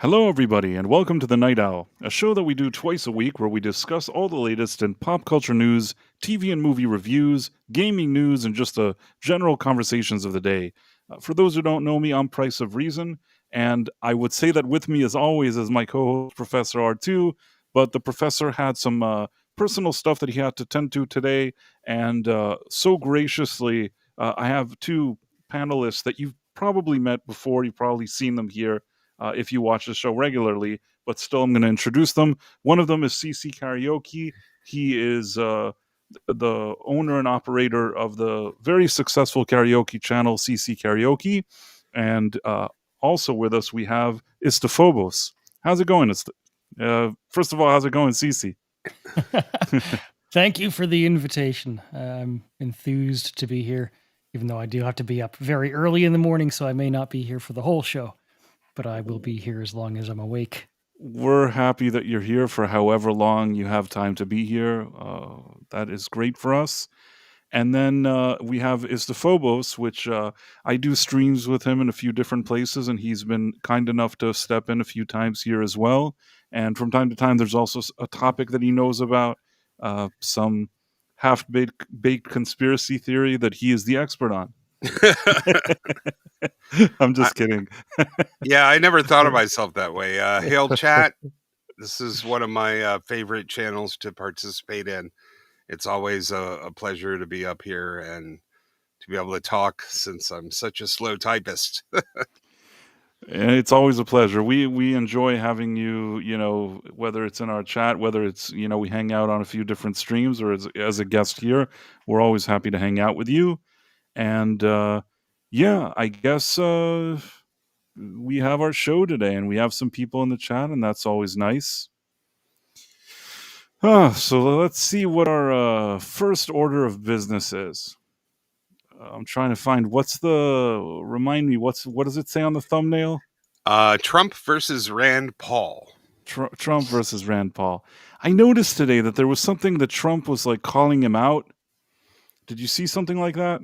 Hello, everybody, and welcome to The Night Owl, a show that we do twice a week where we discuss all the latest in pop culture news, TV and movie reviews, gaming news, and just the general conversations of the day. For those who don't know me, I'm Price of Reason, and I would say that with me, as always, is my co host, Professor R2, but the professor had some personal stuff that he had to tend to today, and so graciously, I have two panelists that you've probably met before, you've probably seen them here if you watch the show regularly, but still I'm going to introduce them. One of them is CC Karaoke. He is the owner and operator of the very successful karaoke channel CC Karaoke. And also with us, we have Istophobos. How's it going? First of all, how's it going, CC? Thank you for the invitation. I'm enthused to be here, even though I do have to be up very early in the morning, so I may not be here for the whole show, but I will be here as long as I'm awake. We're happy that you're here for however long you have time to be here. That is great for us. And then we have Istophobos, which I do streams with him in a few different places, and he's been kind enough to step in a few times here as well. And from time to time, there's also a topic that he knows about, some half-baked conspiracy theory that he is the expert on. I'm just kidding. Yeah, I never thought of myself that way. Hail Chat, this is one of my favorite channels to participate in. It's always a pleasure to be up here and to be able to talk since I'm such a slow typist. It's always a pleasure. We enjoy having you, whether it's in our chat, whether it's, we hang out on a few different streams or as a guest here. We're always happy to hang out with you. And I guess we have our show today and we have some people in the chat, and that's always nice. So let's see what our first order of business is. I'm trying to find remind me, what does it say on the thumbnail? Trump versus Rand Paul. Trump versus Rand Paul. I noticed today that there was something that Trump was like calling him out. Did you see something like that?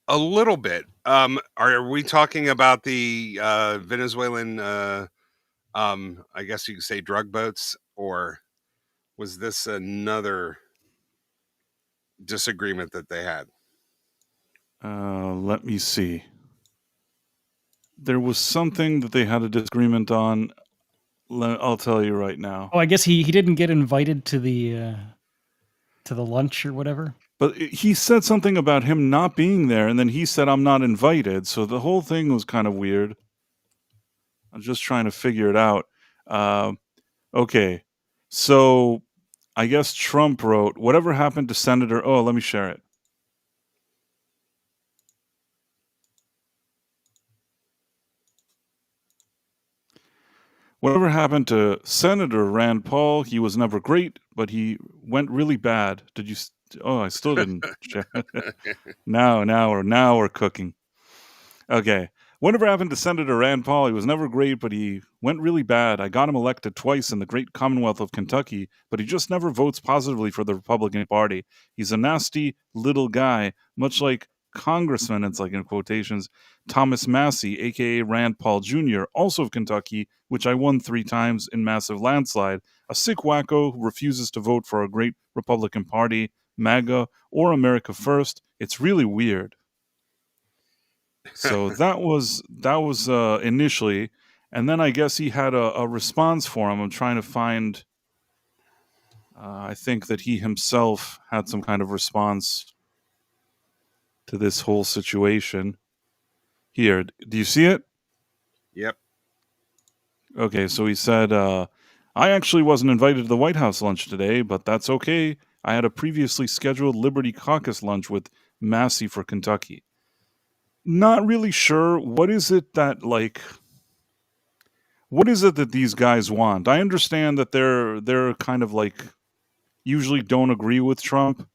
A little bit. Are we talking about the Venezuelan, I guess you could say drug boats, or was this another disagreement that they had? Let me see. There was something that they had a disagreement on. I'll tell you right now. Oh, I guess he didn't get invited to the lunch or whatever. But he said something about him not being there, and then he said, "I'm not invited." So the whole thing was kind of weird. I'm just trying to figure it out. Okay, so I guess Trump wrote, "Whatever happened to Senator..." Oh, let me share it. Whatever happened to Senator Rand Paul? He was never great, but he went really bad. Did you? Oh, I still didn't check. Now we're cooking. Okay. Whatever happened to Senator Rand Paul? He was never great, but he went really bad. I got him elected twice in the great Commonwealth of Kentucky, but he just never votes positively for the Republican Party. He's a nasty little guy, much like Congressman, it's like in quotations, Thomas Massey, a.k.a. Rand Paul Jr., also of Kentucky, which I won 3 times in massive landslide. A sick wacko who refuses to vote for a great Republican Party, MAGA, or America First. It's really weird. So that was initially, and then I guess he had a response for him. I'm trying to find. I think that he himself had some kind of response to this whole situation. Here, do you see it? Yep. Okay, so he said, "I actually wasn't invited to the White House lunch today, but that's okay. I had a previously scheduled Liberty Caucus lunch with Massey for Kentucky." Not really sure. What is it that these guys want? I understand that they're kind of like usually don't agree with Trump.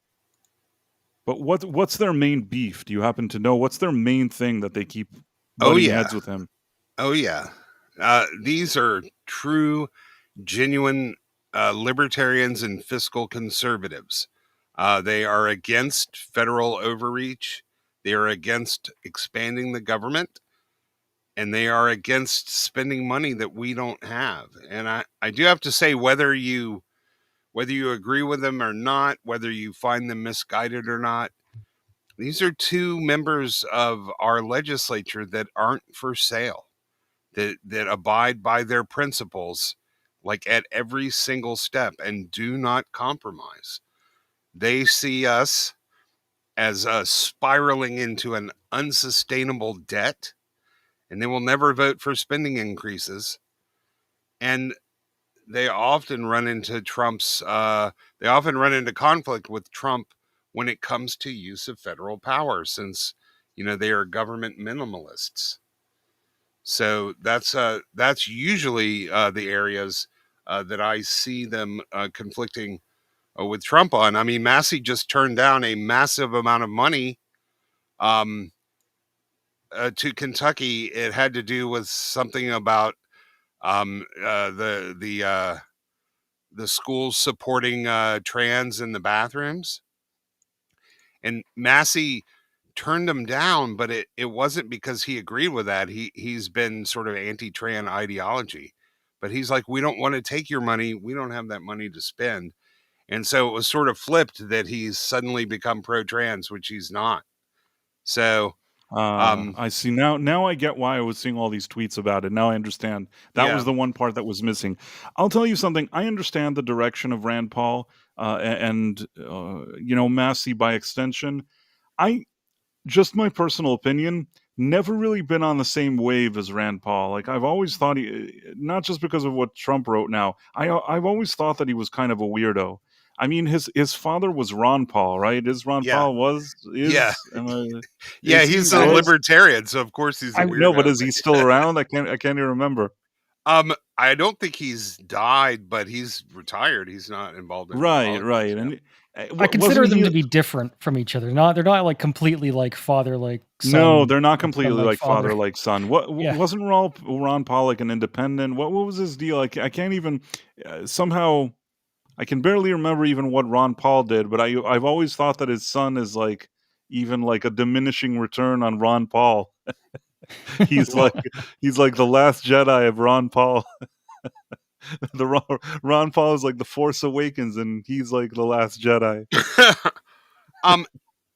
But what's their main beef? Do you happen to know? What's their main thing that they keep butting heads with him? Oh yeah. These are true, genuine libertarians and fiscal conservatives. They are against federal overreach. They are against expanding the government. and they are against spending money that we don't have. And I do have to say, whether you agree with them or not, whether you find them misguided or not, these are two members of our legislature that aren't for sale, that abide by their principles, like at every single step, and do not compromise. They see us as spiraling into an unsustainable debt, and they will never vote for spending increases. And they often run into conflict with Trump when it comes to use of federal power, since they are government minimalists. So that's usually the areas that I see them conflicting with Trump on. I mean, Massey just turned down a massive amount of money to Kentucky. It had to do with something about the schools supporting trans in the bathrooms, and Massey turned him down, but it wasn't because he agreed with that. He's been sort of anti-trans ideology, but he's like, we don't want to take your money. We don't have that money to spend. And so it was sort of flipped that he's suddenly become pro-trans, which he's not. So I see now. Now I get why I was seeing all these tweets about it. Now I understand. That was yeah, the one part that was missing. I'll tell you something. I understand the direction of Rand Paul and Massey by extension. I just my personal opinion, never really been on the same wave as Rand Paul. Like I've always thought not just because of what Trump wrote now. I've always thought that he was kind of a weirdo. I mean, his father was Ron Paul, right? yeah, yeah, yeah. Is he He's a was libertarian, so of course he's a no, but weirdo. is he still around? I can't even remember. I don't think he's died, but he's retired. He's not involved in Right, politics. right, Yeah. and I consider wasn't them he? to be different from each other. They're not like completely like father, like No, son, they're not like son, completely like like father, father. like son. What Yeah. wasn't Ron Paul like an independent? What was his deal? I can't even somehow. I can barely remember even what Ron Paul did, but I've always thought that his son is like even like a diminishing return on Ron Paul. He's Well, like he's like the last Jedi of Ron Paul. Ron Paul is like the Force Awakens, and he's like the last Jedi. um,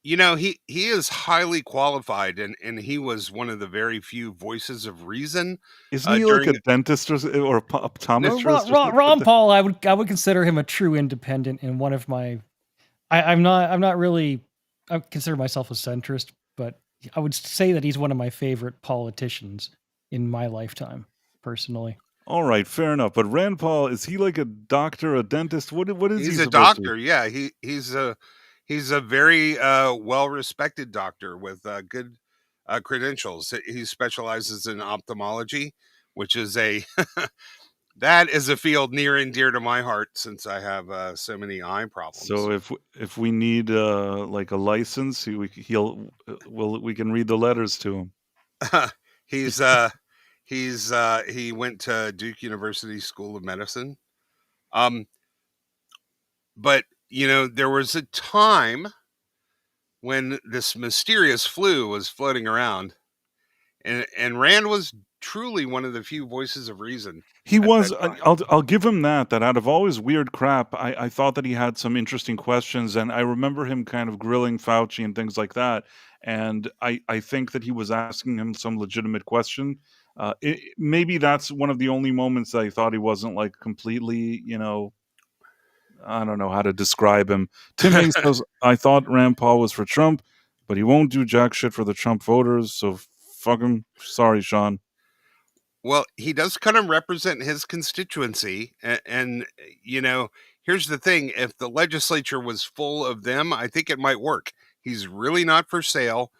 he is highly qualified, and he was one of the very few voices of reason Isn't he like a during. dentist or No, Well, optometrist or something like Ron that? Paul, I would consider him a true independent and one of my. I'm not really. I consider myself a centrist, but I would say that he's one of my favorite politicians in my lifetime, personally. All right, fair enough. But Rand Paul, is he like a doctor, a dentist? What is he He's a supposed to be? doctor. Yeah, he's a very well respected doctor with good credentials. He specializes in ophthalmology, which is that is a field near and dear to my heart, since I have so many eye problems. So if we need like a license, we can read the letters to him. he's he went to Duke University School of Medicine. Um, but there was a time when this mysterious flu was floating around, and Rand was truly one of the few voices of reason He at was. that time. I'll give him that. That out of all his weird crap, I thought that he had some interesting questions, and I remember him kind of grilling Fauci and things like that. And I think that he was asking him some legitimate question. Maybe that's one of the only moments that I thought he wasn't like completely, I don't know how to describe him. Tim Hayes says, I thought Rand Paul was for Trump, but he won't do jack shit for the Trump voters, so fuck him. Sorry, Sean. Well, he does kind of represent his constituency, and here's the thing: if the legislature was full of them, I think it might work. He's really not for sale,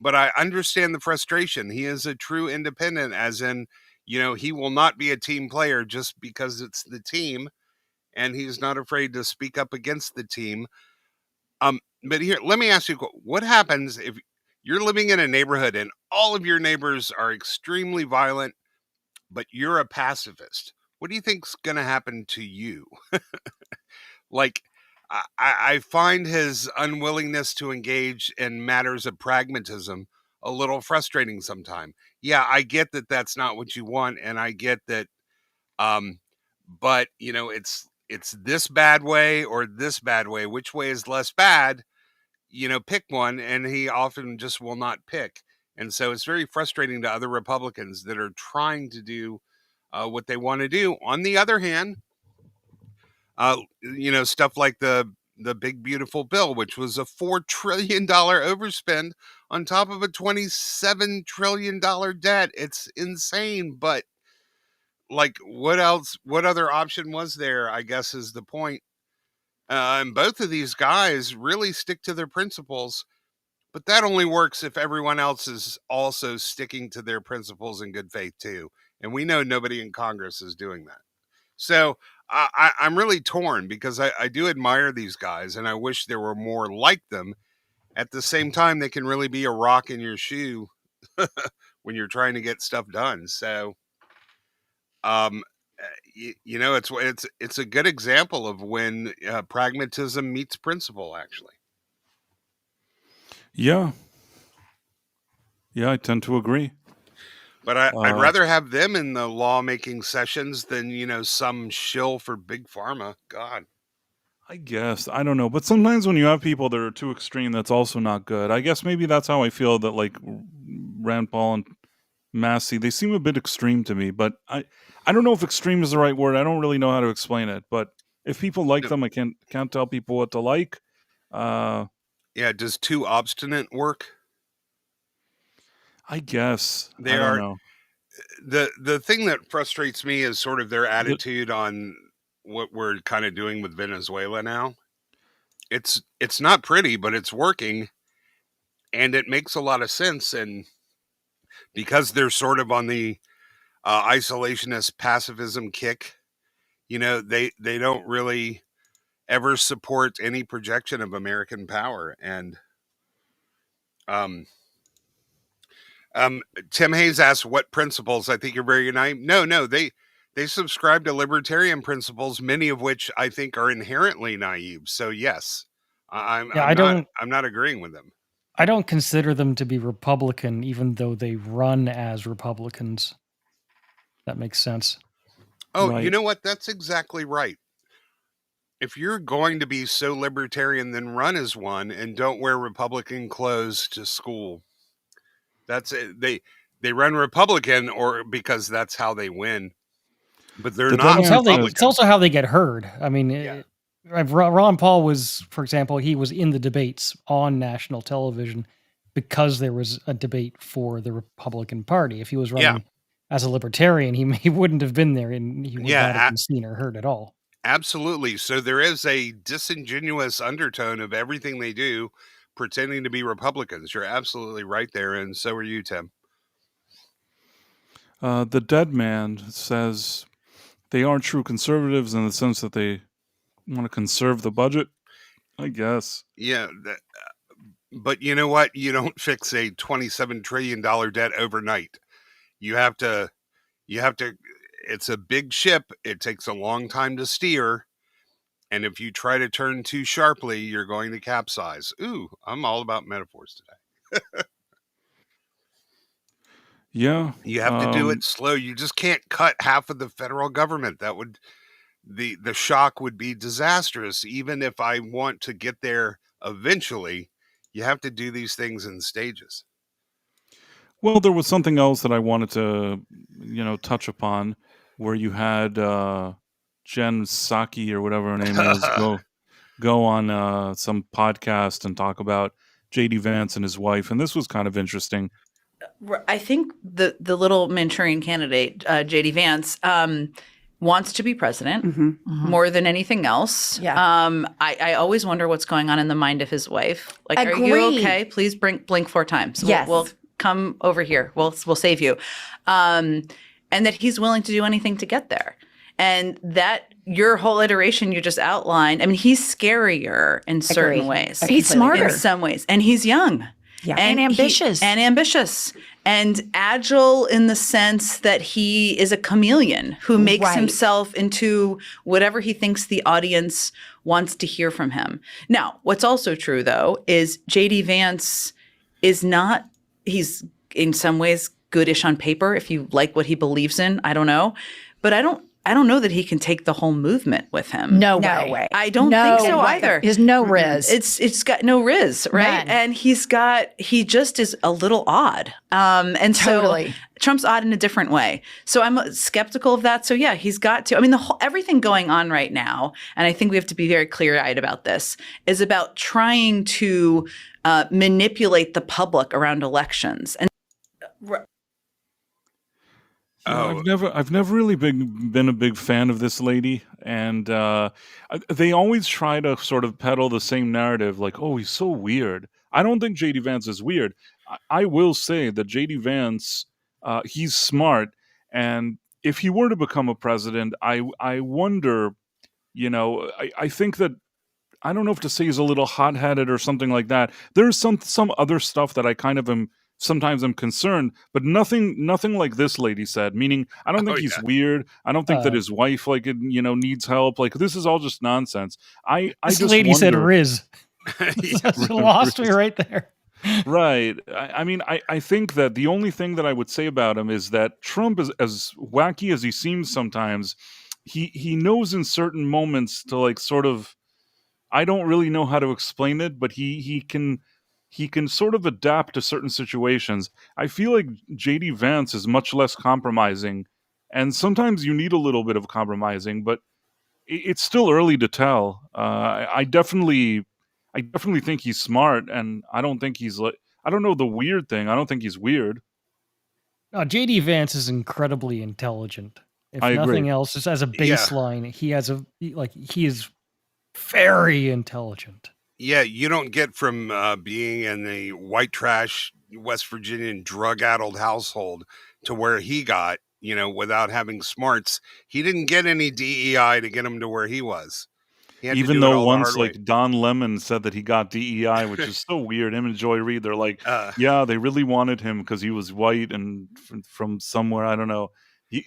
but I understand the frustration. He is a true independent, as in, he will not be a team player just because it's the team, and he's not afraid to speak up against the team. But here, let me ask you, what happens if you're living in a neighborhood and all of your neighbors are extremely violent, but you're a pacifist? What do you think's going to happen to you? Like, I find his unwillingness to engage in matters of pragmatism a little frustrating sometime. Yeah, I get that that's not what you want, and I get that. But it's this bad way or this bad way. Which way is less bad? Pick one, and he often just will not pick. And so it's very frustrating to other Republicans that are trying to do what they want to do. On the other hand, stuff like the big beautiful bill, which was a $4 trillion overspend on top of a $27 trillion debt. It's insane. But like, what else? What other option was there? I guess is the point. And both of these guys really stick to their principles. But that only works if everyone else is also sticking to their principles in good faith too. And we know nobody in Congress is doing that. So I'm really torn because I do admire these guys and I wish there were more like them. At the same time, they can really be a rock in your shoe when you're trying to get stuff done. So, it's a good example of when pragmatism meets principle, actually. Yeah, I tend to agree. But I'd rather have them in the lawmaking sessions than, some shill for big pharma. God. I guess. I don't know. But sometimes when you have people that are too extreme, that's also not good. I guess maybe that's how I feel that, like, Rand Paul and Massey, they seem a bit extreme to me. But I don't know if extreme is the right word. I don't really know how to explain it. But if people like them, I can't tell people what to like. Yeah, does too obstinate work? I guess. I don't know. The thing that frustrates me is sort of their attitude on what we're kind of doing with Venezuela now. It's not pretty, but it's working, and it makes a lot of sense. And because they're sort of on the isolationist pacifism kick, they don't really ever support any projection of American power. And Tim Hayes asked what principles. I think you're very naive. No, they subscribe to libertarian principles, many of which I think are inherently naive. So yes, I'm not agreeing with them. I don't consider them to be Republican, even though they run as Republicans. That makes sense. Oh, right. You know what? That's exactly right. If you're going to be so libertarian, then run as one and don't wear Republican clothes to school. That's it. They run Republican or because that's how they win. But they're not Republican. It's also how they get heard. I mean, Ron Paul was, for example, he was in the debates on national television because there was a debate for the Republican Party. If he was running as a libertarian, he wouldn't have been there and he would not have been seen or heard at all. Absolutely. So there is a disingenuous undertone of everything they do, pretending to be Republicans. You're absolutely right there, and so are you, Tim. The Dead Man says they aren't true conservatives in the sense that they want to conserve the budget, I guess. Yeah, but you know what? You don't fix a $27 trillion debt overnight. You have to. It's a big ship. It takes a long time to steer. And if you try to turn too sharply, you're going to capsize. Ooh, I'm all about metaphors today. Yeah. You have to do it slow. You just can't cut half of the federal government. That would, the shock would be disastrous. Even if I want to get there eventually, you have to do these things in stages. Well, there was something else that I wanted to, touch upon where you had Jen Psaki or whatever her name is go on some podcast and talk about J.D. Vance and his wife, and this was kind of interesting. I think the little Manchurian candidate, J.D. Vance, wants to be president more than anything else. Yeah. I always wonder what's going on in the mind of his wife. Like, are you okay? Please blink 4 times. Yes. We'll come over here. We'll save you. And that he's willing to do anything to get there. And that your whole iteration you just outlined, I mean, he's scarier in certain ways. He's smarter. In some ways. And he's young. Yeah. And ambitious. And agile in the sense that he is a chameleon who makes himself into whatever he thinks the audience wants to hear from him. Now, what's also true, though, is J.D. Vance is not he's in some ways goodish on paper if you like what he believes in. I don't know, but I don't know that he can take the whole movement with him. No No way. way. I don't think so either. There's no riz. It's got no riz, right? None. And he just is a little odd. And Totally. so Trump's odd in a different way. So I'm skeptical of that. So yeah, he's got to. I mean, everything going on right now, and I think we have to be very clear-eyed about this, is about trying to manipulate the public around elections. And I've never really been a big fan of this lady, and they always try to sort of peddle the same narrative, like, oh, he's so weird. I don't think JD Vance is weird. I will say that JD Vance, he's smart, and if he were to become a president, I wonder, I think that, I don't know if to say he's a little hot-headed or something like that. There's some other stuff that I kind of am sometimes I'm concerned, but nothing like this lady said. Meaning, I don't think he's weird. I don't think that his wife needs help. Like, this is all just nonsense. I This just lady said wonder- Riz. Yeah. She lost me right there. Right. I mean, I think that the only thing that I would say about him is that Trump is as wacky as he seems sometimes. He knows in certain moments to, like, sort of, I don't really know how to explain it, but he can sort of adapt to certain situations. I feel like JD Vance is much less compromising, and sometimes you need a little bit of compromising, but it's still early to tell. I definitely think he's smart, and I don't think he's like, I don't know the weird thing. I don't think he's weird. JD Vance is incredibly intelligent. If I agree. nothing else, just as a Yeah. baseline, he is very intelligent. Yeah, you don't get from being in a white trash West Virginian drug-addled household to where he got, without having smarts. He didn't get any DEI to get him to where he was. He had to Even do it though all the once, hard way. like, Don Lemon said that he got DEI, which is so weird. Him and Joy Reid, they're like, yeah, they really wanted him because he was white and from somewhere, I don't know.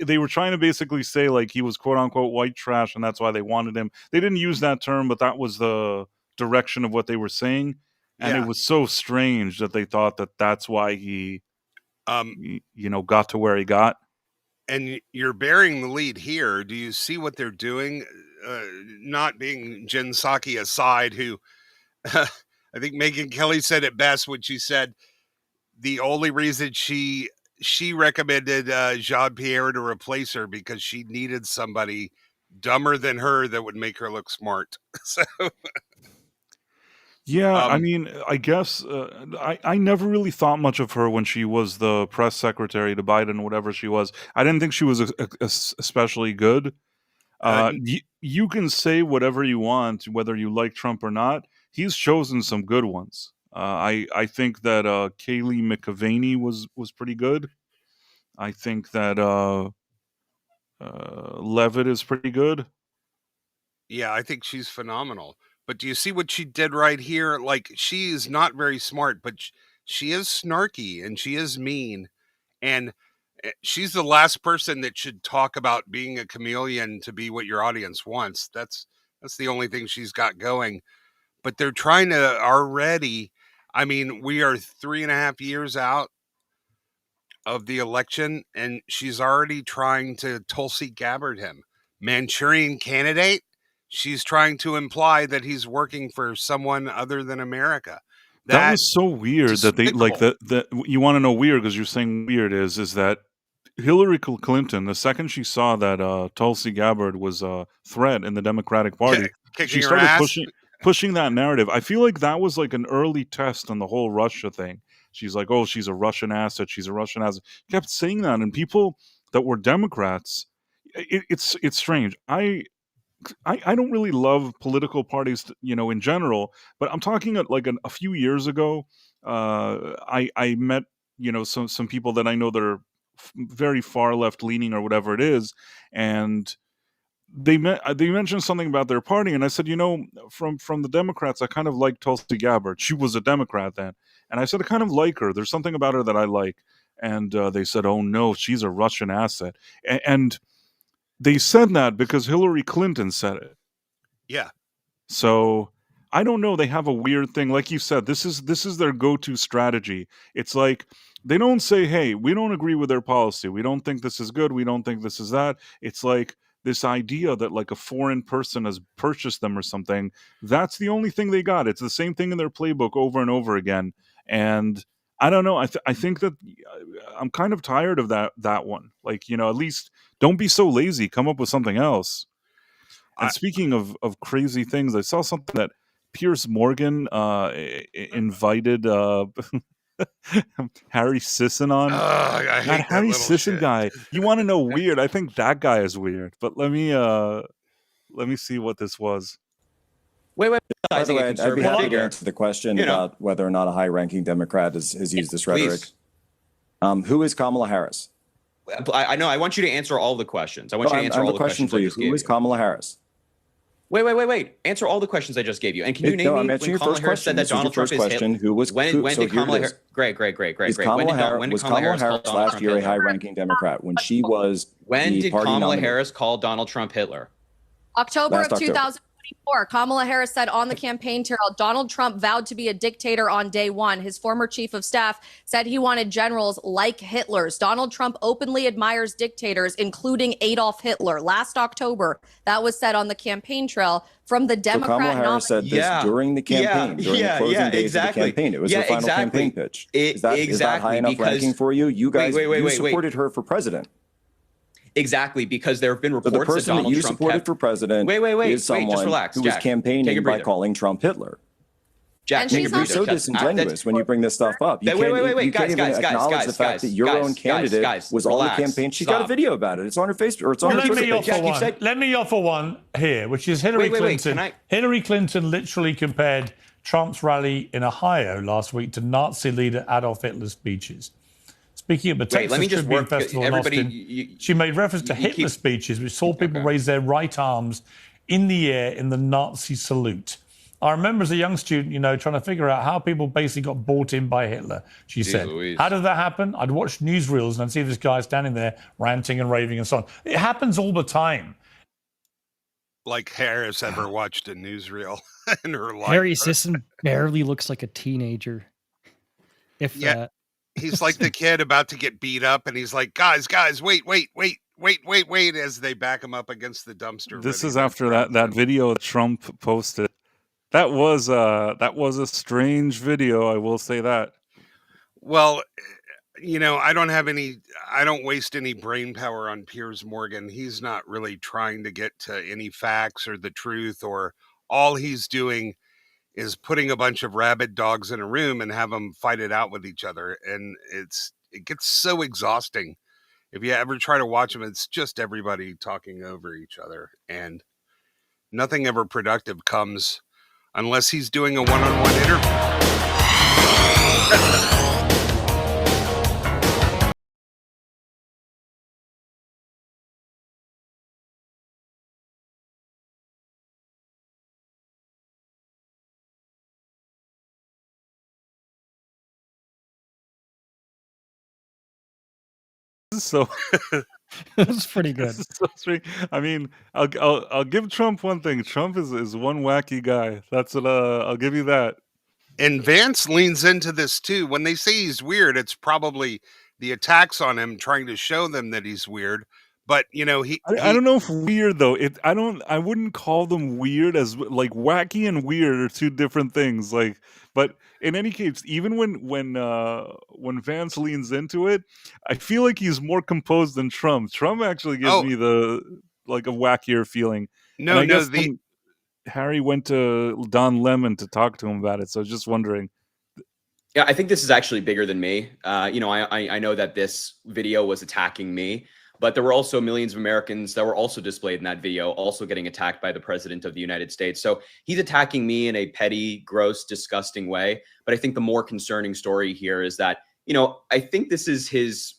They were trying to basically say, like, he was quote unquote white trash, and that's why they wanted him. They didn't use that term, but that was the direction of what they were saying, and Yeah. it was so strange that they thought that that's why he got to where he got. And you're bearing the lead here. Do you see what they're doing? Not being Jen Psaki aside, who I think Megyn Kelly said it best when she said the only reason she recommended Jean-Pierre to replace her because she needed somebody dumber than her that would make her look smart. So Yeah, I mean, I guess I never really thought much of her when she was the press secretary to Biden, whatever she was. I didn't think she was especially good. You can say whatever you want, whether you like Trump or not. He's chosen some good ones. I think that Kayleigh McEvaney was pretty good. I think that Levitt is pretty good. yeah, I think she's phenomenal. But do you see what she did right here? Like, she is not very smart, but she is snarky and she is mean. And she's the last person that should talk about being a chameleon to be what your audience wants. That's the only thing she's got going. But they're trying to already, I mean, we are 3.5 years out of the election, and she's already trying to Tulsi Gabbard him. Manchurian Candidate, she's trying to imply that he's working for someone other than America. That was so weird that they like despicable. that. You want to know weird because you're saying weird is that Hillary Clinton, the second she saw that Tulsi Gabbard was a threat in the Democratic Party, kicking she her started ass. pushing that narrative. I feel like that was like an early test on the whole Russia thing. She's like, oh, she's a Russian asset. She's a Russian asset. Kept saying that, and people that were Democrats, it's strange. I don't really love political parties, in general, but I'm talking like a few years ago. I met, some people that I know that are very far left leaning or whatever it is, and they mentioned something about their party, and I said, from the Democrats, I kind of like Tulsi Gabbard. She was a Democrat then, and I said I kind of like her. There's something about her that I like, and they said, oh no, she's a Russian asset, and they said that because Hillary Clinton said it. Yeah. So I don't know. They have a weird thing, like you said. This is their go-to strategy. It's like they don't say, "Hey, we don't agree with their policy. We don't think this is good. We don't think this is that." It's like this idea that like a foreign person has purchased them or something. That's the only thing they got. It's the same thing in their playbook over and over again. And I don't know. I think that I'm kind of tired of that one. Like, at least don't be so lazy. Come up with something else. And speaking of crazy things, I saw something that Piers Morgan invited Harry Sisson on. I hate that Harry little Sisson shit. guy. You want to know weird? I think that guy is weird. But let me see what this was. Wait. By the way, I'd be happy to figure. answer the question about whether or not a high-ranking Democrat has used this rhetoric. Who is Kamala Harris? I know. I want you to answer all the questions. I want you to answer all the questions for I you. just gave Who is you. Kamala Harris? Wait. Answer all the questions I just gave you. And can you name me I'm answering when your Kamala first Harris question. said that This is your Donald Trump first is question. Hitler? Who was When so did Kamala here it is. Great. Was When Kamala did Harris call Donald last Trump year a Hitler? high-ranking Democrat when she was When the did party Kamala nominee? Harris call Donald Trump Hitler? October Last of October. 2024, Kamala Harris said on the campaign trail, Donald Trump vowed to be a dictator on day one. His former chief of staff said he wanted generals like Hitler's. Donald Trump openly admires dictators, including Adolf Hitler. Last October, that was said on the campaign trail from the So Democrat Kamala Harris said this during the campaign, during the closing days of the campaign. It was her final campaign pitch. Is that high enough ranking for you? You guys, you supported her for president. Exactly, because there have been reports So the person that Donald you Trump supported for president is someone just relax, who was Jack. campaigning by calling Trump Hitler. Jack, You're so disingenuous when you bring this stuff up. You can't even acknowledge the fact that your own candidate was on the campaign. She's got a video about it. It's on her Facebook, or it's on her Twitter page. Let me offer one here, which is Hillary Clinton. Hillary Clinton literally compared Trump's rally in Ohio last week to Nazi leader Adolf Hitler's speeches. Speaking of the Texas Tribune Festival in Austin, she made reference to Hitler's speeches, which saw people raise their right arms in the air in the Nazi salute. I remember as a young student, trying to figure out how people basically got bought in by Hitler, she said. How did that happen? I'd watch newsreels and I'd see this guy standing there ranting and raving and so on. It happens all the time. Like Harris ever watched a newsreel in her life. Harry Sisson barely looks like a teenager. If that. He's like the kid about to get beat up, and he's like, guys, wait, as they back him up against the dumpster. This is after that video Trump posted. That was a strange video, I will say that. Well, I don't waste any brain power on Piers Morgan. He's not really trying to get to any facts or the truth, or all he's doing is putting a bunch of rabid dogs in a room and have them fight it out with each other. And it gets so exhausting. If you ever try to watch them, it's just everybody talking over each other, and nothing ever productive comes unless he's doing a one-on-one interview. So that's pretty good. So strange. I mean, I'll give Trump one thing. Trump is one wacky guy. That's what I'll give you that. And Vance leans into this too. When they say he's weird, it's probably the attacks on him trying to show them that he's weird. But I don't know if weird though. I wouldn't call them weird, as like wacky and weird are two different things. Like, but in any case, even when Vance leans into it, I feel like he's more composed than Trump. Trump actually gives me a wackier feeling. Harry went to Don Lemon to talk to him about it, so I was just wondering. Yeah, I think this is actually bigger than me. I know that this video was attacking me, but there were also millions of Americans that were also displayed in that video, also getting attacked by the president of the United States. So he's attacking me in a petty, gross, disgusting way. But I think the more concerning story here is that, I think this is his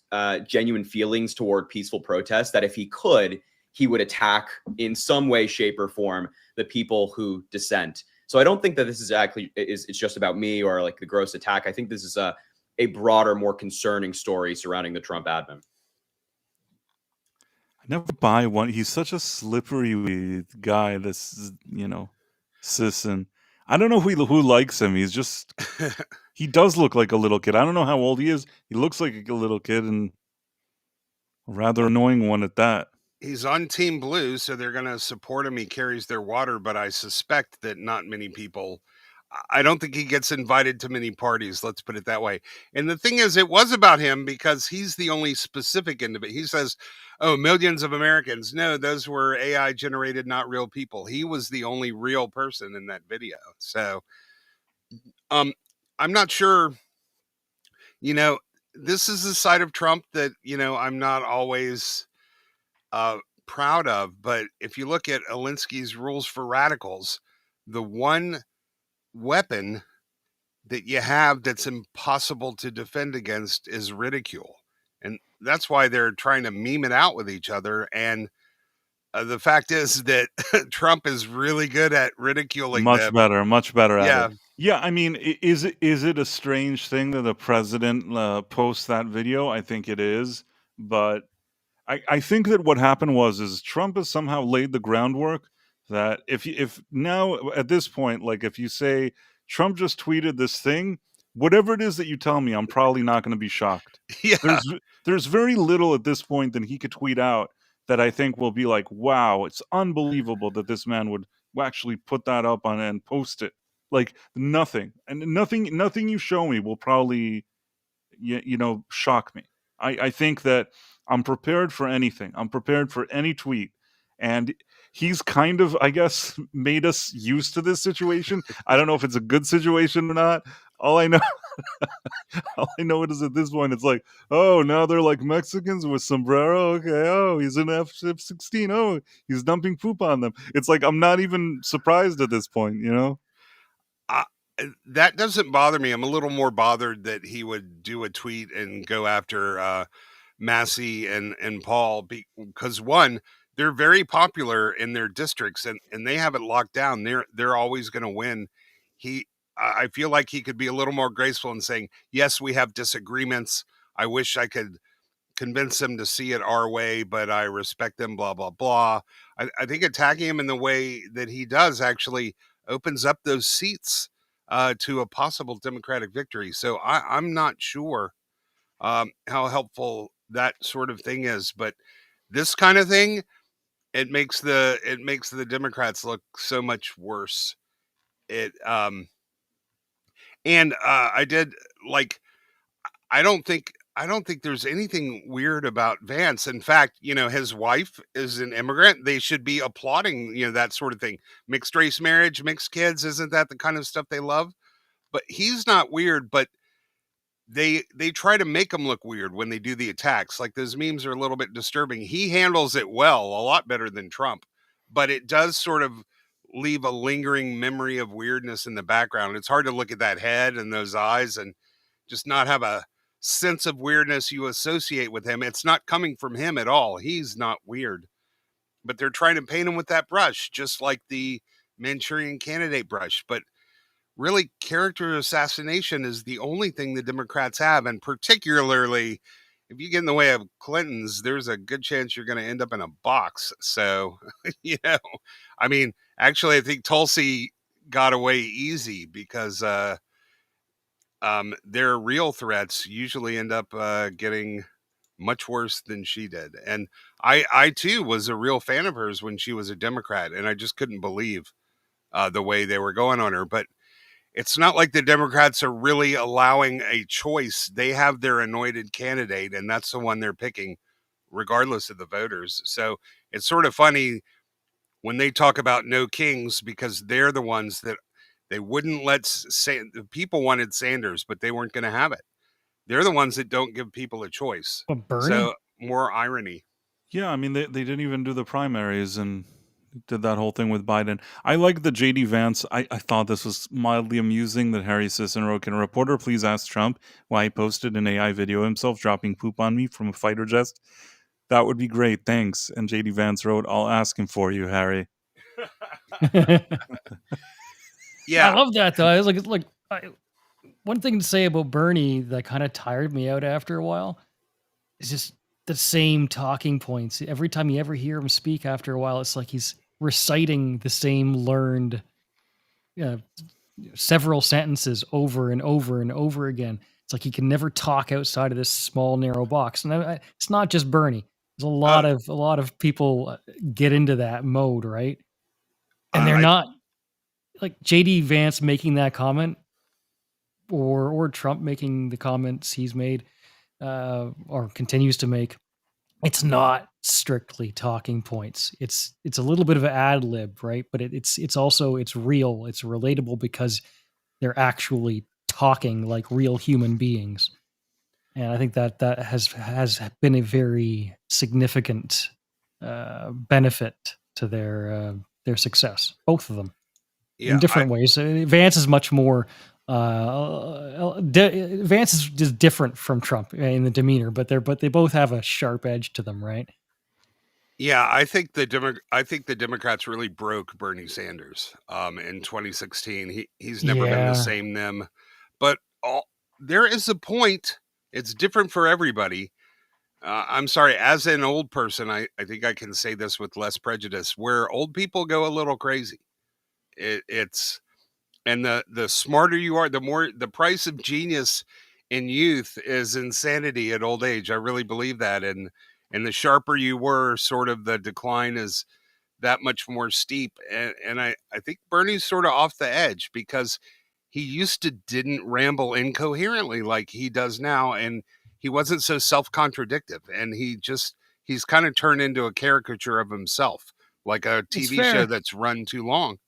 genuine feelings toward peaceful protest, that if he could, he would attack in some way, shape, or form the people who dissent. So I don't think that this is it's just about me or like the gross attack. I think this is a broader, more concerning story surrounding the Trump admin. I never buy one. He's such a slippery guy. This, Sisson. I don't know who likes him. He's just he does look like a little kid. I don't know how old he is. He looks like a little kid and a rather annoying one at that. He's on Team Blue, so they're going to support him. He carries their water, but I suspect that not many people. I don't think he gets invited to many parties, let's put it that way. And the thing is, it was about him because he's the only specific individual. He says, oh, millions of Americans. No, those were AI generated, not real people. He was the only real person in that video. So I'm not sure, this is a side of Trump that, I'm not always proud of. But if you look at Alinsky's rules for radicals, the one weapon that you have that's impossible to defend against is ridicule. And that's why they're trying to meme it out with each other. And the fact is that Trump is really good at ridiculing much them. Much better at it. Yeah, I mean, is it a strange thing that the president posts that video? I think it is. But I think that what happened is Trump has somehow laid the groundwork that if now at this point, like if you say Trump just tweeted this thing, whatever it is that you tell me, I'm probably not going to be shocked. Yeah. There's very little at this point that he could tweet out that I think will be like, wow, it's unbelievable that this man would actually put that up on and post it. Like nothing you show me will probably shock me. I think that I'm prepared for anything. I'm prepared for any tweet. And he's kind of, I guess, made us used to this situation. I don't know if it's a good situation or not. All I know is at this point, it's like, oh, now they're like Mexicans with sombrero. Okay. Oh, he's an F-16. Oh, he's dumping poop on them. It's like, I'm not even surprised at this point, that doesn't bother me. I'm a little more bothered that he would do a tweet and go after Massey and Paul because one, they're very popular in their districts and they have it locked down. They're always going to win. I feel like he could be a little more graceful in saying, yes, we have disagreements. I wish I could convince them to see it our way, but I respect them, blah, blah, blah. I think attacking him in the way that he does actually opens up those seats to a possible Democratic victory. So I'm not sure how helpful that sort of thing is, but this kind of thing, it makes the Democrats look so much worse. I don't think there's anything weird about Vance. In fact, his wife is an immigrant. They should be applauding, that sort of thing. Mixed race marriage, mixed kids. Isn't that the kind of stuff they love? But he's not weird, but they try to make him look weird when they do the attacks. Like those memes are a little bit disturbing. He handles it well, a lot better than Trump, but it does sort of leave a lingering memory of weirdness in the background. It's hard to look at that head and those eyes and just not have a sense of weirdness you associate with him. It's not coming from him at all. He's not weird, but they're trying to paint him with that brush, just like the Manchurian Candidate brush. But really, character assassination is the only thing the Democrats have. And particularly if you get in the way of Clinton's, there's a good chance you're going to end up in a box. So, I mean, actually, I think Tulsi got away easy because their real threats usually end up getting much worse than she did. And I too was a real fan of hers when she was a Democrat, and I just couldn't believe the way they were going on her. But it's not like the Democrats are really allowing a choice. They have their anointed candidate, and that's the one they're picking, regardless of the voters. So it's sort of funny when they talk about no kings, because they're the ones that they wouldn't let say. The people wanted Sanders, but they weren't going to have it. They're the ones that don't give people a choice. Well, Bernie? So more irony. Yeah, I mean, they didn't even do the primaries and did that whole thing with Biden. I like the J.D. Vance. I thought this was mildly amusing that Harry Sisson wrote, "Can a reporter please ask Trump why he posted an AI video of himself dropping poop on me from a fighter jet? That would be great, thanks." And J.D. Vance wrote, "I'll ask him for you, Harry." Yeah, I love that though. I was one thing to say about Bernie that kind of tired me out after a while is just the same talking points. Every time you ever hear him speak after a while, it's like he's reciting the same learned several sentences over and over and over again. It's like he can never talk outside of this small, narrow box. And it's not just Bernie. There's a lot of people get into that mode, right? And they're not like JD Vance making that comment, or Trump making the comments he's made, or continues to make. It's not strictly talking points. It's a little bit of an ad lib, right? But it's also real. It's relatable because they're actually talking like real human beings. And I think that has been a very significant benefit to their success, both of them, in different ways. Vance is much more. Vance is just different from Trump in the demeanor, but they both have a sharp edge to them, right? Yeah, I think the Democrats really broke Bernie Sanders in 2016. He's never been the same them, but there is a point. It's different for everybody. I'm sorry, as an old person, I think I can say this with less prejudice, where old people go a little crazy. And the smarter you are, the more the price of genius in youth is insanity at old age. I really believe that. And the sharper you were, sort of the decline is that much more steep. And I think Bernie's sort of off the edge because he used to didn't ramble incoherently like he does now. And he wasn't so self-contradictive. And he's kind of turned into a caricature of himself, like a TV show that's run too long.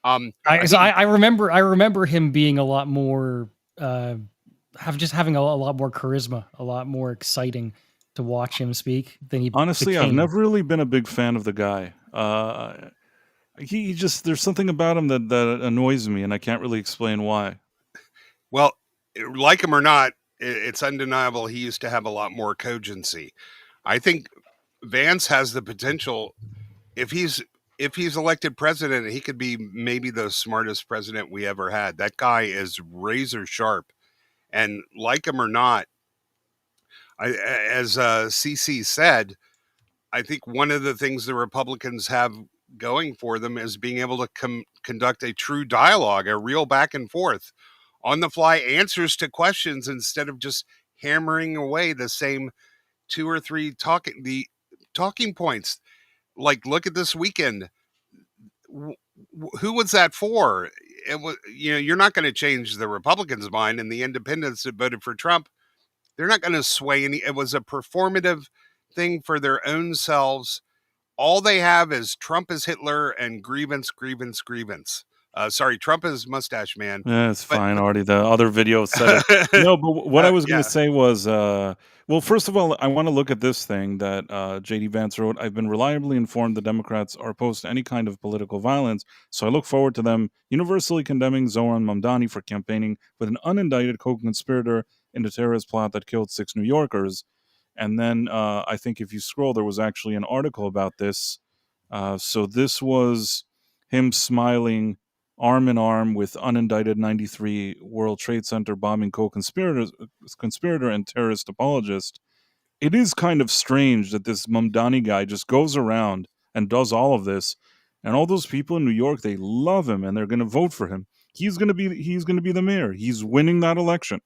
I remember him being a lot more, having a lot more charisma, a lot more exciting to watch him speak than he. Honestly, I've never really been a big fan of the guy. He just, there's something about him that annoys me, and I can't really explain why. Well, like him or not, it's undeniable he used to have a lot more cogency. I think Vance has the potential, if he's elected president, he could be maybe the smartest president we ever had. That guy is razor sharp, and like him or not, as CC said, I think one of the things the Republicans have going for them is being able to conduct a true dialogue, a real back and forth, on the fly answers to questions instead of just hammering away the same 2 or 3 talking points. Like, look at this weekend. Who was that for? It was, you're not going to change the Republicans' mind, and the independents that voted for Trump, they're not going to sway any. It was a performative thing for their own selves. All they have is Trump is Hitler and grievance. Sorry, Trump is mustache man. Yeah, it's fine. Already the other video said it. No, but what I was going to say was, well, first of all, I want to look at this thing that JD Vance wrote. I've been reliably informed the Democrats are opposed to any kind of political violence, so I look forward to them universally condemning Zohran Mamdani for campaigning with an unindicted co-conspirator in a terrorist plot that killed 6 New Yorkers. And then I think if you scroll, there was actually an article about this. So this was him smiling arm in arm with unindicted 93 World Trade Center bombing conspirator and terrorist apologist. It is kind of strange that this Mamdani guy just goes around and does all of this, and all those people in New York, they love him and they're going to vote for him. He's going to be the mayor. He's winning that election.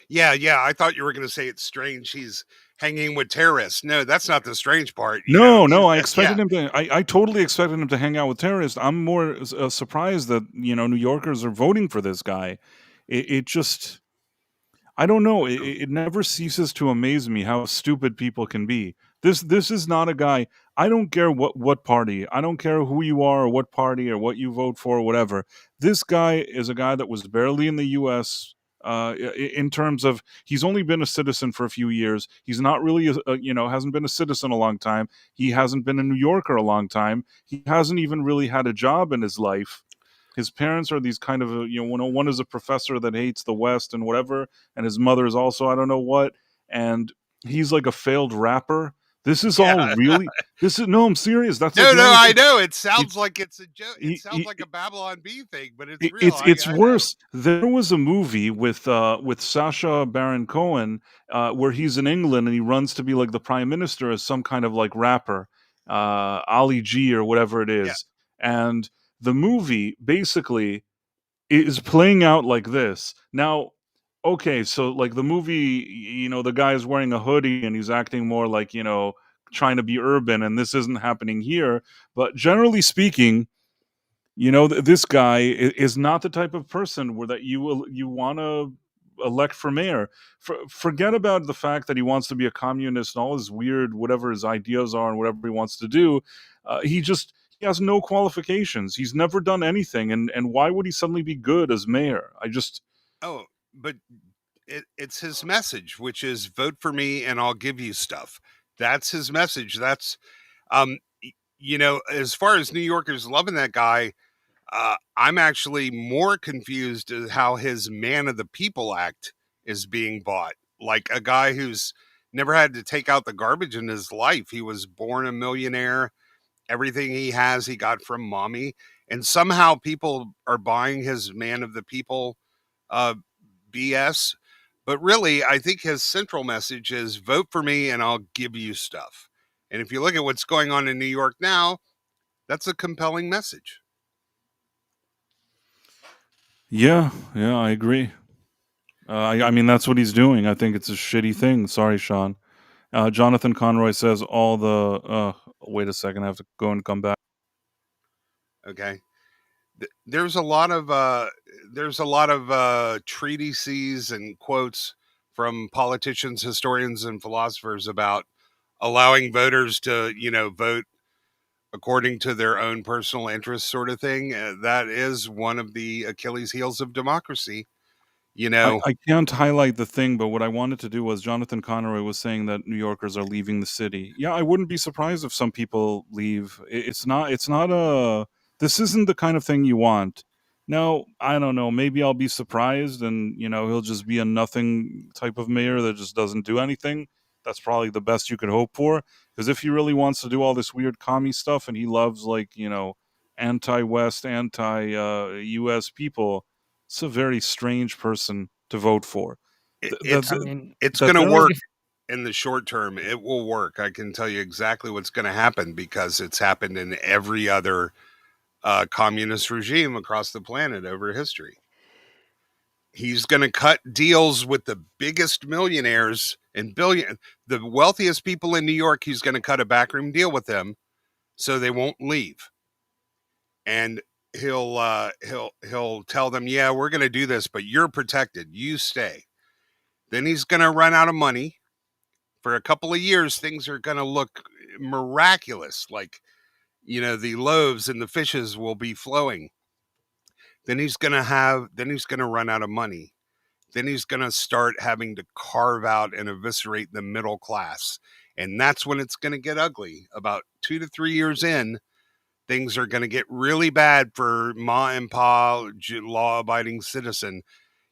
Yeah. I thought you were going to say it's strange he's hanging with terrorists. No, that's not the strange part. No, I expected him to. I totally expected him to hang out with terrorists. I'm more surprised that New Yorkers are voting for this guy. It just, I don't know. It never ceases to amaze me how stupid people can be. This is not a guy. I don't care what party. I don't care who you are or what party or what you vote for or whatever. This guy is a guy that was barely in the U.S. In terms of, he's only been a citizen for a few years. He's not really, hasn't been a citizen a long time. He hasn't been a New Yorker a long time. He hasn't even really had a job in his life. His parents are these kind of, one is a professor that hates the West and whatever, and his mother is also, I don't know what, and he's like a failed rapper. This is all really. No, I'm serious. That's no. I know it sounds like it's a joke. It sounds like a Babylon Bee thing, but it's real. It's worse. There was a movie with Sacha Baron Cohen where he's in England and he runs to be like the prime minister as some kind of like rapper, Ali G or whatever it is, and the movie basically is playing out like this. Now, okay, so like the movie, the guy is wearing a hoodie and he's acting more like, trying to be urban, and this isn't happening here. But generally speaking, this guy is not the type of person that you want to elect for mayor. Forget about the fact that he wants to be a communist and all his weird, whatever his ideas are and whatever he wants to do. He has no qualifications. He's never done anything. And why would he suddenly be good as mayor? Oh, but it's his message, which is vote for me and I'll give you stuff. That's his message. That's, as far as New Yorkers loving that guy, I'm actually more confused as how his Man of the People Act is being bought. Like a guy who's never had to take out the garbage in his life. He was born a millionaire. Everything he has, he got from mommy. And somehow people are buying his Man of the People BS. But really, I think his central message is vote for me and I'll give you stuff. And if you look at what's going on in New York now, that's a compelling message. Yeah, I agree. I mean, that's what he's doing. I think it's a shitty thing. Sorry, Sean. Jonathan Conroy says all the... wait a second, I have to go and come back. Okay. There's a lot of treatises and quotes from politicians, historians, and philosophers about allowing voters to, vote according to their own personal interests, sort of thing. That is one of the Achilles heels of democracy. I can't highlight the thing, but what I wanted to do was Jonathan Conroy was saying that New Yorkers are leaving the city. Yeah, I wouldn't be surprised if some people leave. This isn't the kind of thing you want. Now, I don't know, maybe I'll be surprised and, he'll just be a nothing type of mayor that just doesn't do anything. That's probably the best you could hope for. Because if he really wants to do all this weird commie stuff and he loves, like, anti-West, anti-US people, it's a very strange person to vote for. It's going to work in the short term. It will work. I can tell you exactly what's going to happen because it's happened in every other communist regime across the planet over history. He's going to cut deals with the biggest millionaires and the wealthiest people in New York. He's going to cut a backroom deal with them so they won't leave. And he'll tell them, yeah, we're going to do this, but you're protected. You stay. Then he's going to run out of money. For a couple of years, things are going to look miraculous. Like, the loaves and the fishes will be flowing. Then he's going to run out of money. Then he's going to start having to carve out and eviscerate the middle class. And that's when it's going to get ugly. About 2 to 3 years in, things are going to get really bad for ma and pa, law-abiding citizen.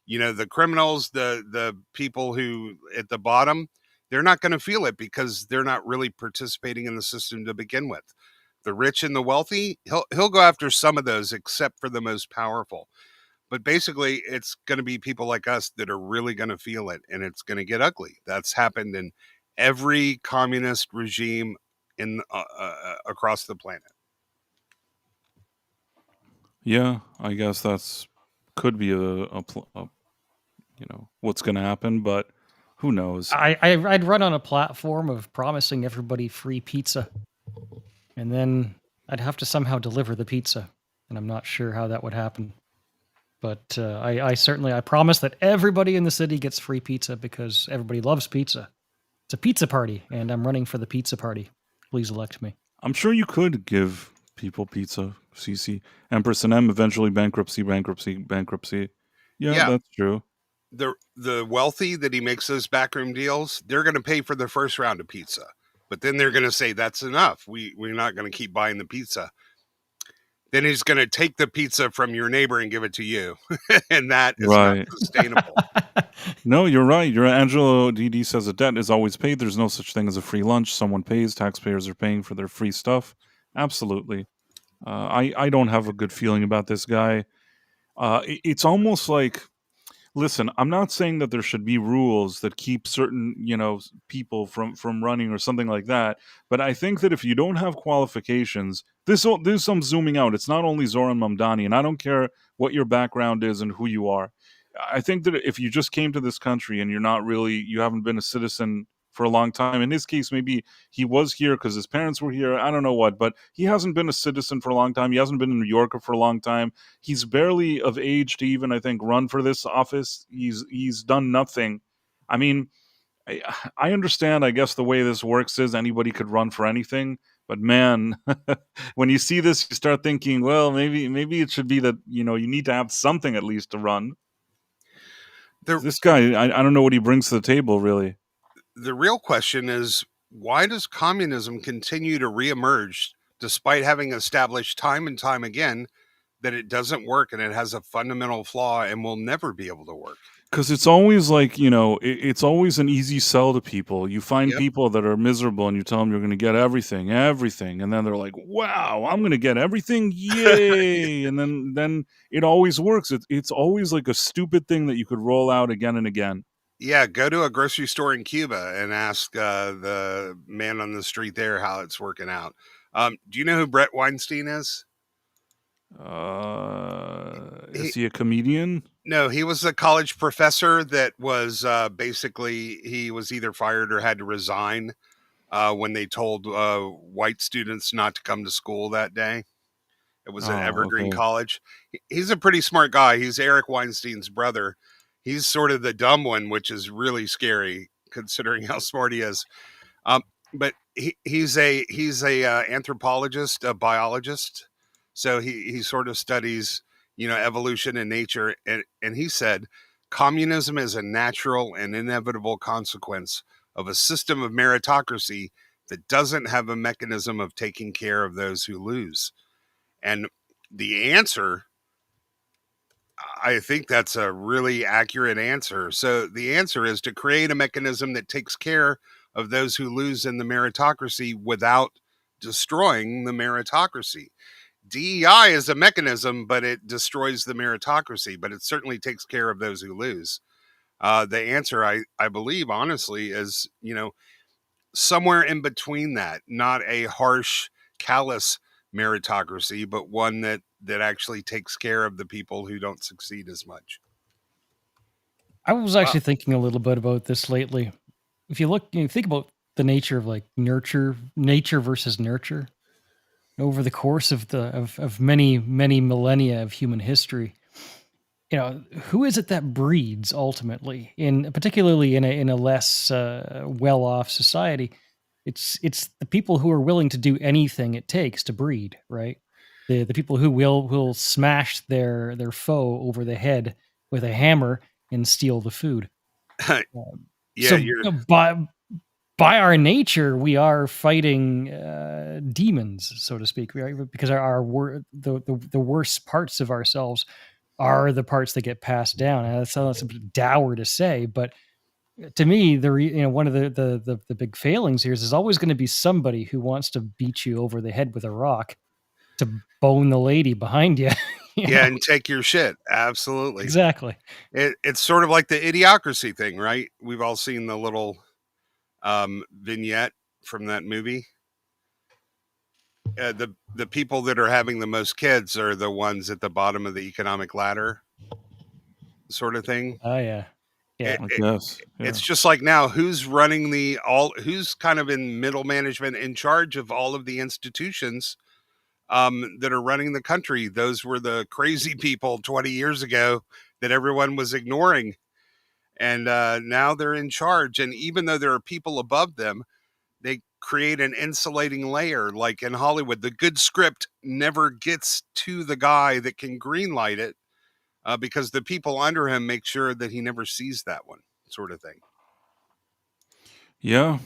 The criminals, the people who at the bottom, they're not going to feel it because they're not really participating in the system to begin with. The rich and the wealthy, he'll go after some of those, except for the most powerful. But basically, it's going to be people like us that are really going to feel it, and it's going to get ugly. That's happened in every communist regime in across the planet. Yeah, I guess could be what's going to happen, but who knows? I'd run on a platform of promising everybody free pizza, and then I'd have to somehow deliver the pizza, and I'm not sure how that would happen. But I promise that everybody in the city gets free pizza because everybody loves pizza. It's a pizza party, and I'm running for the pizza party. Please elect me. I'm sure you could give people pizza. CC Empress and M eventually bankruptcy. Yeah, that's true. The wealthy that he makes those backroom deals, they're going to pay for the first round of pizza, but then they're going to say that's enough. We're not going to keep buying the pizza. Then he's going to take the pizza from your neighbor and give it to you, and that is not sustainable. No, you're right. Angelo DD says a debt is always paid. There's no such thing as a free lunch. Someone pays. Taxpayers are paying for their free stuff. Absolutely. I don't have a good feeling about this guy. It's almost like, listen, I'm not saying that there should be rules that keep certain, people from running or something like that. But I think that if you don't have qualifications, there's some zooming out. It's not only Zoran Mamdani, and I don't care what your background is and who you are. I think that if you just came to this country and you haven't been a citizen for a long time. In his case, maybe he was here because his parents were here. I don't know what, but he hasn't been a citizen for a long time. He hasn't been a New Yorker for a long time. He's barely of age to even, I think, run for this office. He's done nothing. I mean, I understand, I guess, the way this works is anybody could run for anything. But man, when you see this, you start thinking, well, maybe it should be that, you need to have something at least to run. This guy, I don't know what he brings to the table, really. The real question is, why does communism continue to reemerge despite having established time and time again that it doesn't work and it has a fundamental flaw and will never be able to work? Because it's always like, it's always an easy sell to people. You find people that are miserable and you tell them you're going to get everything. And then they're like, wow, I'm going to get everything. Yay. And then it always works. It's always like a stupid thing that you could roll out again and again. Yeah, go to a grocery store in Cuba and ask the man on the street there how it's working out. Do you know who Brett Weinstein is? Is he a comedian? No, he was a college professor that was basically, he was either fired or had to resign when they told white students not to come to school that day. It was an evergreen college. He's a pretty smart guy. He's Eric Weinstein's brother. He's sort of the dumb one, which is really scary considering how smart he is. But he's a anthropologist, a biologist. So he sort of studies, evolution and nature. And he said, communism is a natural and inevitable consequence of a system of meritocracy that doesn't have a mechanism of taking care of those who lose. And the answer, I think that's a really accurate answer. So the answer is to create a mechanism that takes care of those who lose in the meritocracy without destroying the meritocracy. DEI is a mechanism, but it destroys the meritocracy, but it certainly takes care of those who lose. The answer, I believe, honestly, is, somewhere in between that, not a harsh, callous meritocracy, but one that actually takes care of the people who don't succeed as much. I was actually thinking a little bit about this lately. If you think about the nature of like nature versus nurture over the course of many millennia of human history, who is it that breeds ultimately, particularly in a less well-off society? It's the people who are willing to do anything it takes to breed, right? The people who will smash their foe over the head with a hammer and steal the food. By our nature, we are fighting demons, so to speak, right? Because the worst parts of ourselves are the parts that get passed down. And that's a bit dour to say, but to me, one of the big failings here is there's always going to be somebody who wants to beat you over the head with a rock to bone the lady behind you. And take your shit. Absolutely. Exactly. It's sort of like the idiocracy thing, right? We've all seen the little vignette from that movie. The people that are having the most kids are the ones at the bottom of the economic ladder, sort of thing. Oh yeah. Yeah. It's just like now, who's running who's kind of in middle management in charge of all of the institutions that are running the country. Those were the crazy people 20 years ago that everyone was ignoring. And now they're in charge. And even though there are people above them, they create an insulating layer. Like in Hollywood, the good script never gets to the guy that can greenlight it because the people under him make sure that he never sees that one, sort of thing. Yeah.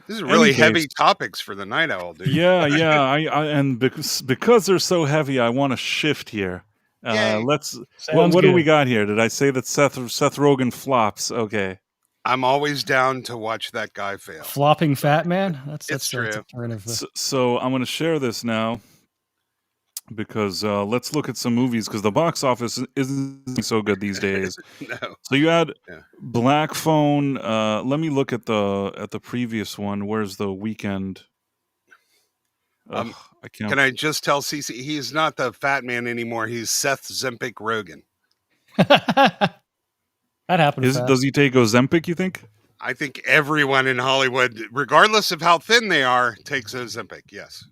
This is really heavy topics for the Night Owl, dude. Yeah. And because they're so heavy, I want to shift here. What do we got here? Did I say that Seth Rogen flops? Okay. I'm always down to watch that guy fail. Flopping fat man? That's true. So I'm going to share this now because let's look at some movies because the box office isn't so good these days. No. So you had Black Phone. Let me look at the previous one. Where's the weekend? I can't. Can I just tell CC he's not the fat man anymore? He's Seth Zempic Rogen. That happened fast. Does he take Ozempic, you think? I think everyone in Hollywood, regardless of how thin they are, takes Ozempic. Yes.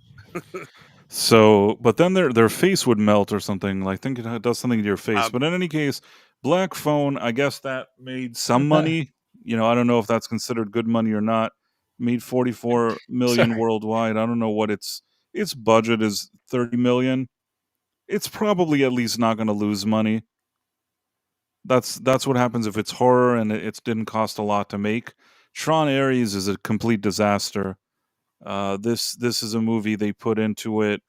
So, but then their face would melt or something. I think it does something to your face. But in any case, Black Phone, I guess that made some money. I don't know if that's considered good money or not. Made 44 million worldwide. I don't know what its budget is. 30 million. It's probably at least not going to lose money. That's what happens if it's horror and it didn't cost a lot to make. Tron Ares is a complete disaster. This is a movie they put into it.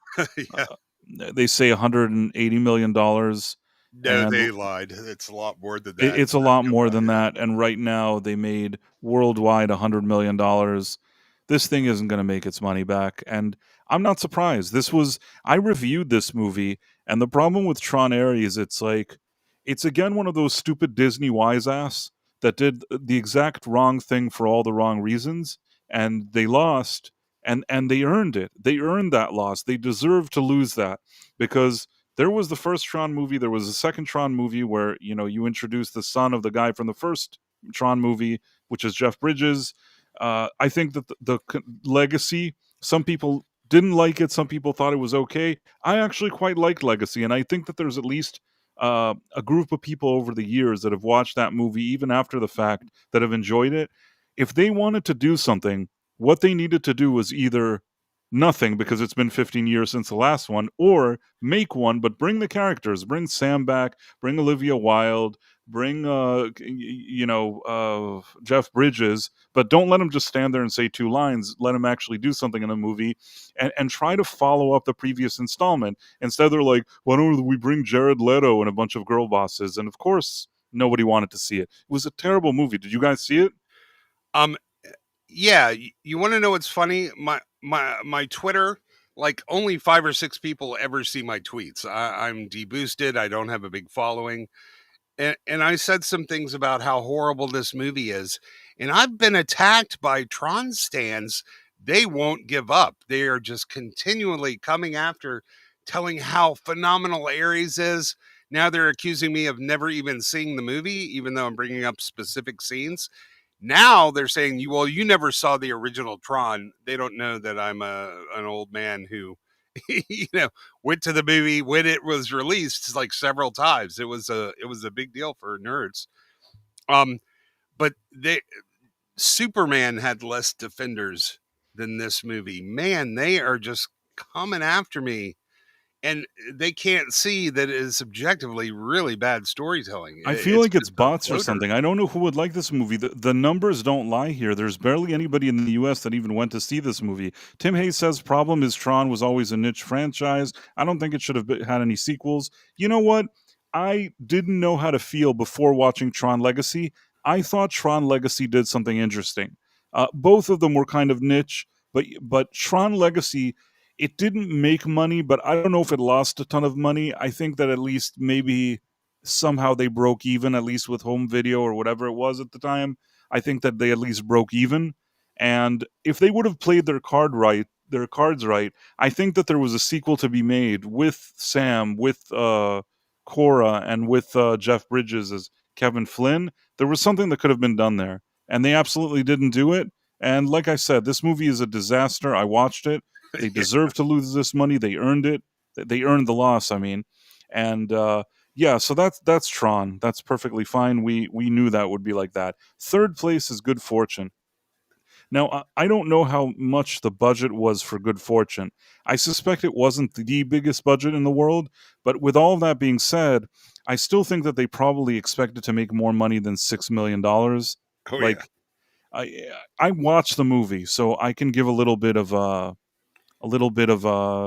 They say $180 million. No, they lied. It's a lot more than that. It's a lot more than that. And right now they made worldwide $100 million. This thing isn't going to make its money back. And I'm not surprised. I reviewed this movie, and the problem with Tron Ares, it's again one of those stupid Disney wise ass that did the exact wrong thing for all the wrong reasons, and they lost. And they earned it. They earned that loss. They deserve to lose that, because there was the first Tron movie. There was a second Tron movie where, you introduce the son of the guy from the first Tron movie, which is Jeff Bridges. I think that the Legacy, some people didn't like it. Some people thought it was okay. I actually quite liked Legacy. And I think that there's at least a group of people over the years that have watched that movie, even after the fact, that have enjoyed it. If they wanted to do something, what they needed to do was either nothing, because it's been 15 years since the last one, or make one, but bring the characters, bring Sam back, bring Olivia Wilde, bring Jeff Bridges, but don't let him just stand there and say two lines. Let him actually do something in the movie, and try to follow up the previous installment. Instead, they're like, why don't we bring Jared Leto and a bunch of girl bosses? And of course, nobody wanted to see it. It was a terrible movie. Did you guys see it? Yeah, you want to know what's funny? My Twitter, only 5 or 6 people ever see my tweets. I'm deboosted. I don't have a big following. And I said some things about how horrible this movie is. And I've been attacked by Tron stans. They won't give up. They are just continually coming after, telling how phenomenal Ares is. Now they're accusing me of never even seeing the movie, even though I'm bringing up specific scenes. Now they're saying, you never saw the original Tron. They don't know that I'm an old man who, went to the movie when it was released several times. It was a big deal for nerds. But Superman had less defenders than this movie. Man, they are just coming after me. And they can't see that it is objectively really bad storytelling. I feel like it's bots or something. I don't know who would like this movie. The numbers don't lie here. There's barely anybody in the U.S. that even went to see this movie. Tim Hayes says problem is Tron was always a niche franchise. I don't think it should have had any sequels. You know what? I didn't know how to feel before watching Tron Legacy. I thought Tron Legacy did something interesting. Both of them were kind of niche, but Tron Legacy, it didn't make money, but I don't know if it lost a ton of money. I think that at least maybe somehow they broke even, at least with home video or whatever it was at the time. I think that they at least broke even. And if they would have played their cards right, I think that there was a sequel to be made with Sam, with Cora, and with Jeff Bridges as Kevin Flynn. There was something that could have been done there. And they absolutely didn't do it. And like I said, this movie is a disaster. I watched it. They deserve to lose this money. They earned it. They earned the loss, I mean. And so that's Tron. That's perfectly fine. We knew that would be like that. Third place is Good Fortune. Now, I don't know how much the budget was for Good Fortune. I suspect it wasn't the biggest budget in the world, but with all that being said, I still think that they probably expected to make more money than $6 million. I watched the movie, so I can give a little bit of a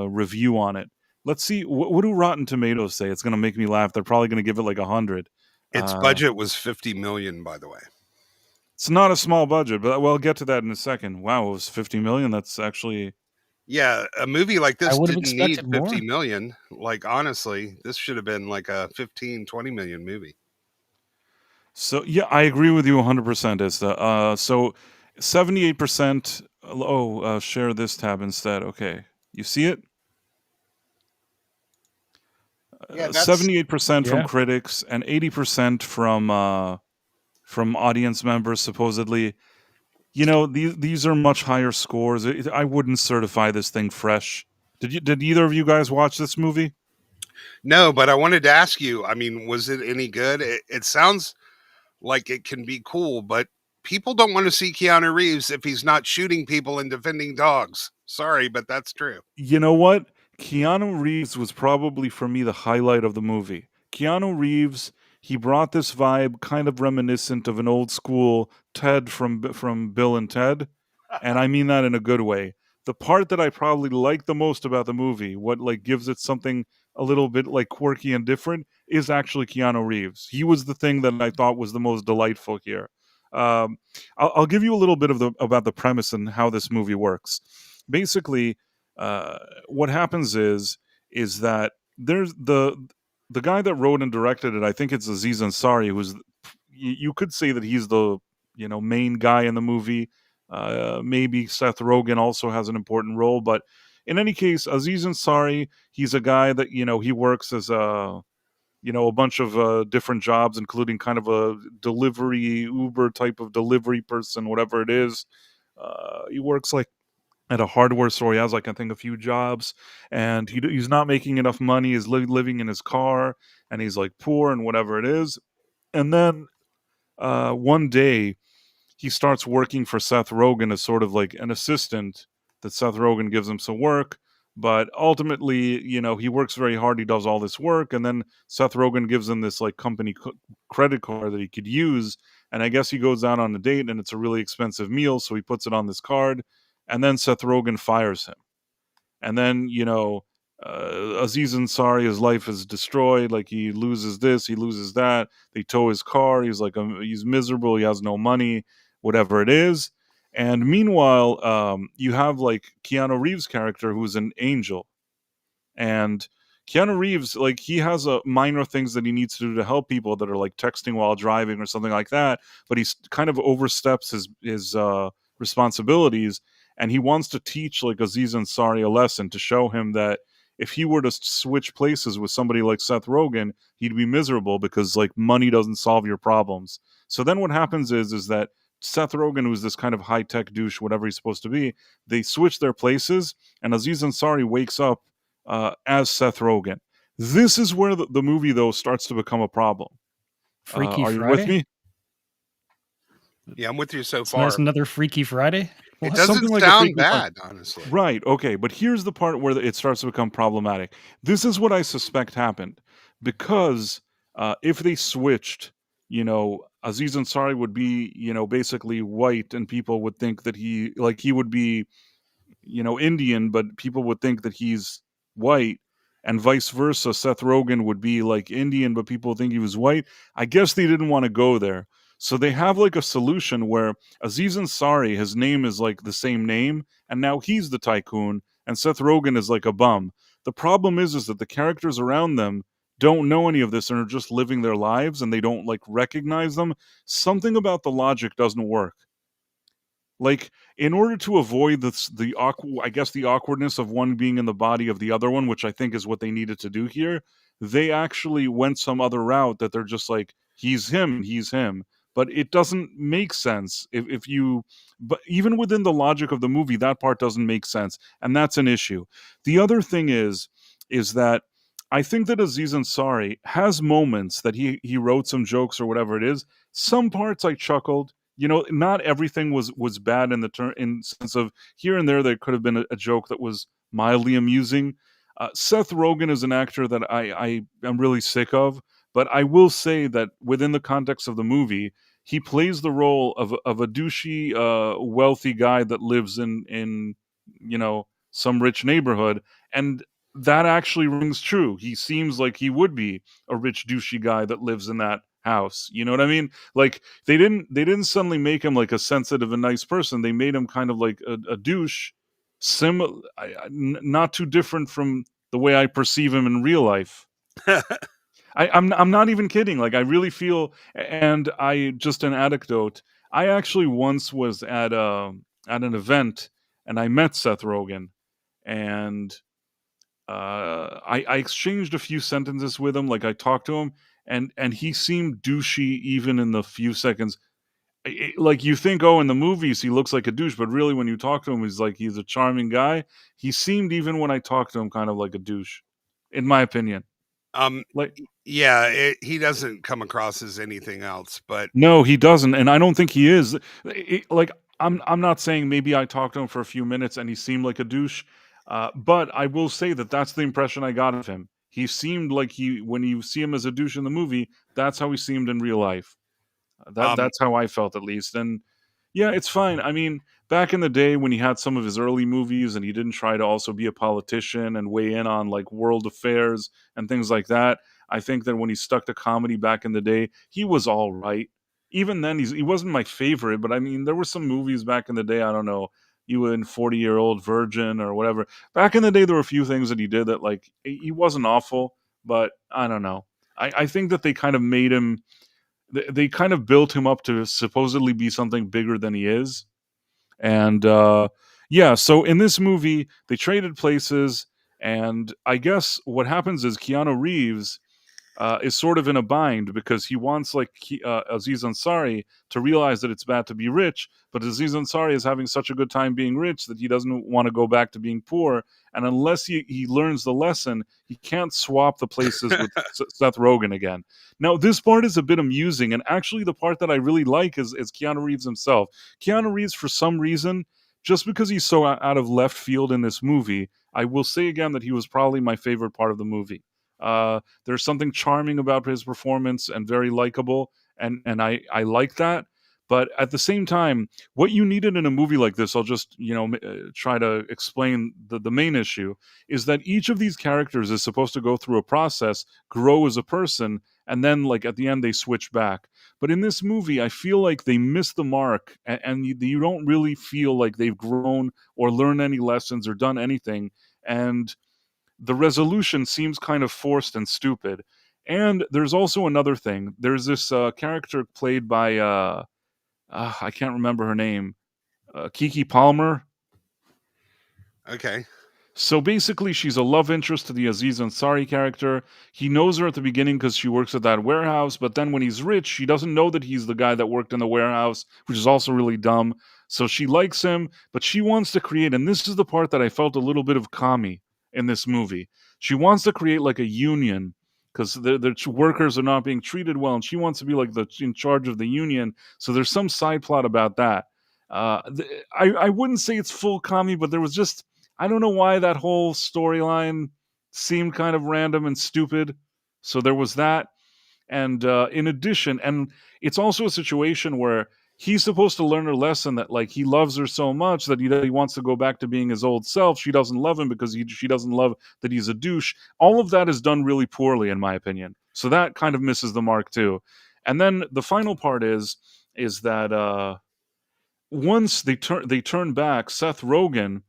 review on it. Let's see, what do Rotten Tomatoes say? It's going to make me laugh. They're probably going to give it 100. Its budget was $50 million, by the way. It's not a small budget, but we'll get to that in a second. Wow, it was $50 million. That's actually... Yeah, a movie like this didn't need $50 million. Honestly, this should have been like a $15, $20 million movie. So, yeah, I agree with you 100%, Ista. So, 78%... share this tab instead. Okay. You see it? Yeah, 78% from critics and 80% from audience members, supposedly. You know, these are much higher scores. I wouldn't certify this thing fresh. Did either of you guys watch this movie? No, but I wanted to ask you, I mean, was it any good? It sounds like it can be cool, but people don't want to see Keanu Reeves if he's not shooting people and defending dogs. Sorry, but that's true. You know what? Keanu Reeves was probably, for me, the highlight of the movie. Keanu Reeves, he brought this vibe kind of reminiscent of an old school Ted from Bill and Ted, and I mean that in a good way. The part that I probably like the most about the movie, what like gives it something a little bit like quirky and different, is actually Keanu Reeves. He was the thing that I thought was the most delightful here. I'll give you a little bit of about the premise and how this movie works. Basically, what happens is that there's the guy that wrote and directed it. I think it's Aziz Ansari, who's you could say that he's the main guy in the movie. Maybe Seth Rogen also has an important role, but in any case, Aziz Ansari, he's a guy that he works as a bunch of different jobs, including kind of a delivery Uber type of delivery person, whatever it is. He works like at a hardware store. He has like I think a few jobs, and he's not making enough money. He's living in his car, and he's like poor and whatever it is. And then one day he starts working for Seth Rogen as sort of like an assistant that Seth Rogen gives him some work. But ultimately, he works very hard. He does all this work, and then Seth Rogen gives him this like company credit card that he could use. And I guess he goes out on a date, and it's a really expensive meal, so he puts it on this card. And then Seth Rogen fires him. And then, Aziz Ansari, his life is destroyed. Like he loses this, he loses that. They tow his car. He's like, he's miserable. He has no money, whatever it is. And meanwhile, you have like Keanu Reeves' character, who's an angel. And Keanu Reeves, like he has minor things that he needs to do to help people that are like texting while driving or something like that. But he's kind of oversteps his responsibilities. And he wants to teach like Aziz Ansari a lesson to show him that if he were to switch places with somebody like Seth Rogen, he'd be miserable because like money doesn't solve your problems. So then what happens is that Seth Rogen, who's this kind of high-tech douche, whatever he's supposed to be, they switch their places, and Aziz Ansari wakes up as Seth Rogen. This is where the movie, though, starts to become a problem. Freaky are Friday? you with me? Yeah, I'm with you so far. There's another Freaky Friday? It doesn't sound bad, honestly. Right, okay, but here's the part where it starts to become problematic. This is what I suspect happened. Because if they switched, Aziz Ansari would be, basically white, and people would think that he would be, Indian, but people would think that he's white, and vice versa. Seth Rogen would be like Indian, but people think he was white. I guess they didn't want to go there. So they have like a solution where Aziz Ansari, his name is like the same name, and now he's the tycoon, and Seth Rogen is like a bum. The problem is that the characters around them don't know any of this and are just living their lives, and they don't like recognize them. Something about the logic doesn't work. Like, in order to avoid the awkwardness of one being in the body of the other one, which I think is what they needed to do here, they actually went some other route that they're just like, he's him. But it doesn't make sense but even within the logic of the movie, that part doesn't make sense. And that's an issue. The other thing is that I think that Aziz Ansari has moments that he wrote some jokes or whatever it is. Some parts I chuckled. Not everything was bad in sense of here and there could have been a joke that was mildly amusing. Seth Rogen is an actor that I am really sick of, but I will say that within the context of the movie, he plays the role of a douchey, wealthy guy that lives in some rich neighborhood, and that actually rings true. He seems like he would be a rich, douchey guy that lives in that house. You know what I mean? Like they didn't suddenly make him like a sensitive and nice person. They made him kind of like a douche, not too different from the way I perceive him in real life. I'm not even kidding. Like I really feel, and just an anecdote. I actually once was at an event and I met Seth Rogen, and I exchanged a few sentences with him. Like I talked to him, and he seemed douchey even in the few seconds. Like you think, oh, in the movies he looks like a douche, but really when you talk to him, he's a charming guy. He seemed, even when I talked to him, kind of like a douche, in my opinion. Like, yeah, he doesn't come across as anything else, but no, he doesn't, and I don't think he is. Like, I'm not saying maybe I talked to him for a few minutes and he seemed like a douche, but I will say that that's the impression I got of him. He seemed like when you see him as a douche in the movie, that's how he seemed in real life. That's how I felt, at least. And yeah, it's fine. I mean, back in the day when he had some of his early movies and he didn't try to also be a politician and weigh in on like world affairs and things like that, I think that when he stuck to comedy back in the day, he was all right. Even then, he wasn't my favorite, but I mean, there were some movies back in the day. I don't know, you in 40-Year-Old Virgin or whatever. Back in the day, there were a few things that he did that, like, he wasn't awful, but I don't know. I think that they kind of made him, they kind of built him up to supposedly be something bigger than he is. And yeah, so in this movie, they traded places, and I guess what happens is Keanu Reeves is sort of in a bind because he wants Aziz Ansari to realize that it's bad to be rich, but Aziz Ansari is having such a good time being rich that he doesn't want to go back to being poor, and unless he learns the lesson, he can't swap the places with Seth Rogen again. Now, this part is a bit amusing, and actually the part that I really like is Keanu Reeves himself. Keanu Reeves, for some reason, just because he's so out of left field in this movie, I will say again that he was probably my favorite part of the movie. There's something charming about his performance and very likable, and I like that. But at the same time, what you needed in a movie like this, I'll just try to explain the main issue, is that each of these characters is supposed to go through a process, grow as a person, and then like at the end they switch back. But in this movie, I feel like they missed the mark, and you don't really feel like they've grown or learned any lessons or done anything. And the resolution seems kind of forced and stupid. And there's also another thing. There's this character played by, I can't remember her name, Keke Palmer. Okay. So basically, she's a love interest to the Aziz Ansari character. He knows her at the beginning because she works at that warehouse, but then when he's rich, she doesn't know that he's the guy that worked in the warehouse, which is also really dumb. So she likes him, but she wants to create, and this is the part that I felt a little bit of commie in this movie. She wants to create like a union because the workers are not being treated well, and she wants to be like in charge of the union. So there's some side plot about that. I wouldn't say it's full commie, but there was just, I don't know why that whole storyline seemed kind of random and stupid. So there was that. And in addition, and it's also a situation where he's supposed to learn a lesson that like he loves her so much that he wants to go back to being his old self. She doesn't love him because she doesn't love that he's a douche. All of that is done really poorly, in my opinion. So that kind of misses the mark too. And then the final part is that once they turn back, Seth Rogen,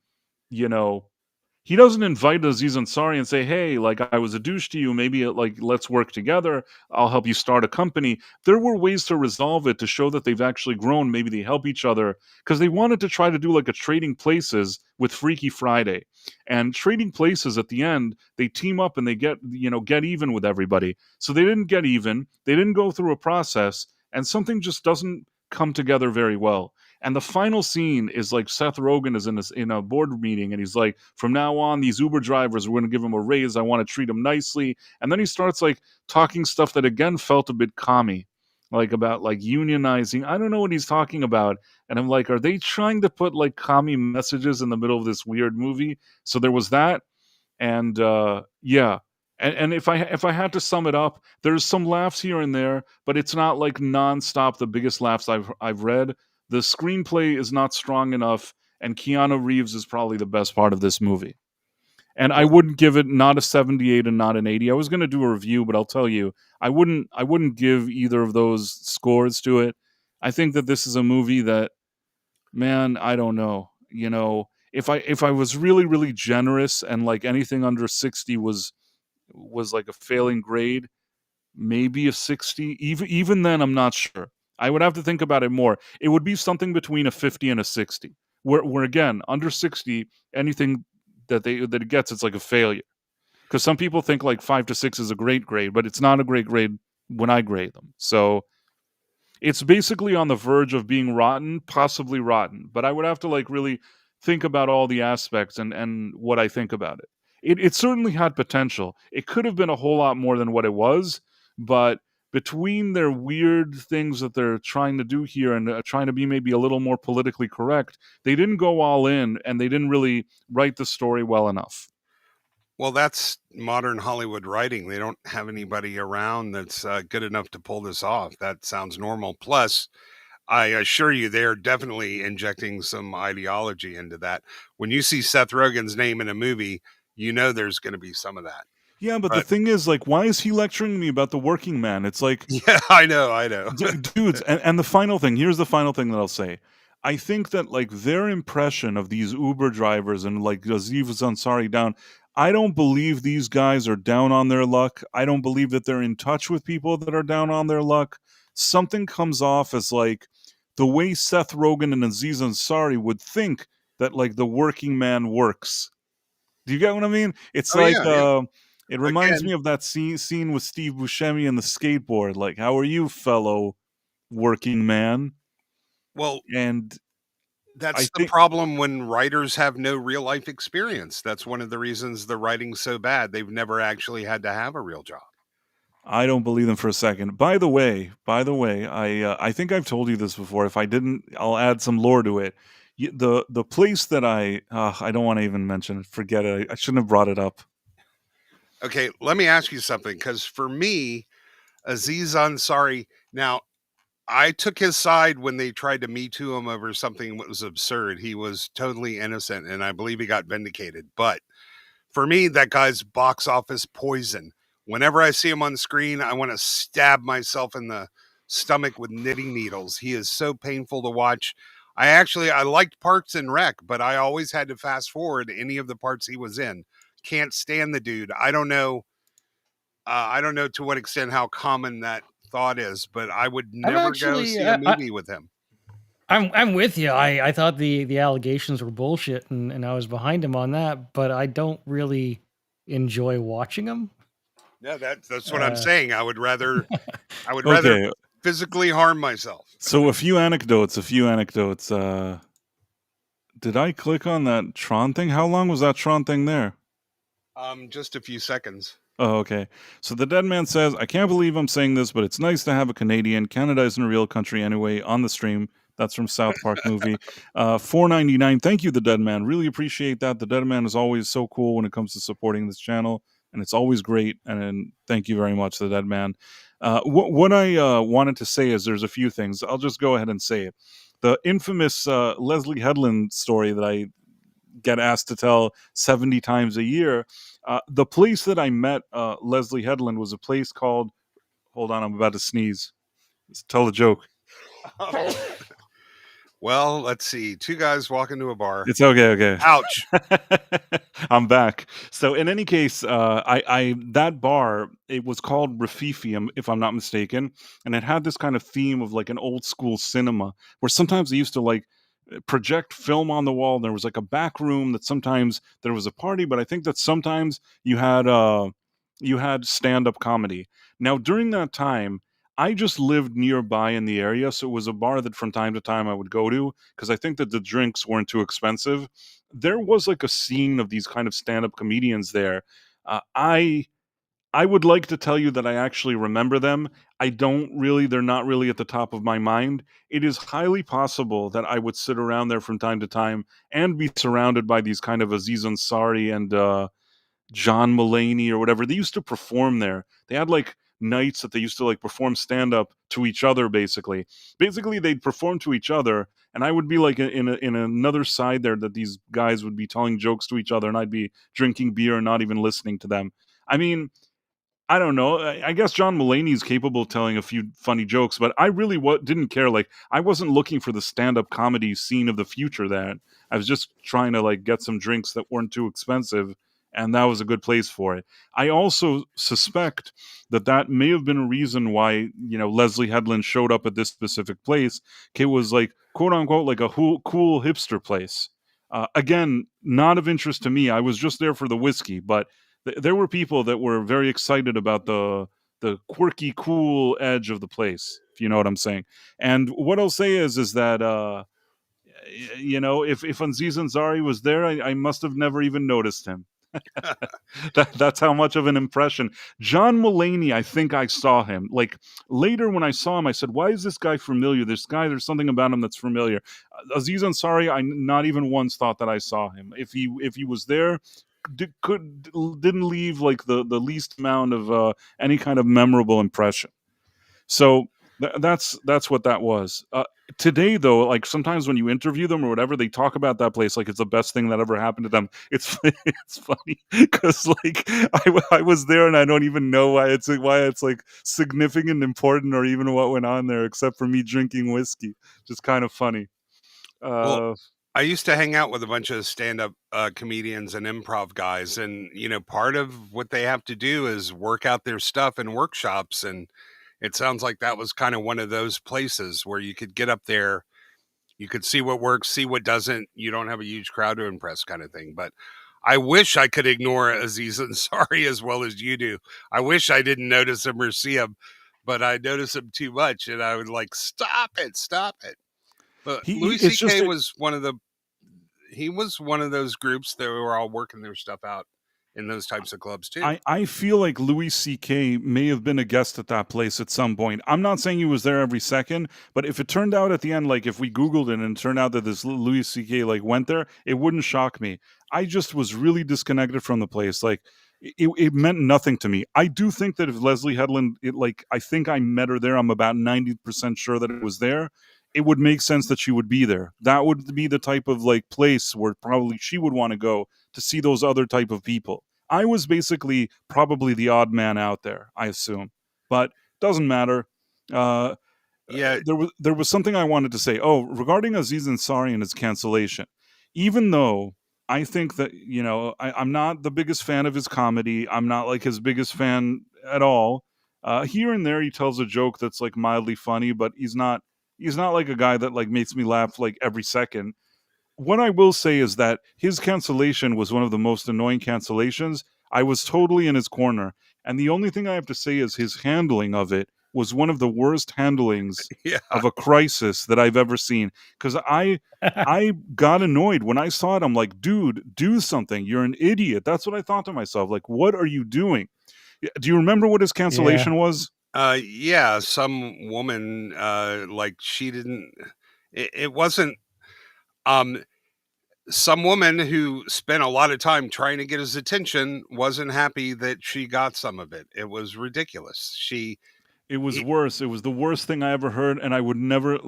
he doesn't invite Aziz Ansari and say, hey, like, I was a douche to you. Maybe, like, let's work together. I'll help you start a company. There were ways to resolve it to show that they've actually grown. Maybe they help each other. Because they wanted to try to do, like, a Trading Places with Freaky Friday. And Trading Places, at the end, they team up and they get even with everybody. So they didn't get even. They didn't go through a process. And something just doesn't come together very well. And the final scene is like Seth Rogen is in a board meeting, and he's like, from now on, these Uber drivers, we're going to give them a raise. I want to treat them nicely. And then he starts like talking stuff that again felt a bit commie, like about like unionizing. I don't know what he's talking about. And I'm like, are they trying to put like commie messages in the middle of this weird movie? So there was that. And yeah. And if I had to sum it up, there's some laughs here and there, but it's not like nonstop the biggest laughs I've read. The screenplay is not strong enough, and Keanu Reeves is probably the best part of this movie. And I wouldn't give it not a 78 and not an 80. I was going to do a review, but I'll tell you, I wouldn't give either of those scores to it. I think that this is a movie that, man, I don't know. If I was really, really generous and like anything under 60 was like a failing grade, maybe a 60. Even then, I'm not sure. I would have to think about it more. It would be something between a 50 and a 60. Where again, under 60, anything that it gets, it's like a failure. Because some people think like 5 to 6 is a great grade, but it's not a great grade when I grade them. So it's basically on the verge of being rotten, possibly rotten. But I would have to like really think about all the aspects and what I think about it. It certainly had potential. It could have been a whole lot more than what it was, but between their weird things that they're trying to do here and trying to be maybe a little more politically correct, they didn't go all in, and they didn't really write the story well enough. Well, that's modern Hollywood writing. They don't have anybody around that's good enough to pull this off. That sounds normal. Plus, I assure you, they're definitely injecting some ideology into that. When you see Seth Rogen's name in a movie, you know there's going to be some of that. Yeah, but the thing is, like, why is he lecturing me about the working man? It's like... Yeah, I know. Dudes, and the final thing, here's the final thing that I'll say. I think that, like, their impression of these Uber drivers and, like, Aziz Ansari down... I don't believe these guys are down on their luck. I don't believe that they're in touch with people that are down on their luck. Something comes off as like the way Seth Rogen and Aziz Ansari would think that like the working man works. Do you get what I mean? It's it reminds me of that scene with Steve Buscemi and the skateboard. Like, how are you, fellow working man? Well, and that's the problem when writers have no real life experience. That's one of the reasons the writing's so bad. They've never actually had to have a real job. I don't believe them for a second. By the way, I think I've told you this before. If I didn't, I'll add some lore to it. The place that I don't want to even mention it. Forget it. I shouldn't have brought it up. Okay, let me ask you something, because for me, Aziz Ansari, now, I took his side when they tried to Me Too him over something that was absurd. He was totally innocent, and I believe he got vindicated. But for me, that guy's box office poison. Whenever I see him on screen, I want to stab myself in the stomach with knitting needles. He is so painful to watch. I liked Parks and Rec, but I always had to fast forward any of the parts he was in. Can't stand the dude. I don't know to what extent how common that thought is, but I would never go see a movie with him. I'm with you. I thought the allegations were bullshit, and I was behind him on that, but I don't really enjoy watching them. Yeah, that's what I'm saying. I would rather physically harm myself. So a few anecdotes. Did I click on that Tron thing? How long was that Tron thing there? Just a few seconds. Oh, okay. So the Dead Man says, I can't believe I'm saying this, but it's nice to have a Canadian. Canada isn't a real country anyway, on the stream. That's from South Park movie. $4.99. Thank you, The Dead Man. Really appreciate that. The Dead Man is always so cool when it comes to supporting this channel, and it's always great. And thank you very much, The Dead Man. What I wanted to say is there's a few things. I'll just go ahead and say it. The infamous Leslie Headland story that I get asked to tell 70 times a year. The place that I met Leslie Headland was a place called... Hold on, I'm about to sneeze. Let's tell a joke. Well, let's see. Two guys walk into a bar. It's okay. Ouch. I'm back. So in any case, that bar, it was called Rafifi, if I'm not mistaken, and it had this kind of theme of like an old school cinema where sometimes they used to like project film on the wall. There was like a back room that sometimes there was a party, but I think that sometimes you had stand-up comedy. Now during that time, I just lived nearby in the area, so it was a bar that from time to time I would go to because I think that the drinks weren't too expensive. There was like a scene of these kind of stand-up comedians there. I would like to tell you that I actually remember them. I don't really. They're not really at the top of my mind. It is highly possible that I would sit around there from time to time and be surrounded by these kind of Aziz Ansari and John Mulaney or whatever. They used to perform there. They had like nights that they used to like perform stand-up to each other. Basically they'd perform to each other, and I would be like in another side there that these guys would be telling jokes to each other, and I'd be drinking beer and not even listening to them. I mean, I don't know. I guess John Mulaney is capable of telling a few funny jokes, but I really didn't care. Like, I wasn't looking for the stand-up comedy scene of the future. That I was just trying to like get some drinks that weren't too expensive, and that was a good place for it. I also suspect that may have been a reason why Leslie Headland showed up at this specific place. It was like quote unquote like a cool hipster place. Again, not of interest to me. I was just there for the whiskey, but there were people that were very excited about the quirky, cool edge of the place, if you know what I'm saying. And what I'll say is that you know, if Aziz Ansari was there, I must have never even noticed him. That's how much of an impression. John Mulaney, I think I saw him. Like later when I saw him, I said, "Why is this guy familiar? This guy, there's something about him that's familiar." Aziz Ansari, I not even once thought that I saw him. If he was there, didn't leave like the least amount of any kind of memorable impression. So that's what that was. Today, though, like sometimes when you interview them or whatever, they talk about that place like it's the best thing that ever happened to them. It's funny because like I was there and I don't even know why it's like significant and important or even what went on there, except for me drinking whiskey. Just kind of funny. Well, I used to hang out with a bunch of stand-up comedians and improv guys, and you know, part of what they have to do is work out their stuff in workshops, and it sounds like that was kind of one of those places where you could get up there, you could see what works, see what doesn't. You don't have a huge crowd to impress, kind of thing. But I wish I could ignore Aziz Ansari as well as you do. I wish I didn't notice him or see him, but I notice him too much, and I would like, stop it. But Louis C.K. was one of those groups that were all working their stuff out in those types of clubs too. I feel like Louis C.K. may have been a guest at that place at some point. I'm not saying he was there every second, but if it turned out at the end, like if we Googled it and it turned out that this Louis C.K. like went there, it wouldn't shock me. I just was really disconnected from the place. Like it meant nothing to me. I do think that if Leslie Headland, I think I met her there. I'm about 90% sure that it was there. It would make sense that she would be there. That would be the type of like place where probably she would want to go to see those other type of people. I was basically probably the odd man out there, I assume, but doesn't matter. There was something I wanted to say. Oh, regarding Aziz Ansari and his cancellation, even though I think that, you know, I'm not the biggest fan of his comedy. I'm not like his biggest fan at all. Here and there, he tells a joke that's like mildly funny, but he's not like a guy that like makes me laugh like every second. What I will say is that his cancellation was one of the most annoying cancellations. I was totally in his corner. And the only thing I have to say is his handling of it was one of the worst handlings of a crisis that I've ever seen. Because I got annoyed when I saw it. I'm like, dude, do something. You're an idiot. That's what I thought to myself. Like, what are you doing? Do you remember what his cancellation was? Some woman, like she didn't, it wasn't, some woman who spent a lot of time trying to get his attention wasn't happy that she got some of it. It was ridiculous. It was worse. It was the worst thing I ever heard, and I would never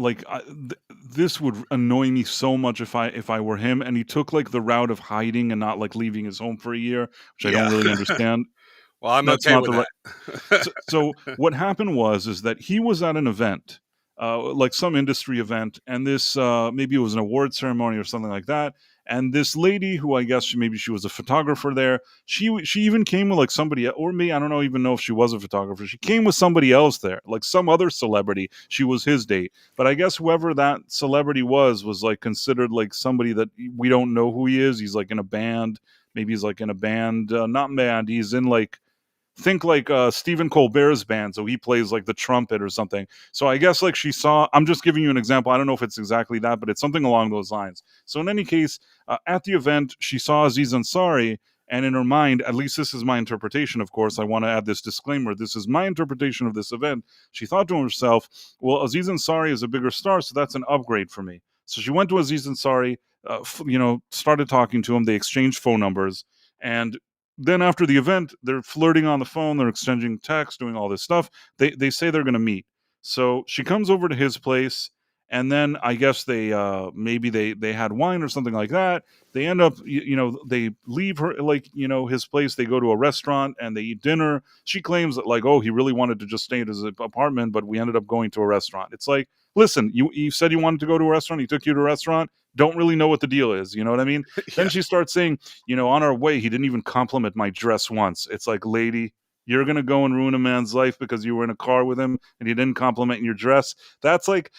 this would annoy me so much if I were him. And he took like the route of hiding and not like leaving his home for a year, which I don't really understand. Well, I'm okay with that. So what happened is that he was at an event, like some industry event, and this maybe it was an award ceremony or something like that. And this lady, who I guess maybe she was a photographer there, she even came with like somebody, or me, I don't even know if she was a photographer. She came with somebody else there, like some other celebrity. She was his date, but I guess whoever that celebrity was like considered like somebody that we don't know who he is. He's like in a band. Maybe he's like in a band, not band. He's in like. Think like Stephen Colbert's band, so he plays like the trumpet or something. So I guess like she saw, I'm just giving you an example. I don't know if it's exactly that, but it's something along those lines. So in any case, at the event, she saw Aziz Ansari, and in her mind, at least this is my interpretation, of course, I want to add this disclaimer, this is my interpretation of this event. She thought to herself, well, Aziz Ansari is a bigger star, so that's an upgrade for me. So she went to Aziz Ansari, started talking to him, they exchanged phone numbers, and then after the event, they're flirting on the phone, they're exchanging texts, doing all this stuff. They say they're going to meet. So she comes over to his place, and then I guess they maybe they had wine or something like that. They end up, they leave her, his place. They go to a restaurant and they eat dinner. She claims that like, oh, he really wanted to just stay at his apartment, but we ended up going to a restaurant. It's like, listen, you said you wanted to go to a restaurant. He took you to a restaurant. Don't really know what the deal is. You know what I mean? Yeah. Then she starts saying, on our way, he didn't even compliment my dress once. It's like, lady, you're going to go and ruin a man's life because you were in a car with him and you didn't compliment your dress. That's like,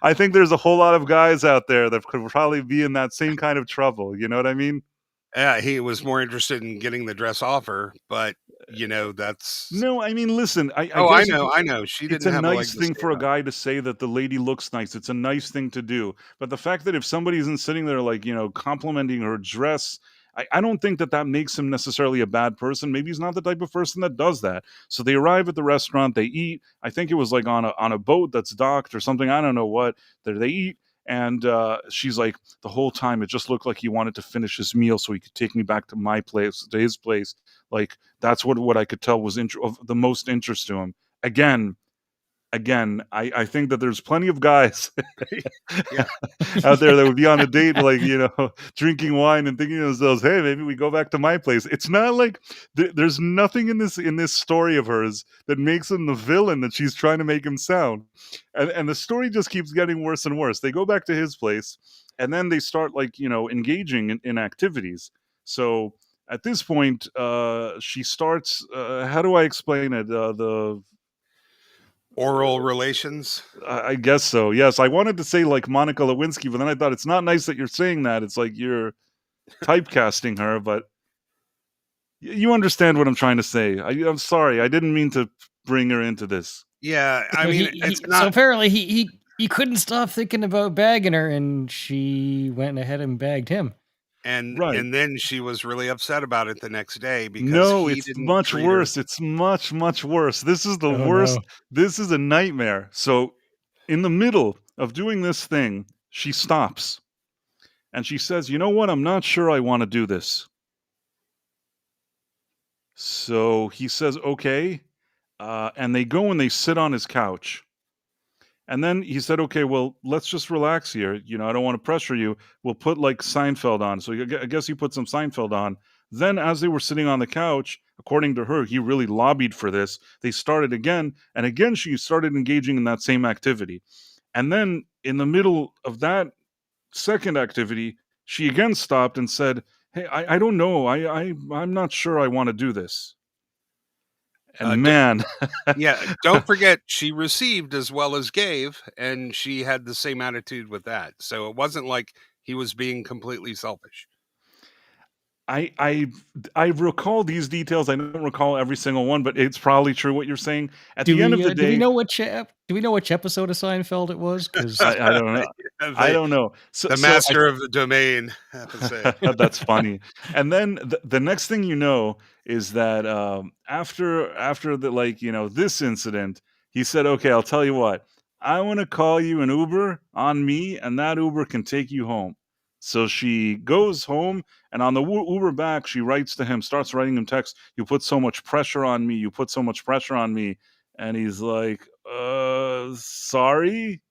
I think there's a whole lot of guys out there that could probably be in that same kind of trouble. You know what I mean? Yeah, he was more interested in getting the dress off her, but that's no. I mean, listen. I know. She didn't. It's a nice thing for a guy to say that the lady looks nice. It's a nice thing to do. But the fact that if somebody isn't sitting there like complimenting her dress, I don't think that makes him necessarily a bad person. Maybe he's not the type of person that does that. So they arrive at the restaurant, they eat. I think it was like on a boat that's docked or something. I don't know what. They eat. And she's like, the whole time it just looked like he wanted to finish his meal so he could take me back to my place, to his place. Like, that's what I could tell was of the most interest to him. Again, I think that there's plenty of guys out there that would be on a date, like, drinking wine and thinking to themselves, hey, maybe we go back to my place. It's not like there's nothing in this story of hers that makes him the villain that she's trying to make him sound. And the story just keeps getting worse and worse. They go back to his place and then they start engaging in activities. So at this point, she starts, how do I explain it? The oral relations? I guess so, yes. I wanted to say like Monica Lewinsky, but then I thought it's not nice that you're saying that. It's like you're typecasting her, but you understand what I'm trying to say. I'm sorry. I didn't mean to bring her into this. Yeah, I mean, it's not... So apparently he couldn't stop thinking about bagging her, and she went ahead and bagged him. And right. And then she was really upset about it the next day because it's much worse. It's much, much worse. This is the worst. No. This is a nightmare. So in the middle of doing this thing, she stops and she says, you know what? I'm not sure I want to do this. So he says, okay. And they go and they sit on his couch. And then he said, okay, well, let's just relax here. I don't want to pressure you. We'll put like Seinfeld on. So I guess he put some Seinfeld on. Then as they were sitting on the couch, according to her, he really lobbied for this. They started again. And again, she started engaging in that same activity. And then in the middle of that second activity, she again stopped and said, hey, I don't know. I'm not sure I want to do this. And man, don't forget, she received as well as gave, and she had the same attitude with that. So it wasn't like he was being completely selfish. I recall these details. I don't recall every single one, but it's probably true what you're saying. At the end of the day, do we know which episode of Seinfeld it was? Because I don't know. I don't know. The master of the domain episode. That's funny. And then the next thing you know is that after the this incident, he said, "Okay, I'll tell you what. I want to call you an Uber on me, and that Uber can take you home." So she goes home, and on the Uber back, she writes to him, starts writing him text. You put so much pressure on me. You put so much pressure on me. And he's like, sorry.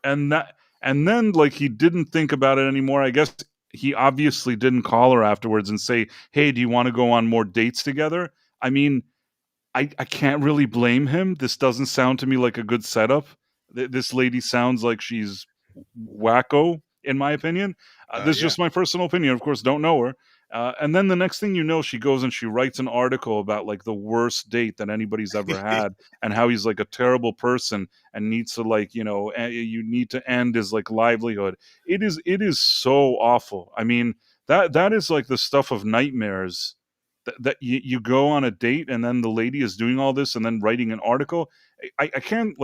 And then like he didn't think about it anymore. I guess he obviously didn't call her afterwards and say, hey, do you want to go on more dates together? I mean, I can't really blame him. This doesn't sound to me like a good setup. This lady sounds like she's wacko, in my opinion. This is just my personal opinion. Of course, don't know her. And then the next thing you know, she goes and she writes an article about like the worst date that anybody's ever had and how he's like a terrible person and needs to you need to end his like livelihood. It is so awful. I mean, that is like the stuff of nightmares that you go on a date and then the lady is doing all this and then writing an article. I can't,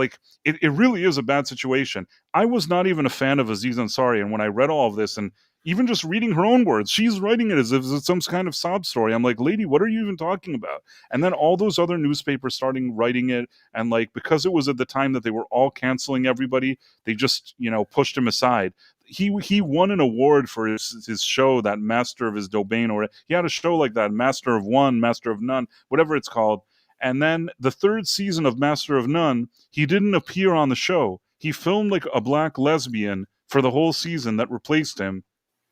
it really is a bad situation. I was not even a fan of Aziz Ansari, and when I read all of this and even just reading her own words, she's writing it as if it's some kind of sob story. I'm like, lady, what are you even talking about? And then all those other newspapers starting writing it, and because it was at the time that they were all canceling everybody, they just pushed him aside. He won an award for his show, that Master of His Domain, or he had a show like that, Master of One, Master of None, whatever it's called. And then the third season of Master of None, he didn't appear on the show. He filmed like a black lesbian for the whole season that replaced him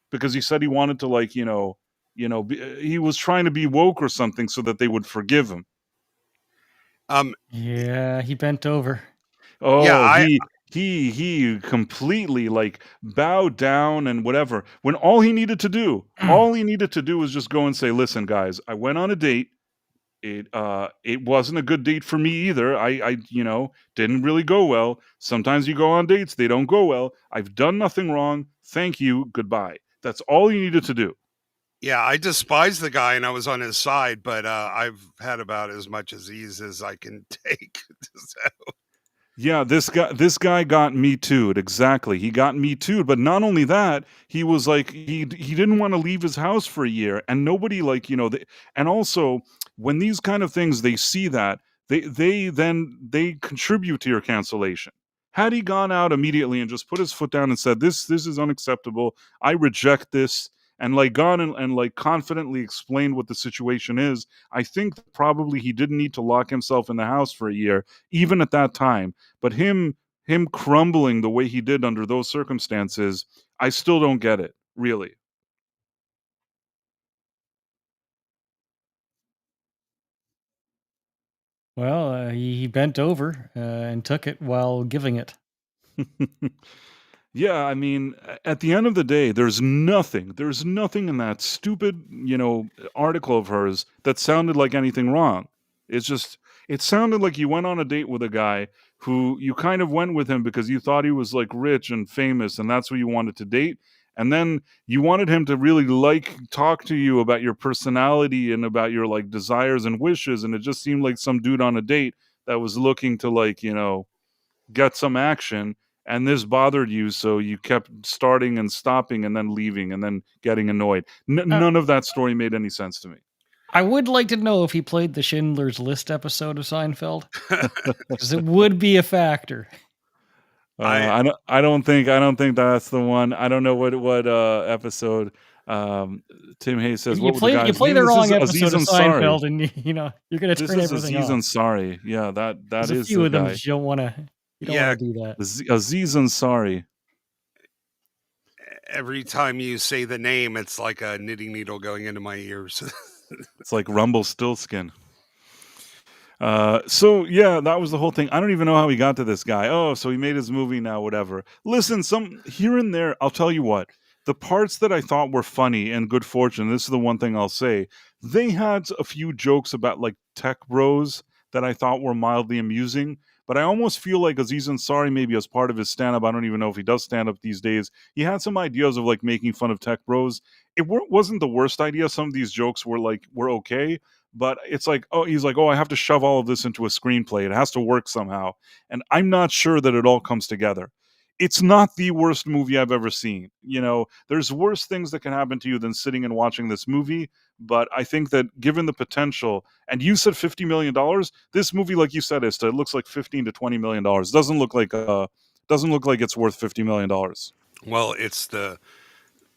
because he said he wanted to he was trying to be woke or something so that they would forgive him. Yeah, he bent over. Oh, yeah, he completely bowed down and whatever. When all he needed to do was just go and say, listen, guys, I went on a date. It wasn't a good date for me either. I didn't really go well. Sometimes you go on dates, they don't go well. I've done nothing wrong. Thank you. Goodbye. That's all you needed to do. Yeah, I despise the guy and I was on his side, but I've had about as much Aziz as I can take. So. Yeah, this guy got me too'd. Exactly. He got me too'd. But not only that, he was like, he didn't want to leave his house for a year. And nobody and also when these kind of things, they see that, they contribute to your cancellation. Had he gone out immediately and just put his foot down and said, this is unacceptable, I reject this, and gone and confidently explained what the situation is, I think that probably he didn't need to lock himself in the house for a year, even at that time. But him crumbling the way he did under those circumstances, I still don't get it, really. Well, he bent over and took it while giving it. Yeah, I mean, at the end of the day, there's nothing in that stupid, article of hers that sounded like anything wrong. It sounded like you went on a date with a guy who you kind of went with him because you thought he was rich and famous and that's who you wanted to date. And then you wanted him to really talk to you about your personality and about your desires and wishes. And it just seemed like some dude on a date that was looking to get some action. And this bothered you, so you kept starting and stopping and then leaving and then getting annoyed. None of that story made any sense to me. I would like to know if he played the Schindler's List episode of Seinfeld, because it would be a factor. I don't think that's the one. I don't know what episode. Tim Hayes says, you play the wrong episode of Seinfeld, and you're going to turn everything off. This is Aziz Ansari. Yeah, that is a few the of them guy. you don't want to. You don't want to do that. Aziz Ansari. Every time you say the name, it's like a knitting needle going into my ears. It's like Rumpelstiltskin. So yeah, that was the whole thing. I don't even know how he got to this guy. Oh, so he made his movie now, whatever. Listen, some here and there, I'll tell you what. The parts that I thought were funny and good fortune, this is the one thing I'll say, they had a few jokes about tech bros that I thought were mildly amusing. But I almost feel like Aziz Ansari, maybe as part of his stand-up, I don't even know if he does stand-up these days, he had some ideas of making fun of tech bros. It wasn't the worst idea. Some of these jokes were okay, but it's he's I have to shove all of this into a screenplay. It has to work somehow. And I'm not sure that it all comes together. It's not the worst movie I've ever seen. There's worse things that can happen to you than sitting and watching this movie. But I think that given the potential, and you said $50 million, this movie, like you said, it looks like $15 to $20 million. Doesn't look like it's worth $50 million. Well,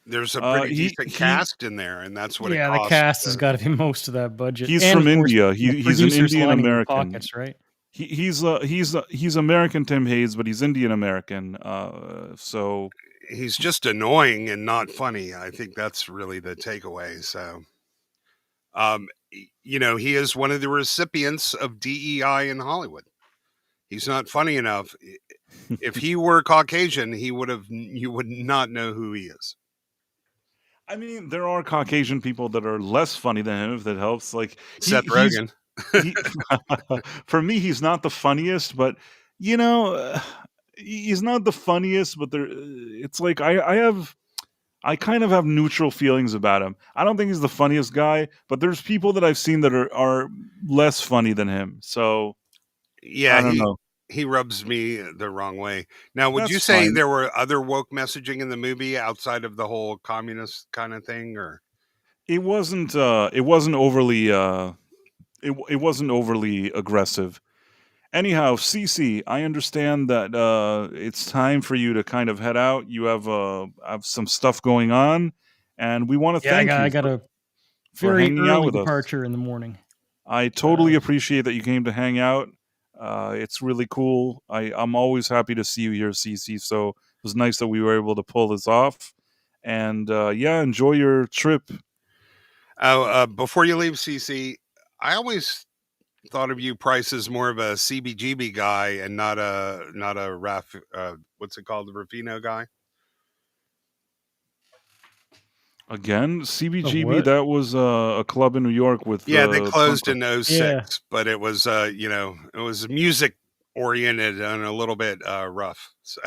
there's a pretty decent cast in there, and that's what it costs. Yeah, the cast has got to be most of that budget. He's from India. He's an Indian American. Pockets, right? He's American Tim Hayes, but he's Indian American. So he's just annoying and not funny. I think that's really the takeaway. So, he is one of the recipients of DEI in Hollywood. He's not funny enough. If he were Caucasian, you would not know who he is. I mean, there are Caucasian people that are less funny than him, if that helps. Seth Rogen. For me, he's not the funniest, but he's not the funniest. But it's I kind of have neutral feelings about him. I don't think he's the funniest guy, but there's people that I've seen that are less funny than him. So yeah, I don't know. He rubs me the wrong way. Now, would you say there were other woke messaging in the movie outside of the whole communist kind of thing, or it wasn't overly it wasn't overly aggressive. Anyhow, Cece, I understand that it's time for you to kind of head out. You have some stuff going on, and we want to thank you. I got a very early departure in the morning. I totally appreciate that you came to hang out. It's really cool. I'm always happy to see you here, Cece. So it was nice that we were able to pull this off. And enjoy your trip. Before you leave, Cece, I always thought of you, Price, as more of a CBGB guy and not a what's it called, the Ruffino guy. Again, Of CBGB, what? that was a club in New York with Yeah, they punk closed rock. in 06, but it was it was music oriented and a little bit rough. So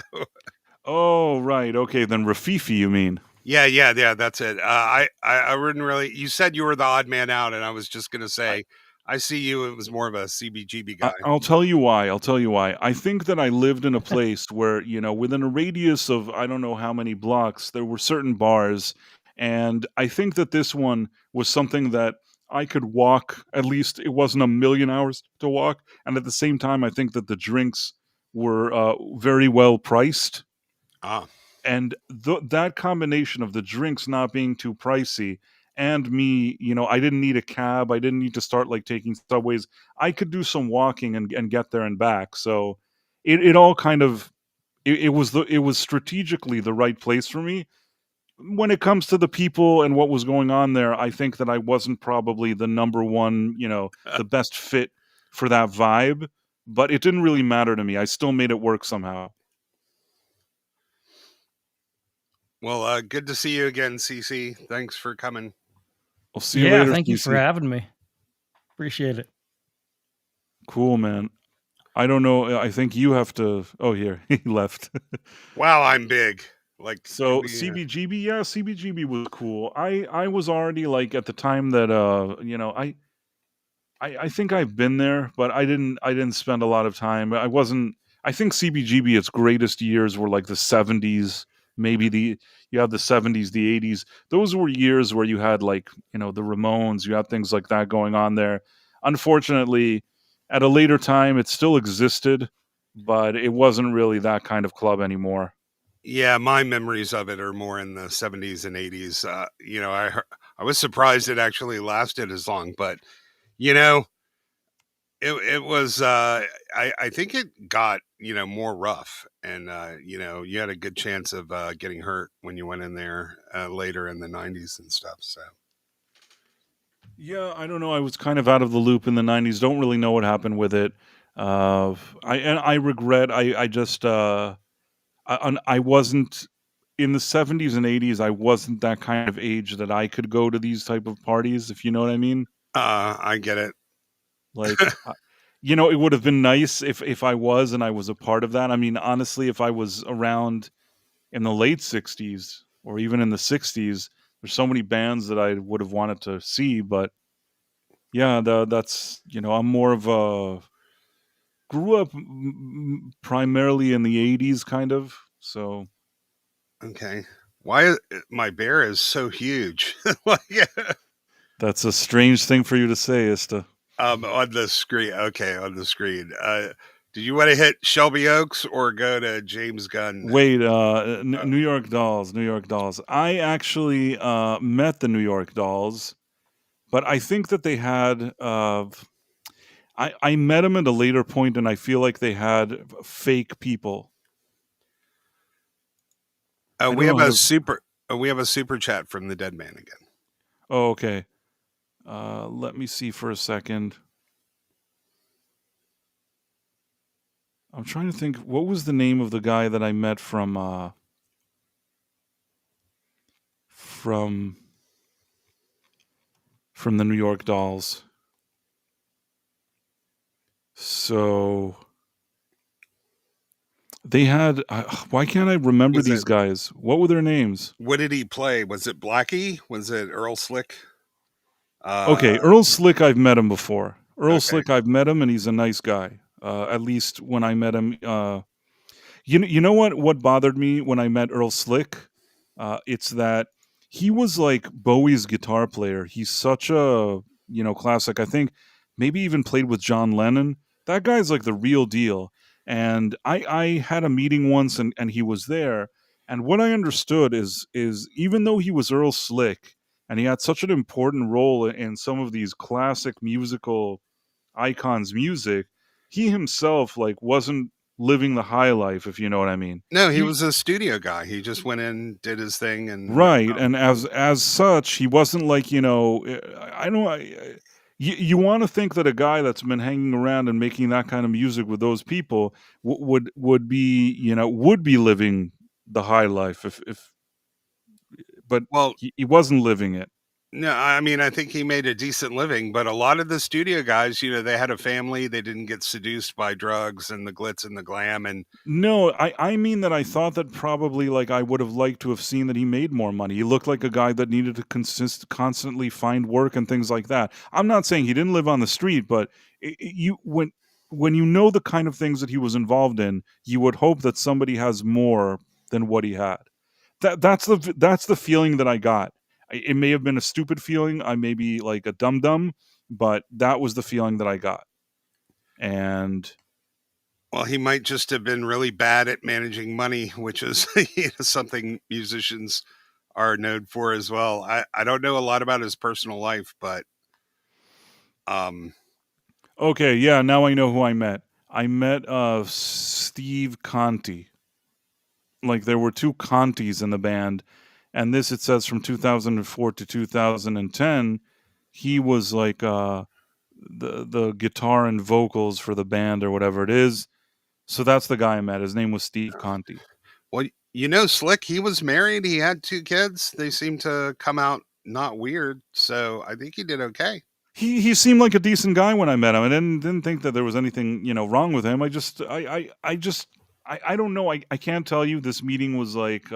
Oh, right. Okay, then Rafifi, you mean? yeah, that's it. I wouldn't really. You said you were the odd man out, and I was just gonna say, I see you. It was more of a CBGB guy. I'll tell you why. I'll tell you why. I think that I lived in a place where, within a radius of I don't know how many blocks, there were certain bars. And I think that this one was something that I could walk, at least it wasn't a million hours to walk. And at the same time, I think that the drinks were very well priced. Ah, And that combination of the drinks not being too pricey and me, I didn't need a cab. I didn't need to start like taking subways. I could do some walking and get there and back. So it all kind of it was strategically the right place for me. When it comes to the people and what was going on there, I think that I wasn't probably the number one, the best fit for that vibe, but it didn't really matter to me. I still made it work somehow. well, good to see you again, CC. Thanks for coming. I'll see you later. Thank you for CC. having me. Appreciate it. Cool, man. I don't know. I think you have to. Oh, here he left. Wow, I'm big. Like So CBGB, yeah, CBGB was cool. I was already like at the time that I think I've been there, but I didn't spend a lot of time. I wasn't. I think CBGB its greatest years were like the 70s, maybe you had the 70s, the 80s. Those were years where you had like the Ramones, you had things like that going on there. Unfortunately, at a later time, it still existed, but it wasn't really that kind of club anymore. Yeah, my memories of it are more in the 70s and 80s. I was surprised it actually lasted as long, but it was I think it got more rough, and you had a good chance of getting hurt when you went in there later in the 90s and stuff. So yeah, I don't know. I was kind of out of the loop in the 90s. Don't really know what happened with it. I regret. I just I wasn't in the 70s and 80s. I wasn't that kind of age that I could go to these type of parties, if you know what I mean. I get it. Like, it would have been nice if I was and I was a part of that. I mean, honestly, if I was around in the late 60s or even in the 60s, there's so many bands that I would have wanted to see. But yeah, that's I'm more of a grew up primarily in the 80s, kind of. So Okay, why my bear is so huge? that's a strange thing for you to say, Ista. On the screen. Okay, on the screen. Did you want to hit Shelby Oaks or go to James Gunn? Wait, New York Dolls. New York Dolls. I actually met the New York Dolls, but I think that they had. I met them at a later point, and I feel like they had fake people. We have a super chat from the Dead Man again. Oh, okay. Let me see for a second. I'm trying to think. What was the name of the guy that I met from the New York Dolls? So they had. Why can't I remember these guys? What were their names? What did he play? Was it Blackie? Was it Earl Slick? Okay, Earl Slick. I've met him before. Slick. I've met him, and he's a nice guy. At least when I met him. You know what bothered me when I met Earl Slick? It's that he was like Bowie's guitar player. He's such a classic. I think maybe even played with John Lennon. That guy's like the real deal. And I had a meeting once, and he was there. And what I understood is even though he was Earl Slick and he had such an important role in some of these classic musical icons' music, he himself like wasn't living the high life, if you know what I mean. No, he was a studio guy. He just went in, did his thing, and right. And as such, he wasn't like you want to think that a guy that's been hanging around and making that kind of music with those people would be living the high life, if but he wasn't living it. No, I mean, I think he made a decent living, but a lot of the studio guys, they had a family. They didn't get seduced by drugs and the glitz and the glam. And no, I mean that I thought that probably like I would have liked to have seen that he made more money. He looked like a guy that needed to constantly find work and things like that. I'm not saying he didn't live on the street, but when you know the kind of things that he was involved in, you would hope that somebody has more than what he had. That's the feeling that I got. It may have been a stupid feeling. I may be like a dum-dum, but that was the feeling that I got. And well, he might just have been really bad at managing money, which is something musicians are known for as well. I don't know a lot about his personal life, but okay, yeah, now I know who I met. I met Steve Conti. Like there were two Contis in the band, and this, it says, from 2004 to 2010, he was like the guitar and vocals for the band or whatever it is. So that's the guy I met. His name was Steve Conti. Well, Slick, he was married. He had 2 kids. They seem to come out not weird. So I think he did okay. He seemed like a decent guy when I met him. I didn't think that there was anything, wrong with him. I don't know. I can't tell you. This meeting was like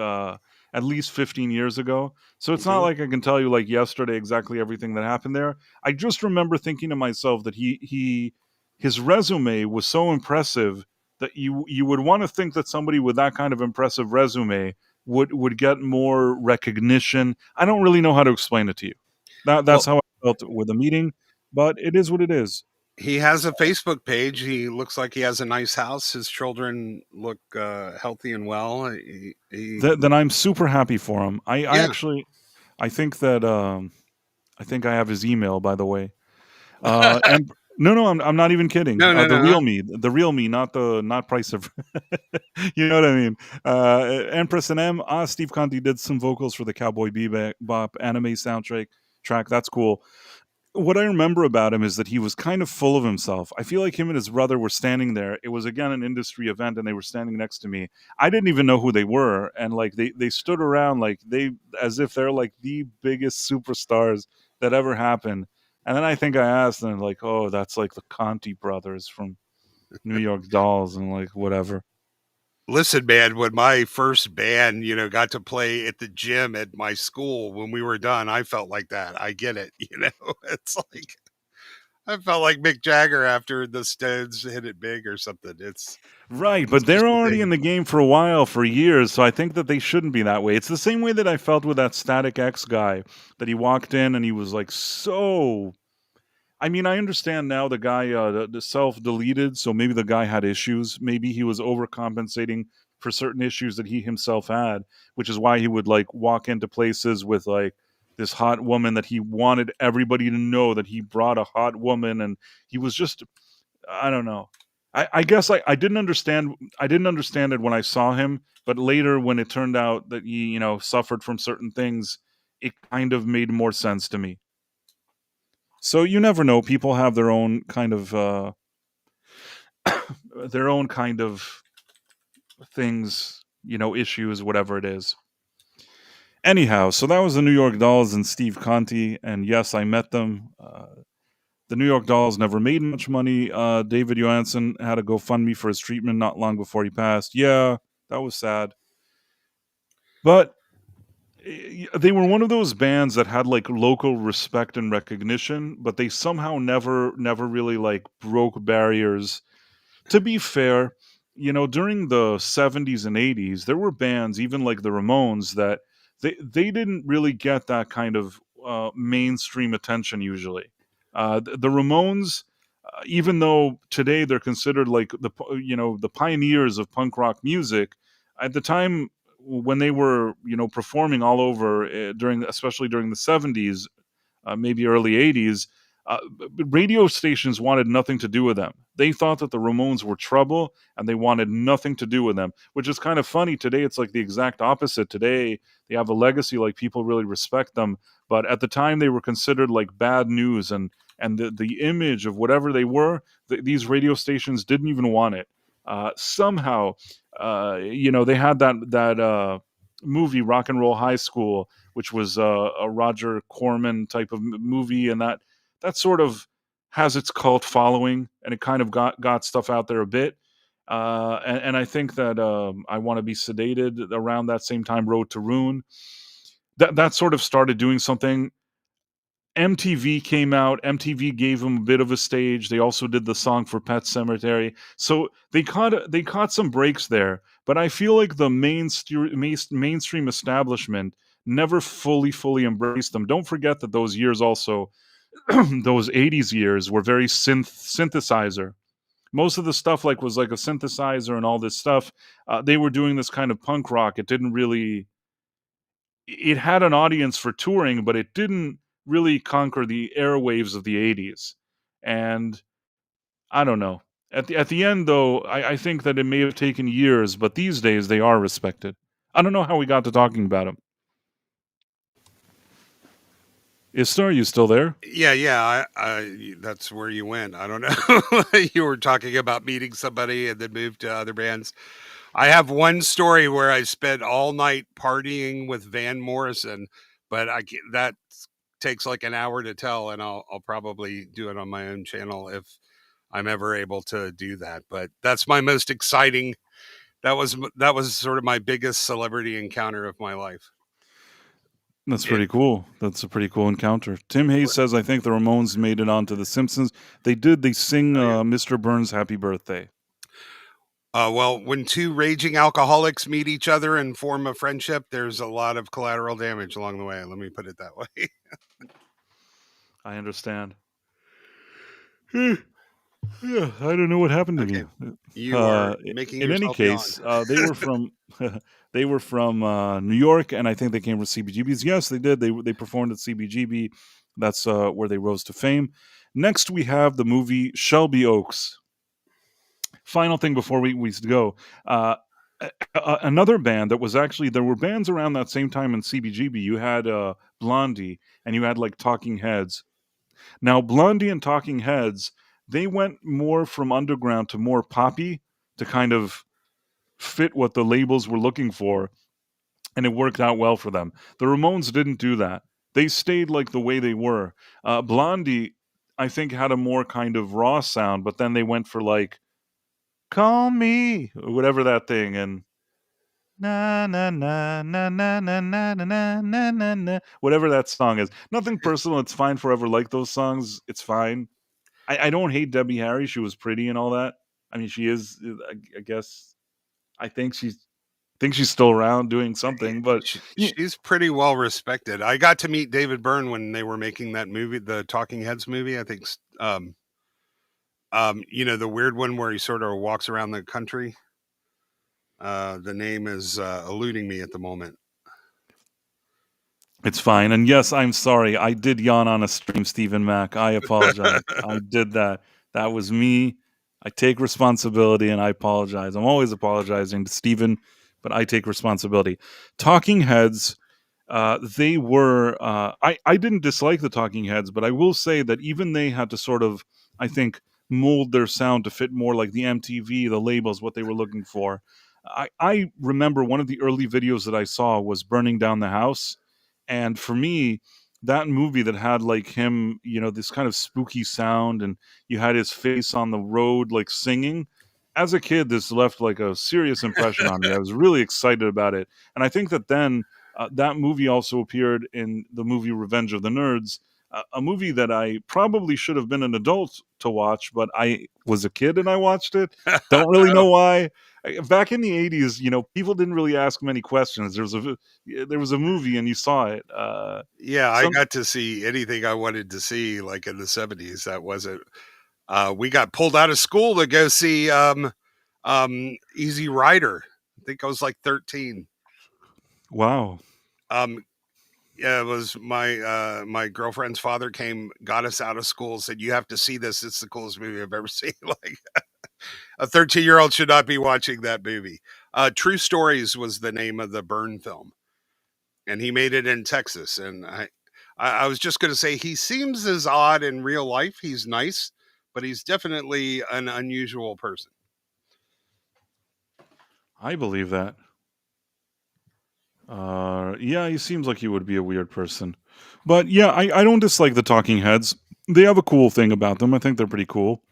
at least 15 years ago. So it's not like I can tell you like yesterday exactly everything that happened there. I just remember thinking to myself that his resume was so impressive that you would want to think that somebody with that kind of impressive resume would get more recognition. I don't really know how to explain it to you. That's how I felt with the meeting, but it is what it is. He has a Facebook page. He looks like he has a nice house. His children look healthy and well. Then I'm super happy for him. I think that I think I have his email, by the way. And no, I'm not even kidding. The real me, not Price of. You know what I mean? Empress and M. Steve Conti did some vocals for the Cowboy Bebop anime soundtrack. That's cool. What I remember about him is that he was kind of full of himself. I feel like him and his brother were standing there. It was, again, an industry event, and they were standing next to me. I didn't even know who they were, and like they stood around like as if they're like the biggest superstars that ever happened. And then I think I asked them, like, oh, that's like the Conti brothers from New York Dolls and like whatever. Listen, man, when my first band, got to play at the gym at my school when we were done, I felt like that. I get it. It's like I felt like Mick Jagger after the Stones hit it big or something. It's right, but they're already in the game for a while, for years, so I think that they shouldn't be that way. It's the same way that I felt with that Static X guy, that he walked in and he was like so... I mean, I understand now the guy the self-deleted, so maybe the guy had issues. Maybe he was overcompensating for certain issues that he himself had, which is why he would like walk into places with like this hot woman that he wanted everybody to know that he brought a hot woman, and he was just, I don't know. I guess I didn't understand. I didn't understand it when I saw him, but later when it turned out that he, suffered from certain things, it kind of made more sense to me. So you never know. People have their own kind of things, issues, whatever it is. Anyhow, so that was the New York Dolls and Steve Conti, and yes, I met them. The New York Dolls never made much money. David Johansen had a GoFundMe for his treatment not long before he passed. Yeah, that was sad. But they were one of those bands that had like local respect and recognition, but they somehow never really like broke barriers. To be fair, during the 70s and 80s, there were bands, even like the Ramones, that they didn't really get that kind of mainstream attention usually. The Ramones, even though today they're considered like the pioneers of punk rock music, at the time when they were performing all over especially during the 70s, maybe early 80s, radio stations wanted nothing to do with them. They thought that the Ramones were trouble and they wanted nothing to do with them, which is kind of funny. Today it's like the exact opposite. Today they have a legacy, like people really respect them, but at the time they were considered like bad news, and the image of whatever they were, these radio stations didn't even want it. Somehow, they had that movie, Rock and Roll High School, which was a Roger Corman type of movie, and that sort of has its cult following, and it kind of got stuff out there a bit. And I think that I Want to Be Sedated around that same time, Road to Ruin, that sort of started doing something. MTV came out. MTV gave them a bit of a stage. They also did the song for Pet Sematary, so they caught some breaks there. But I feel like the mainstream establishment never fully embraced them. Don't forget that those years also, those 80s years, were very synthesizer. Most of the stuff was like a synthesizer and all this stuff. They were doing this kind of punk rock. It had an audience for touring, but it didn't really conquer the airwaves of the 80s. And I don't know. At the end, though, I think that it may have taken years, but these days they are respected. I don't know how we got to talking about them. Istar, are you still there? Yeah. That's where you went. I don't know. You were talking about meeting somebody and then moved to other bands. I have one story where I spent all night partying with Van Morrison, but that takes like an hour to tell, and I'll probably do it on my own channel if I'm ever able to do that. But that's my most exciting. That was sort of my biggest celebrity encounter of my life. That's pretty cool. That's a pretty cool encounter. Tim Hayes says, I think the Ramones made it onto The Simpsons. They did. They sing Mr. Burns' Happy Birthday. Well, when two raging alcoholics meet each other and form a friendship, there's a lot of collateral damage along the way. Let me put it that way. I understand. Yeah, I don't know what happened to me. You are making in any case, they were from they were from New York, and I think they came from CBGB's. Yes, they did. They performed at CBGB. That's where they rose to fame. Next, we have the movie Shelby Oaks. Final thing before we go. Another band that was actually, there were bands around that same time in CBGB. You had Blondie, and you had like Talking Heads. Now, Blondie and Talking Heads, they went more from underground to more poppy to kind of fit what the labels were looking for, and it worked out well for them. The Ramones didn't do that. They stayed like the way they were. Blondie, I think, had a more kind of raw sound, but then they went for like Call Me, or whatever that thing, and na na na na na na na na na na na, whatever that song is. Nothing personal. It's fine. Forever like those songs. It's fine. I don't hate Debbie Harry. She was pretty and all that. I mean, she is. I guess. I think she's still around doing something, but she's pretty well respected. I got to meet David Byrne when they were making that movie, the Talking Heads movie. I think, the weird one where he sort of walks around the country. The name is eluding me at the moment. It's fine. And yes, I'm sorry. I did yawn on a stream, Stephen Mack. I apologize. I did that. That was me. I take responsibility and I apologize. I'm always apologizing to Stephen, but I take responsibility. Talking Heads, they were... I didn't dislike the Talking Heads, but I will say that even they had to sort of, I think, mold their sound to fit more like the MTV, the labels, what they were looking for. I remember one of the early videos that I saw was Burning Down the House. And for me, that movie that had like him, this kind of spooky sound, and you had his face on the road, like singing. As a kid, this left like a serious impression on me. I was really excited about it. And I think that then that movie also appeared in the movie Revenge of the Nerds, a movie that I probably should have been an adult to watch, but I was a kid and I watched it. Don't really know why. Back in the 80s, people didn't really ask many questions. There was a movie and you saw it. I got to see anything I wanted to see, like in the 70s. That wasn't. We got pulled out of school to go see Easy Rider. I think I was like 13. Wow. Yeah, it was my girlfriend's father got us out of school, said, "You have to see this. It's the coolest movie I've ever seen." Like, a 13-year-old should not be watching that movie. True Stories was the name of the Byrne film, and he made it in Texas. And I was just going to say, he seems as odd in real life. He's nice, but he's definitely an unusual person. I believe that. Yeah, he seems like he would be a weird person. But yeah, I don't dislike the Talking Heads. They have a cool thing about them. I think they're pretty cool.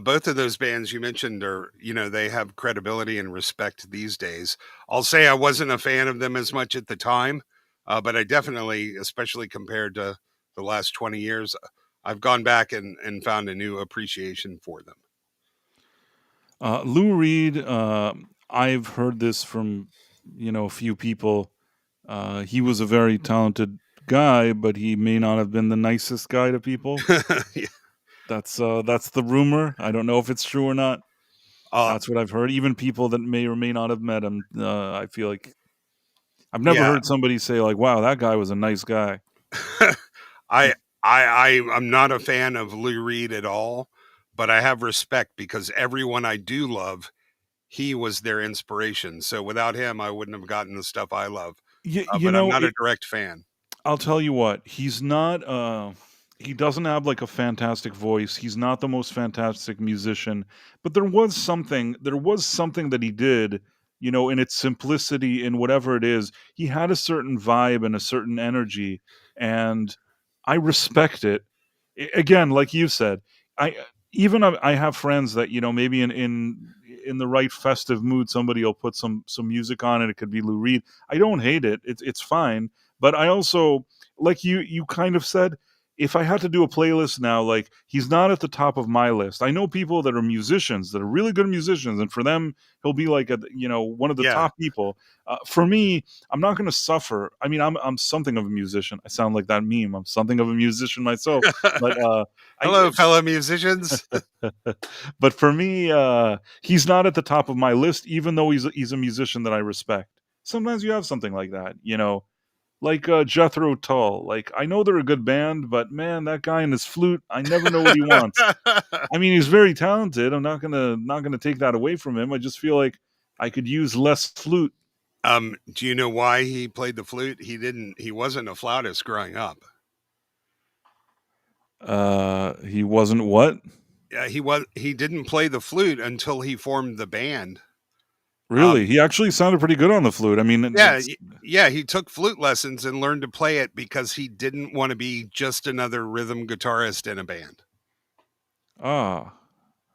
Both of those bands you mentioned are, they have credibility and respect these days. I'll say I wasn't a fan of them as much at the time, but I definitely, especially compared to the last 20 years, I've gone back and found a new appreciation for them. Lou Reed, I've heard this from, a few people. He was a very talented guy, but he may not have been the nicest guy to people. Yeah. That's the rumor. I don't know if it's true or not. That's what I've heard. Even people that may or may not have met him, I feel like I've never heard somebody say like, "Wow, that guy was a nice guy." I'm not a fan of Lou Reed at all, but I have respect because everyone I do love, he was their inspiration. So without him, I wouldn't have gotten the stuff I love. But I'm not a direct fan. I'll tell you what, he's not. He doesn't have like a fantastic voice. He's not the most fantastic musician, but there was something that he did, in its simplicity, in whatever it is. He had a certain vibe and a certain energy, and I respect it. Again, like you said, I have friends that, maybe in the right festive mood, somebody will put some music on, and it could be Lou Reed. I don't hate it. It's fine. But I also, like you kind of said, if I had to do a playlist now, like, he's not at the top of my list. I know people that are musicians, that are really good musicians, and for them, he'll be like one of the top people. For me, I'm not going to suffer. I mean, I'm something of a musician. I sound like that meme. I'm something of a musician myself. But hello, fellow musicians. But for me, he's not at the top of my list, even though he's a musician that I respect. Sometimes you have something like that, like Jethro Tull. Like, I know they're a good band, but man, that guy and his flute, I never know what he wants. I mean, he's very talented. I'm not gonna take that away from him. I just feel like I could use less flute. Do you know why he played the flute? He wasn't a flautist growing up. He wasn't what? Yeah, he didn't play the flute until he formed the band. Really? He actually sounded pretty good on the flute. I mean, yeah, he took flute lessons and learned to play it because he didn't want to be just another rhythm guitarist in a band. Ah,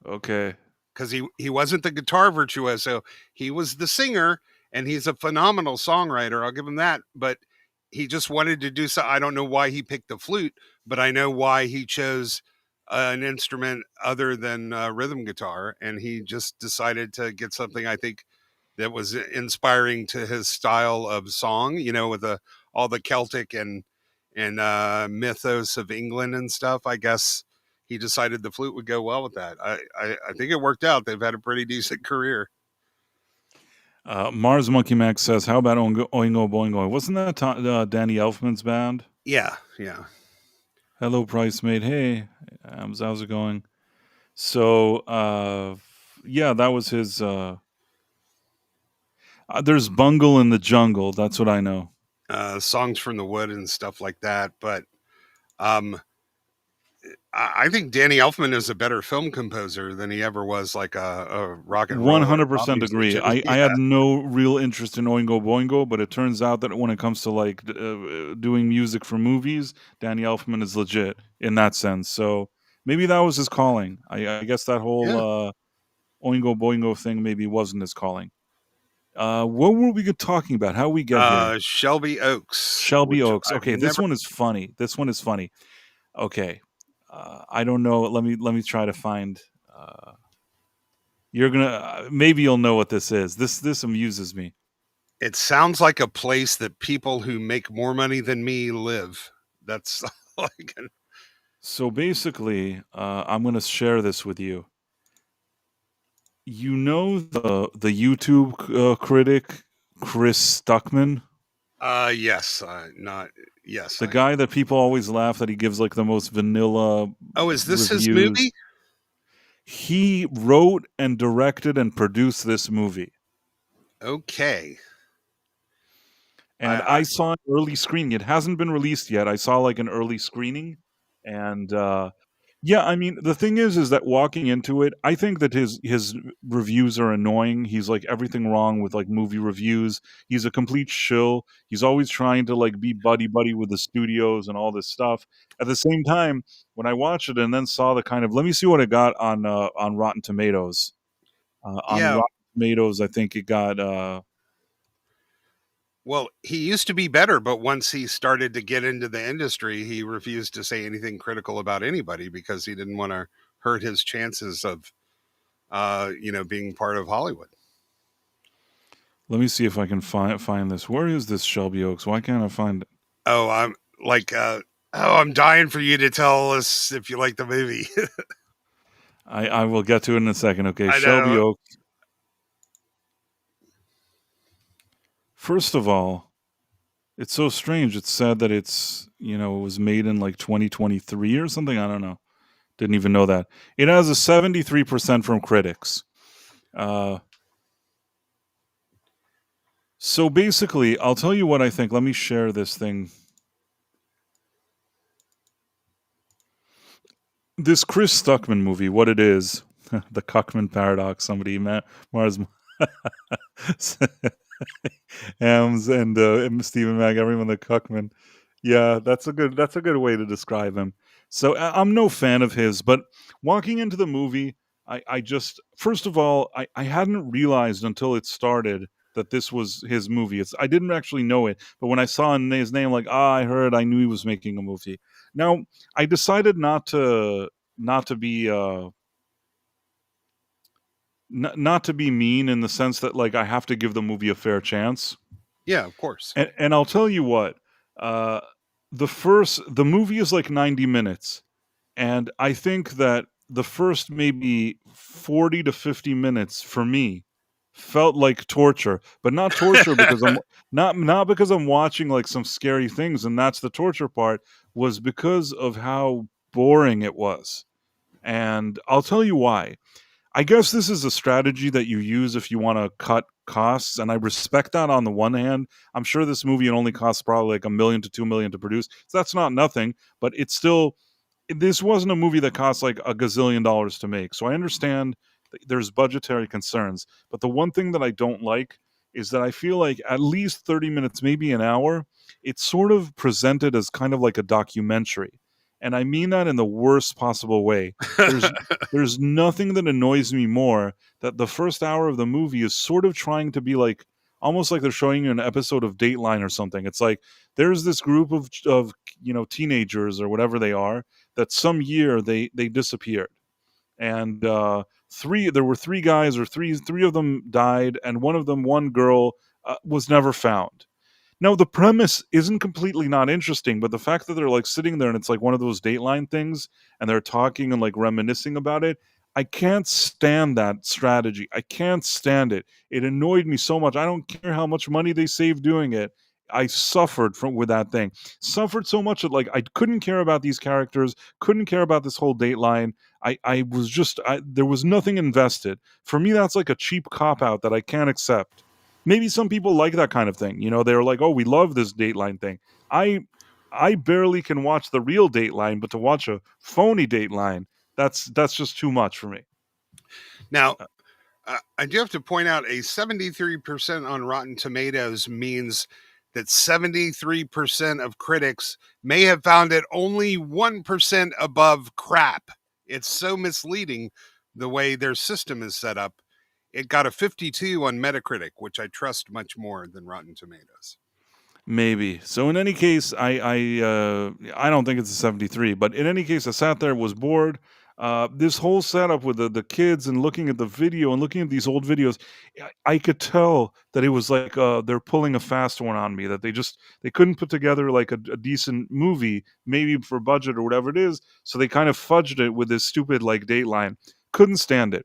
okay. Because he wasn't the guitar virtuoso. He was the singer, and he's a phenomenal songwriter. I'll give him that. But he just wanted to do so. I don't know why he picked the flute, but I know why he chose an instrument other than rhythm guitar. And he just decided to get something, I think, that was inspiring to his style of song, with all the Celtic and mythos of England and stuff. I guess he decided the flute would go well with that. I think it worked out. They've had a pretty decent career. Mars Monkey Max says, "How about Oingo Boingo? Wasn't that Danny Elfman's band?" Yeah. Hello, Price Mate. Hey, how's it going? So, yeah, that was his. There's Bungle in the Jungle. That's what I know. Songs from the Wood and stuff like that. But I think Danny Elfman is a better film composer than he ever was like a rock and roll. 100% agree. I had no real interest in Oingo Boingo, but it turns out that when it comes to like doing music for movies, Danny Elfman is legit in that sense. So maybe that was his calling. I guess that whole Oingo Boingo thing maybe wasn't his calling. What were we talking about? How we get here? Shelby Oaks. Shelby Oaks. Okay, this one is funny. Okay, I don't know. Let me try to find. You're gonna maybe you'll know what this is. This amuses me. It sounds like a place that people who make more money than me live. That's like. So basically, I'm gonna share this with you. You know the YouTube critic Chris Stuckman? Yes, yes. The guy that people always laugh that he gives like the most vanilla. Oh, is this reviews. his movie? He wrote and directed and produced this movie. Okay. And I saw an early screening. It hasn't been released yet. I saw like an early screening, and Yeah, I mean, the thing is that walking into it, I think that his reviews are annoying. He's like everything wrong with like movie reviews. He's a complete shill. He's always trying to like be buddy with the studios and all this stuff. At the same time, when I watched it and then saw the kind of, let me see what it got on Rotten Tomatoes. On Yeah. Rotten Tomatoes, I think it got. Well, he used to be better, but once he started to get into the industry, he refused to say anything critical about anybody because he didn't want to hurt his chances of, being part of Hollywood. Let me see if I can find this. Where is this, Shelby Oaks? Why can't I find it? Oh, I'm like, I'm dying for you to tell us if you like the movie. I will get to it in a second. Okay, I Shelby know. Oaks. First of all, it's so strange. It said that it's, it was made in like 2023 or something. I don't know. Didn't even know that. It has a 73% from critics. So basically, I'll tell you what I think. Let me share this thing. This Chris Stuckman movie, what it is, the Cuckman paradox. Somebody, Mars, Hams and Stephen Mack, everyone, the Cuckman. Yeah, that's a good way to describe him. So I'm no fan of his, but walking into the movie, I just, first of all, I hadn't realized until it started that this was his movie. I didn't actually know it, but when I saw his name, like, I knew he was making a movie. Now, I decided not to be not to be mean in the sense that like I have to give the movie a fair chance. Yeah, of course. And I'll tell you what, the movie is like 90 minutes, and I think that the first maybe 40 to 50 minutes for me felt like torture, but not torture because I'm not because I'm watching like some scary things, and that's the torture part, was because of how boring it was. And I'll tell you why. I guess this is a strategy that you use if you want to cut costs, and I respect that on the one hand. I'm sure this movie only costs probably like $1 million to $2 million to produce, so that's not nothing, but it's still, this wasn't a movie that cost like $1 gazillion to make. So I understand that there's budgetary concerns, but the one thing that I don't like is that I feel like at least 30 minutes, maybe an hour, it's sort of presented as kind of like a documentary. And I mean that in the worst possible way. There's nothing that annoys me more that the first hour of the movie is sort of trying to be like, almost like they're showing you an episode of Dateline or something. It's like there's this group of teenagers or whatever they are that some year they disappeared, and there were three guys, or three of them died, and one girl was never found. Now, the premise isn't completely not interesting, but the fact that they're like sitting there and it's like one of those Dateline things and they're talking and like reminiscing about it, I can't stand that strategy. I can't stand it. It annoyed me so much. I don't care how much money they saved doing it. I suffered with that thing. Suffered so much that like I couldn't care about these characters, couldn't care about this whole Dateline. There was nothing invested. For me, that's like a cheap cop-out that I can't accept. Maybe some people like that kind of thing. They're like, oh, we love this Dateline thing. I barely can watch the real Dateline, but to watch a phony Dateline, that's just too much for me. Now, I do have to point out a 73% on Rotten Tomatoes means that 73% of critics may have found it only 1% above crap. It's so misleading the way their system is set up. It got a 52 on Metacritic, which I trust much more than Rotten Tomatoes. Maybe. So in any case, I don't think it's a 73, but in any case, I sat there, was bored. This whole setup with the kids and looking at the video and looking at these old videos, I could tell that it was like they're pulling a fast one on me, that they couldn't put together like a decent movie, maybe for budget or whatever it is, so they kind of fudged it with this stupid like Dateline. Couldn't stand it.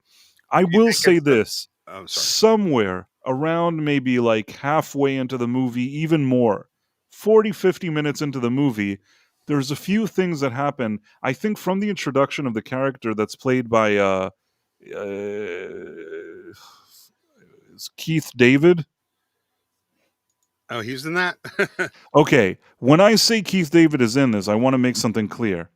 I will say this, somewhere around maybe like halfway into the movie, even more, 40, 50 minutes into the movie, there's a few things that happen, I think, from the introduction of the character that's played by Keith David. Oh, he's in that? Okay, when I say Keith David is in this, I want to make something clear.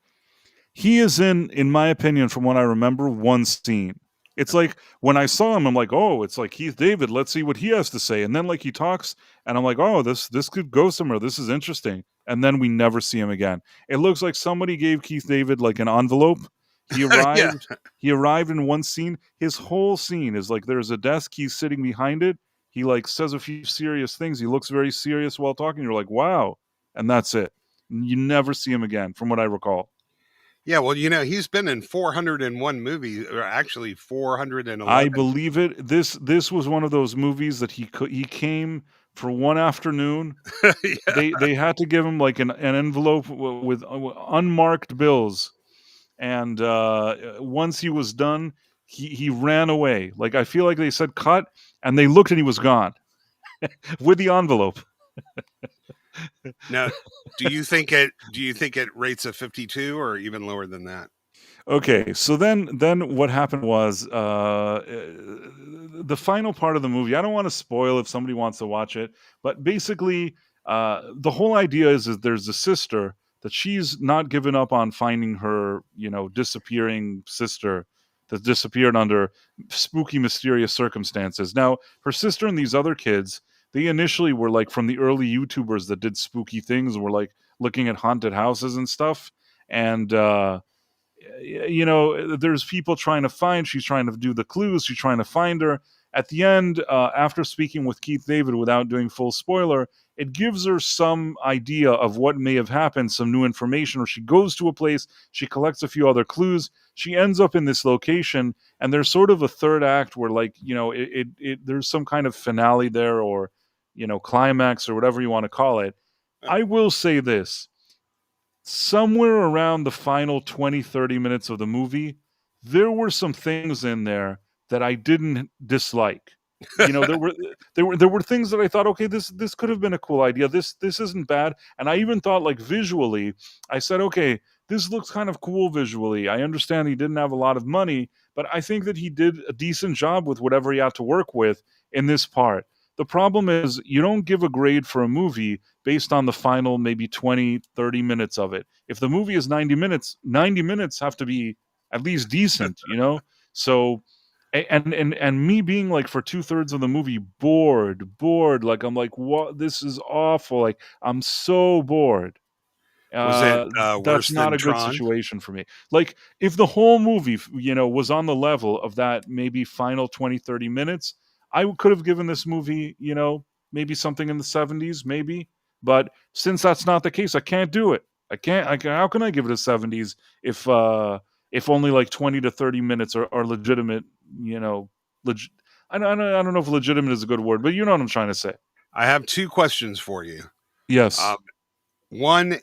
He is in my opinion, from what I remember, one scene. It's like when I saw him, I'm like, oh, it's like Keith David. Let's see what he has to say. And then like he talks, and I'm like, oh, this could go somewhere. This is interesting. And then we never see him again. It looks like somebody gave Keith David like an envelope. He arrived. He arrived in one scene. His whole scene is like there's a desk. He's sitting behind it. He like says a few serious things. He looks very serious while talking. You're like, wow, and that's it. You never see him again, from what I recall. Yeah, well, he's been in 401 movies, or actually 411. I believe it. This was one of those movies that he came for one afternoon. Yeah. They had to give him like an envelope with unmarked bills, and once he was done, he ran away. Like I feel like they said cut, and they looked and he was gone with the envelope. Now, do you think it rates a 52 or even lower than that? Okay, so then what happened was the final part of the movie. I don't want to spoil if somebody wants to watch it, but basically the whole idea is that there's a sister that she's not given up on finding her, disappearing sister that disappeared under spooky, mysterious circumstances. Now, her sister and these other kids, they initially were like from the early YouTubers that did spooky things, were like looking at haunted houses and stuff. And, there's people trying to find, she's trying to do the clues, she's trying to find her. At the end, after speaking with Keith David, without doing full spoiler, it gives her some idea of what may have happened, some new information, or she goes to a place, she collects a few other clues, she ends up in this location, and there's sort of a third act where, like, there's some kind of finale there, or, climax, or whatever you want to call it. I will say this. Somewhere around the final 20-30 minutes of the movie, there were some things in there that I didn't dislike. There were things that I thought, okay, this could have been a cool idea. This isn't bad. And I even thought, like, visually, I said, okay, this looks kind of cool visually. I understand he didn't have a lot of money, but I think that he did a decent job with whatever he had to work with in this part. The problem is you don't give a grade for a movie based on the final maybe 20, 30 minutes of it. If the movie is 90 minutes, 90 minutes have to be at least decent, So, and me being like for 2/3 of the movie bored, like I'm like, what? This is awful. Like I'm so bored. Was it that's not a good situation for me. Like if the whole movie, was on the level of that maybe final 20, 30 minutes, I could have given this movie, maybe something in the 70s, maybe. But since that's not the case, I can't do it. I can't. How can I give it a 70s if only like 20 to 30 minutes are legitimate? I don't know if legitimate is a good word, but you know what I'm trying to say. I have two questions for you. Yes. One,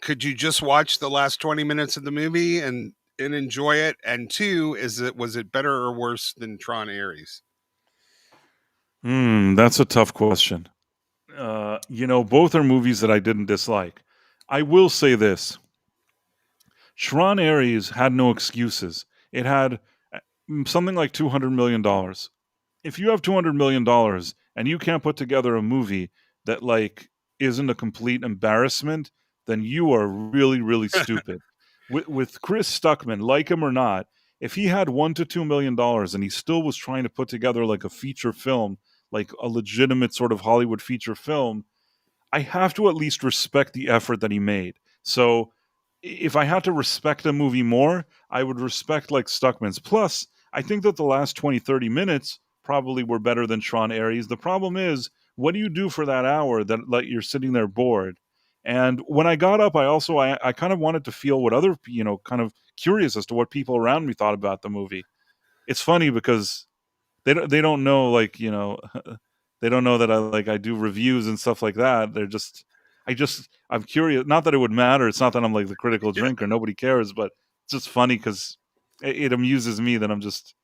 could you just watch the last 20 minutes of the movie and enjoy it? And two, was it better or worse than Tron Ares? That's a tough question. Both are movies that I didn't dislike. I will say this. Tron Ares had no excuses. It had something like $200 million. If you have $200 million and you can't put together a movie that like isn't a complete embarrassment, then you are really, really stupid. With Chris Stuckman, like him or not, if he had $1 to $2 million and he still was trying to put together like a feature film, like a legitimate sort of Hollywood feature film, I have to at least respect the effort that he made. So if I had to respect a movie more, I would respect like Stuckman's. Plus, I think that the last 20, 30 minutes probably were better than Tron Ares. The problem is, what do you do for that hour that like you're sitting there bored? And when I got up, I kind of wanted to feel what other, kind of curious as to what people around me thought about the movie. It's funny because they don't know, like, they don't know that I do reviews and stuff like that. I'm curious. Not that it would matter. It's not that I'm like the critical drinker. Nobody cares, but it's just funny because it amuses me that I'm just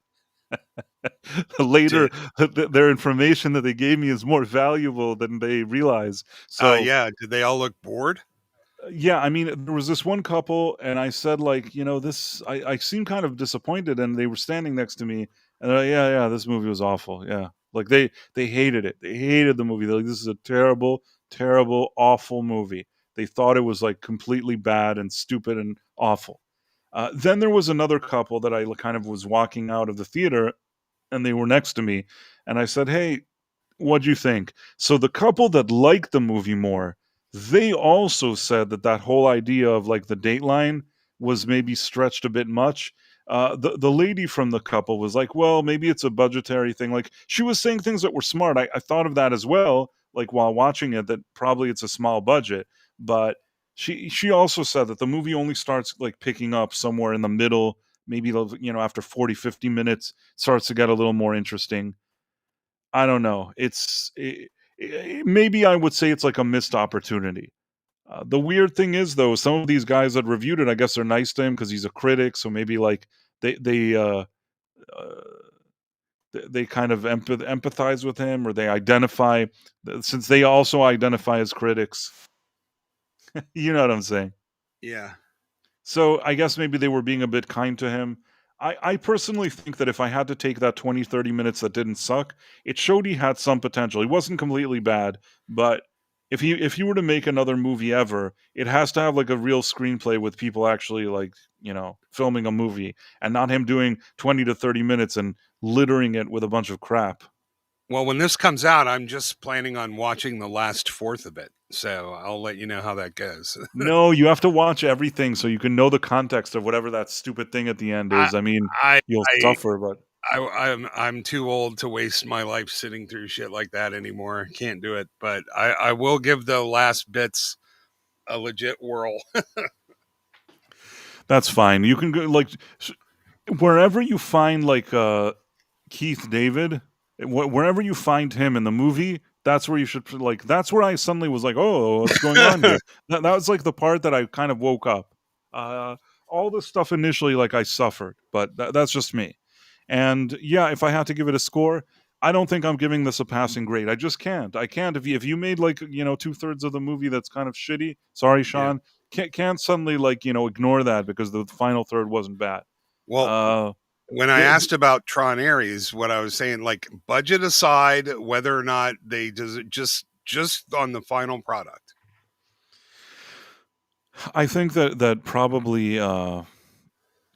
later their information that they gave me is more valuable than they realize. So did they all look bored? Yeah, I mean, there was this one couple, and I said, like, I seemed kind of disappointed, and they were standing next to me, and they're like, yeah, this movie was awful. Yeah, like they hated it. They hated the movie. They're like, this is a terrible, terrible, awful movie. They thought it was like completely bad and stupid and awful. Then there was another couple that I kind of was walking out of the theater, and they were next to me, and I said, "Hey, what'd you think?" So the couple that liked the movie more, they also said that whole idea of like the Dateline was maybe stretched a bit much. The lady from the couple was like, "Well, maybe it's a budgetary thing." Like she was saying things that were smart. I thought of that as well. Like while watching it, that probably it's a small budget, but she also said that the movie only starts like picking up somewhere in the middle, maybe after 40-50 minutes starts to get a little more interesting. I don't know. Maybe I would say it's like a missed opportunity. The weird thing is, though, some of these guys that reviewed it, I guess they're nice to him because he's a critic. So maybe like uh, they kind of empathize with him, or they identify, since they also identify as critics. You know what I'm saying? Yeah. So I guess maybe they were being a bit kind to him. I personally think that if I had to take that 20-30 minutes that didn't suck, it showed he had some potential. He wasn't completely bad, but if he were to make another movie ever, it has to have like a real screenplay with people actually like, filming a movie, and not him doing 20 to 30 minutes and littering it with a bunch of crap. Well, when this comes out, I'm just planning on watching the last fourth of it. So I'll let you know how that goes. No, you have to watch everything so you can know the context of whatever that stupid thing at the end is. You'll suffer, but I'm too old to waste my life sitting through shit like that anymore. Can't do it. But I will give the last bits a legit whirl. That's fine. You can go like wherever you find like Keith David, wherever you find him in the movie, that's where you should like. That's where I suddenly was like, "Oh, what's going on here?" That was like the part that I kind of woke up. All this stuff initially, like I suffered, but that's just me. And yeah, if I had to give it a score, I don't think I'm giving this a passing grade. I just can't. I can't. If you made like 2/3 of the movie that's kind of shitty, sorry, Sean, can't suddenly like ignore that because the final third wasn't bad. Well, when I asked about Tron Ares, what I was saying, like budget aside, whether or not they just on the final product. I think that probably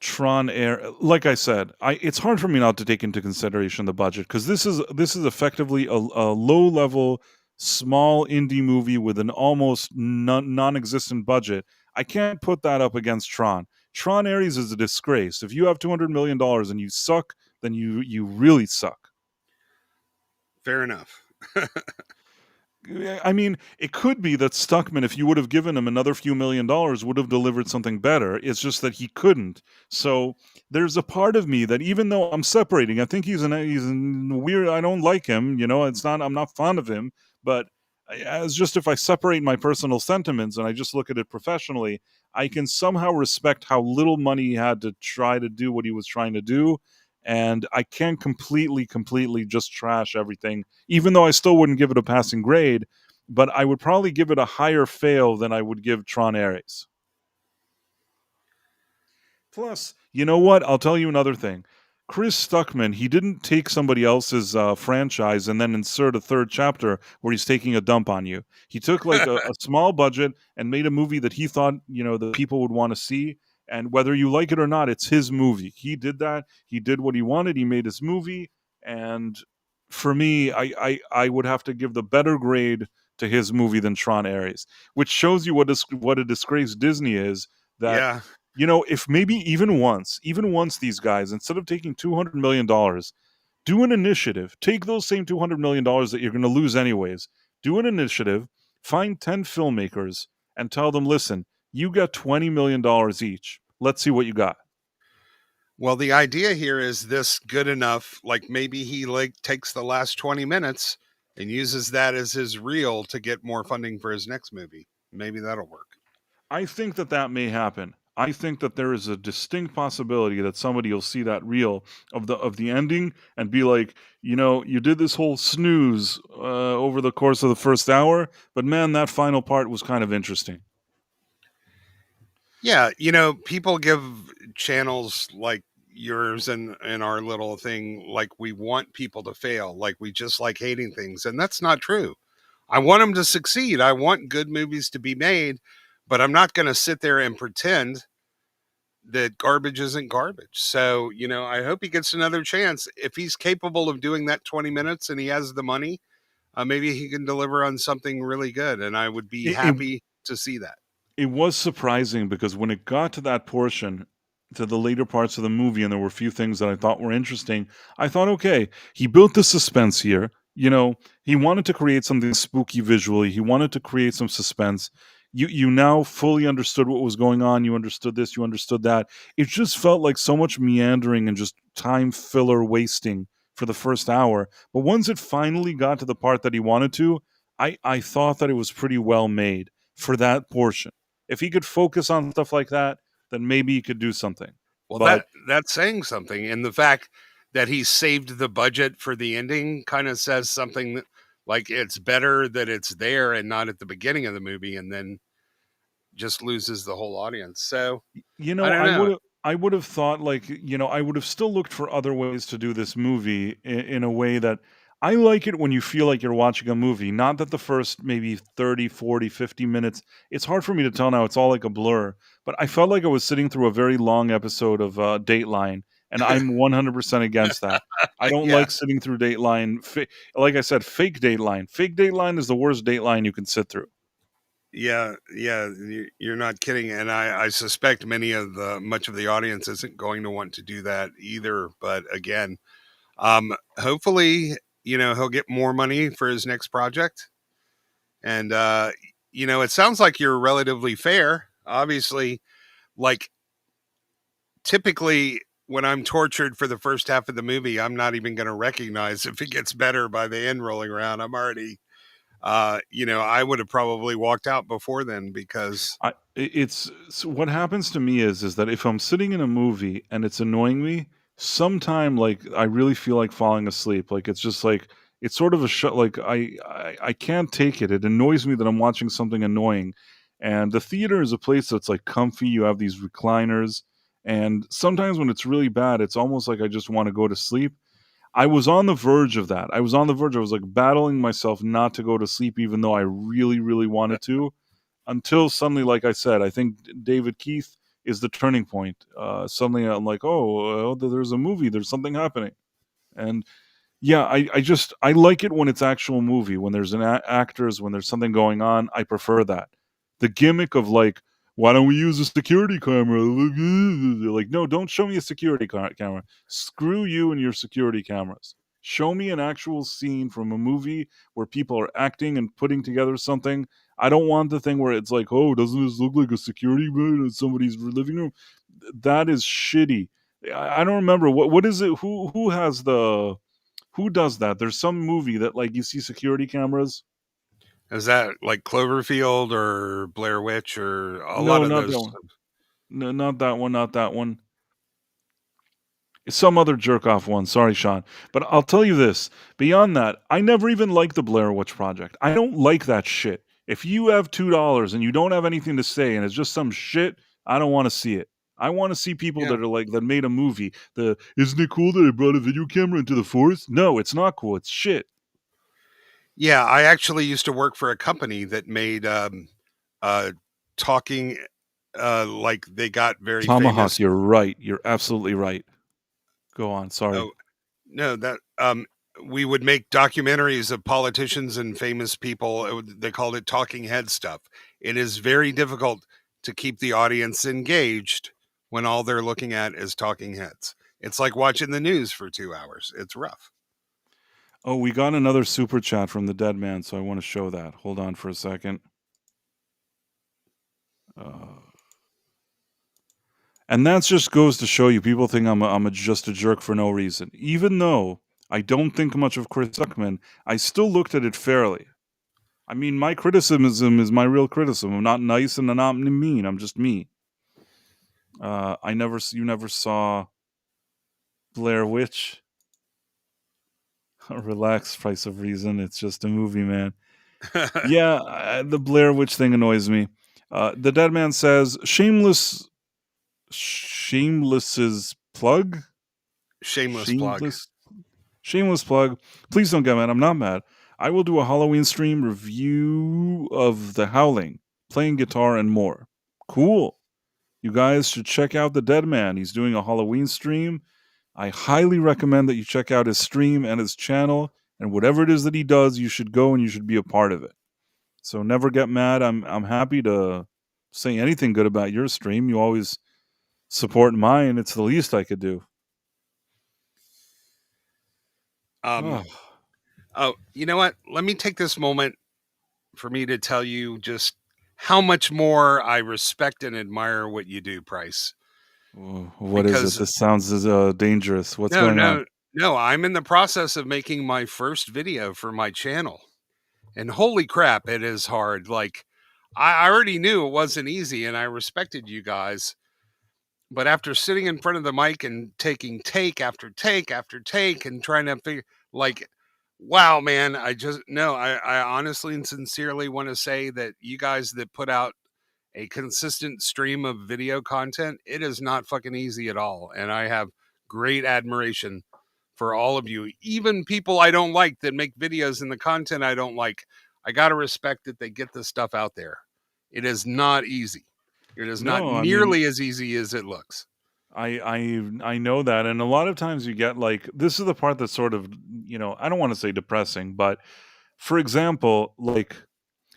Tron Air, like I said, it's hard for me not to take into consideration the budget, because this is effectively a low level, small indie movie with an almost non-existent budget. I can't put that up against Tron. Tron Ares is a disgrace. If you have $200 million and you suck, then you really suck. Fair enough. I mean, it could be that Stuckman, if you would have given him another few $1 million, would have delivered something better. It's just that he couldn't. So there's a part of me that, even though I'm separating, I think he's weird. I don't like him. I'm not fond of him. But as just if I separate my personal sentiments and I just look at it professionally, I can somehow respect how little money he had to try to do what he was trying to do. And I can't completely just trash everything, even though I still wouldn't give it a passing grade, but I would probably give it a higher fail than I would give Tron Ares. Plus, you know what? I'll tell you another thing. Chris Stuckman, he didn't take somebody else's franchise and then insert a third chapter where he's taking a dump on you. He took like a small budget and made a movie that he thought, the people would want to see. And whether you like it or not, it's his movie. He did that. He did what he wanted. He made his movie. And for me, I would have to give the better grade to his movie than Tron Ares, which shows you what a disgrace Disney is. That, if maybe even once these guys, instead of taking $200 million, do an initiative. Take those same $200 million that you're going to lose anyways. Do an initiative. Find 10 filmmakers and tell them, listen, you got $20 million each. Let's see what you got. Well, the idea here is this good enough? Like maybe he takes the last 20 minutes and uses that as his reel to get more funding for his next movie. Maybe that'll work. I think that may happen. I think that there is a distinct possibility that somebody will see that reel of the ending and be like, you did this whole snooze over the course of the first hour, but man, that final part was kind of interesting. Yeah, people give channels like yours and our little thing like we want people to fail, like we just like hating things, and that's not true. I want them to succeed. I want good movies to be made, but I'm not going to sit there and pretend that garbage isn't garbage. So, I hope he gets another chance. If he's capable of doing that 20 minutes and he has the money, maybe he can deliver on something really good. And I would be happy to see that. It was surprising because when it got to that portion, to the later parts of the movie, and there were a few things that I thought were interesting, I thought, okay, he built the suspense here. He wanted to create something spooky visually. He wanted to create some suspense. You now fully understood what was going on. You understood this. You understood that. It just felt like so much meandering and just time filler wasting for the first hour. But once it finally got to the part that he wanted to, I thought that it was pretty well made for that portion. If he could focus on stuff like that, then maybe he could do something. Well, that's saying something. And the fact that he saved the budget for the ending kind of says something like it's better that it's there and not at the beginning of the movie, and then just loses the whole audience. So, I would have thought, I would have still looked for other ways to do this movie in a way that I like it when you feel like you're watching a movie. Not that the first maybe 30, 40, 50 minutes, it's hard for me to tell now. It's all like a blur. But I felt like I was sitting through a very long episode of Dateline, and I'm 100% against that. I don't like sitting through Dateline. Like I said, fake Dateline. Fake Dateline is the worst Dateline you can sit through. Yeah, you're not kidding. And I suspect much of the audience isn't going to want to do that either. But again, hopefully, he'll get more money for his next project. And, it sounds like you're relatively fair. Obviously, like typically when I'm tortured for the first half of the movie, I'm not even going to recognize if it gets better by the end rolling around. I'm already, I would have probably walked out before then because so what happens to me is that if I'm sitting in a movie and it's annoying me, sometime I really feel like falling asleep. Like it's just like it's sort of a shut. Like I can't take it. It annoys me that I'm watching something annoying. And the theater is a place that's like comfy. You have these recliners, and sometimes when it's really bad, it's almost like I just want to go to sleep. I was on the verge of that. I was like battling myself not to go to sleep, even though I really, really wanted to, until suddenly, like I said, I think David Keith is the turning point. Suddenly I'm like, there's a movie, there's something happening. And yeah, I like it when it's actual movie, when there's actors, when there's something going on. I prefer that. The gimmick of why don't we use a security camera? Like, no, don't show me a security camera. Screw you and your security cameras. Show me an actual scene from a movie where people are acting and putting together something. I don't want the thing where it's like, oh, doesn't this look like a security booth in somebody's living room? That is shitty. I don't remember. What is it? Who does that? There's some movie that you see security cameras. Is that like Cloverfield or Blair Witch or a lot of those? No, not that one. Not that one. It's some other jerk-off one. Sorry, Sean. But I'll tell you this. Beyond that, I never even liked the Blair Witch Project. I don't like that shit. If you have $2 and you don't have anything to say and it's just some shit, I don't want to see it. I want to see people that are that made a movie. Isn't it cool that I brought a video camera into the forest? No, it's not cool. It's shit. Yeah, I actually used to work for a company that made talking they got very Tomahawk, famous. You're right. You're absolutely right. Go on. Sorry. No, that we would make documentaries of politicians and famous people. They called it talking head stuff. It is very difficult to keep the audience engaged when all they're looking at is talking heads. It's like watching the news for 2 hours. It's rough. Oh, we got another super chat from the dead man, so I want to show that. Hold on for a second. And that just goes to show you, people think I'm just a jerk for no reason. Even though I don't think much of Chris Zuckman, I still looked at it fairly. I mean, my criticism is my real criticism. I'm not nice and I'm not mean. I'm just me. You never saw Blair Witch? Relax, Price of Reason. It's just a movie, man. Yeah, the Blair Witch thing annoys me. The dead man says, Shameless's plug? Shameless plug. Please don't get mad. I'm not mad. I will do a Halloween stream review of The Howling, playing guitar and more. Cool. You guys should check out the Dead Man. He's doing a Halloween stream. I highly recommend that you check out his stream and his channel, and whatever it is that he does, you should go and you should be a part of it. So never get mad. I'm happy to say anything good about your stream. You always support mine. It's the least I could do. Oh, you know what? Let me take this moment for me to tell you just how much more I respect and admire what you do, Price. What is it? This sounds dangerous. What's going on? No, I'm in the process of making my first video for my channel. And holy crap, it is hard. Like, I already knew it wasn't easy, and I respected you guys. But after sitting in front of the mic and taking take after take after take and trying to figure, like, wow, man, I honestly and sincerely want to say that you guys that put out a consistent stream of video content, it is not fucking easy at all. And I have great admiration for all of you, even people I don't like that make videos and the content I don't like. I got to respect that they get this stuff out there. It is not easy. It is not nearly as easy as it looks. I know that. And a lot of times you get like, this is the part that's sort of, I don't want to say depressing, but for example, like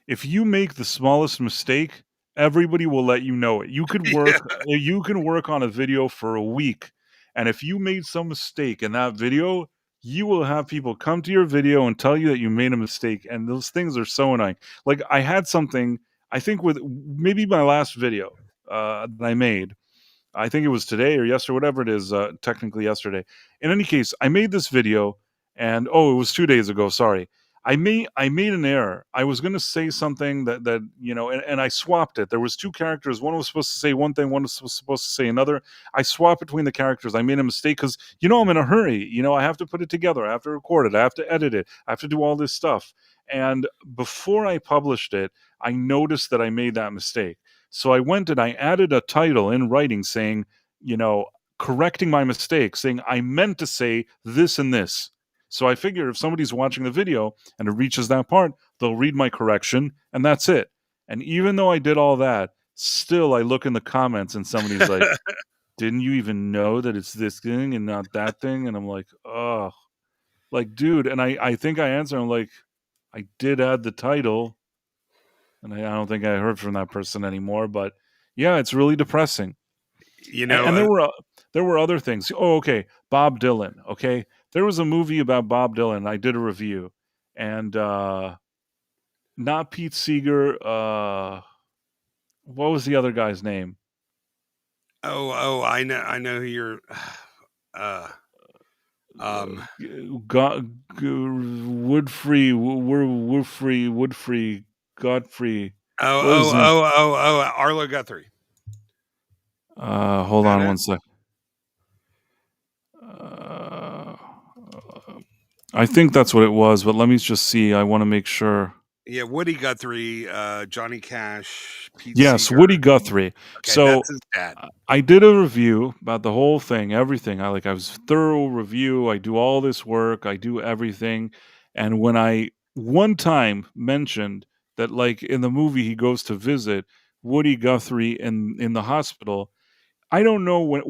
if you make the smallest mistake, everybody will let you know it. You could work, you can work on a video for a week. And if you made some mistake in that video, you will have people come to your video and tell you that you made a mistake. And those things are so annoying. Like I had something, I think with maybe my last video that I made, I think it was today or yesterday, whatever it is, technically yesterday. In any case, I made this video and, it was 2 days ago. Sorry. I made an error. I was going to say something that and I swapped it. There was two characters. One was supposed to say one thing. One was supposed to say another. I swapped between the characters. I made a mistake because, I'm in a hurry. I have to put it together. I have to record it. I have to edit it. I have to do all this stuff. And before I published it, I noticed that I made that mistake. So I went and I added a title in writing saying, correcting my mistake, saying I meant to say this and this. So I figure if somebody's watching the video and it reaches that part, they'll read my correction and that's it. And even though I did all that, still I look in the comments and somebody's like, didn't you even know that it's this thing and not that thing? And I'm like, oh, like, dude. And I think I answered, I'm like, I did add the title. And I don't think I heard from that person anymore. But yeah, it's really depressing. And there were other things. Oh, okay. Bob Dylan. Okay. There was a movie about Bob Dylan. I did a review. And not Pete Seeger. What was the other guy's name? I know who you're Woodfree, Godfrey. Arlo Guthrie. Hold on one sec. I think that's what it was, but let me just see. I want to make sure. Yeah, Woody Guthrie, Johnny Cash, Pete Seeger. Woody Guthrie. Okay, so that's his dad. I did a review about the whole thing, everything. I was thorough review. I do all this work. I do everything. And when I one time mentioned that, like in the movie, he goes to visit Woody Guthrie in the hospital. I don't know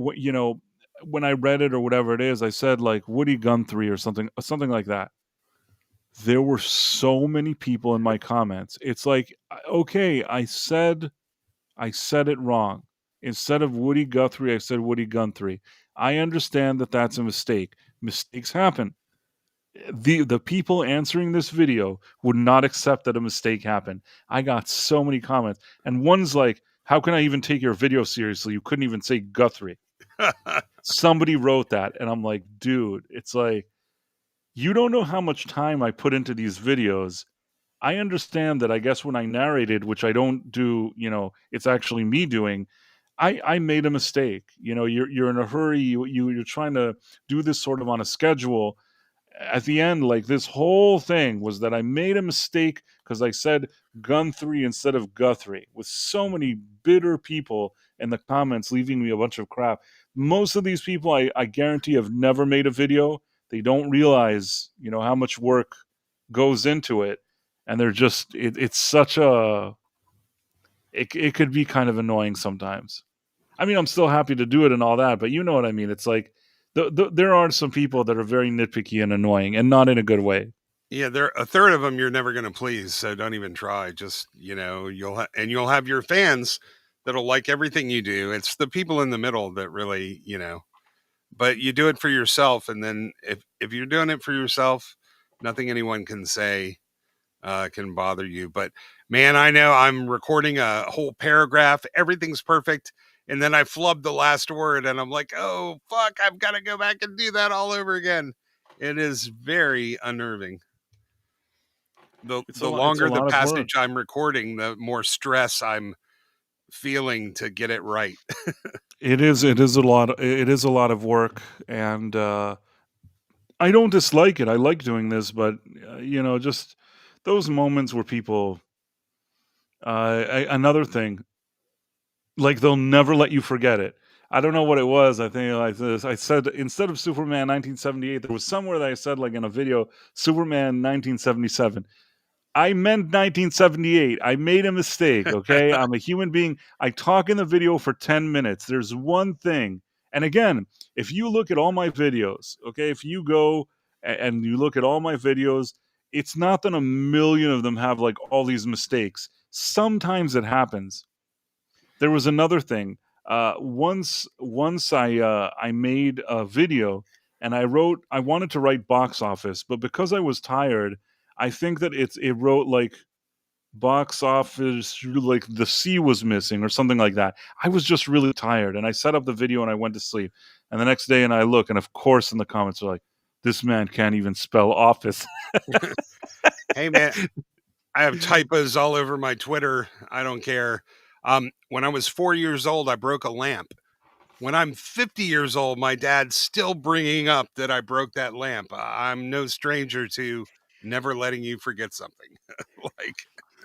when I read it or whatever it is. I said like Woody Guthrie or something like that. There were so many people in my comments. It's like, okay, I said it wrong. Instead of Woody Guthrie, I said Woody Guthrie. I understand that that's a mistake. Mistakes happen. The people answering this video would not accept that a mistake happened. I got so many comments. And one's like, how can I even take your video seriously? You couldn't even say Guthrie. Somebody wrote that. And I'm like, dude, it's like, you don't know how much time I put into these videos. I understand that I guess when I narrated, which I don't do, it's actually me doing, I made a mistake. You're in a hurry. You're trying to do this sort of on a schedule. At the end, like this whole thing was that I made a mistake because I said Guthrie instead of Guthrie, with so many bitter people in the comments leaving me a bunch of crap. Most of these people, I guarantee, have never made a video. They don't realize, how much work goes into it. And they're just, it's such a, it could be kind of annoying sometimes. I mean, I'm still happy to do it and all that, but you know what I mean. It's like there are some people that are very nitpicky and annoying, and not in a good way. Yeah, there a third of them you're never going to please, so don't even try. Just you'll have your fans that'll like everything you do. It's the people in the middle that really but you do it for yourself, and then if you're doing it for yourself, nothing anyone can say can bother you. But man, I know I'm recording a whole paragraph, everything's perfect, and then I flubbed the last word, and I'm like, oh fuck, I've got to go back and do that all over again. It is very unnerving. The longer the passage I'm recording, the more stress I'm feeling to get it right. It is a lot. It is a lot of work, and I don't dislike it. I like doing this, but just those moments where people. Another thing, like they'll never let you forget it. I don't know what it was. I think like this. I said instead of Superman 1978, there was somewhere that I said like in a video Superman 1977. I meant 1978. I made a mistake, okay? I'm a human being. I talk in the video for 10 minutes. There's one thing. And again, if you look at all my videos, okay, if you go and you look at all my videos, it's not that a million of them have like all these mistakes. Sometimes it happens. There was another thing. Once I made a video and I wanted to write box office, but because I was tired, I think that it wrote like box office, like the C was missing or something like that. I was just really tired, and I set up the video and I went to sleep. And the next day, and I look, and of course, in the comments are like, "This man can't even spell office." Hey man, I have typos all over my Twitter. I don't care. When I was 4 years old, I broke a lamp. When I'm 50 years old, my dad's still bringing up that I broke that lamp. I'm no stranger to never letting you forget something.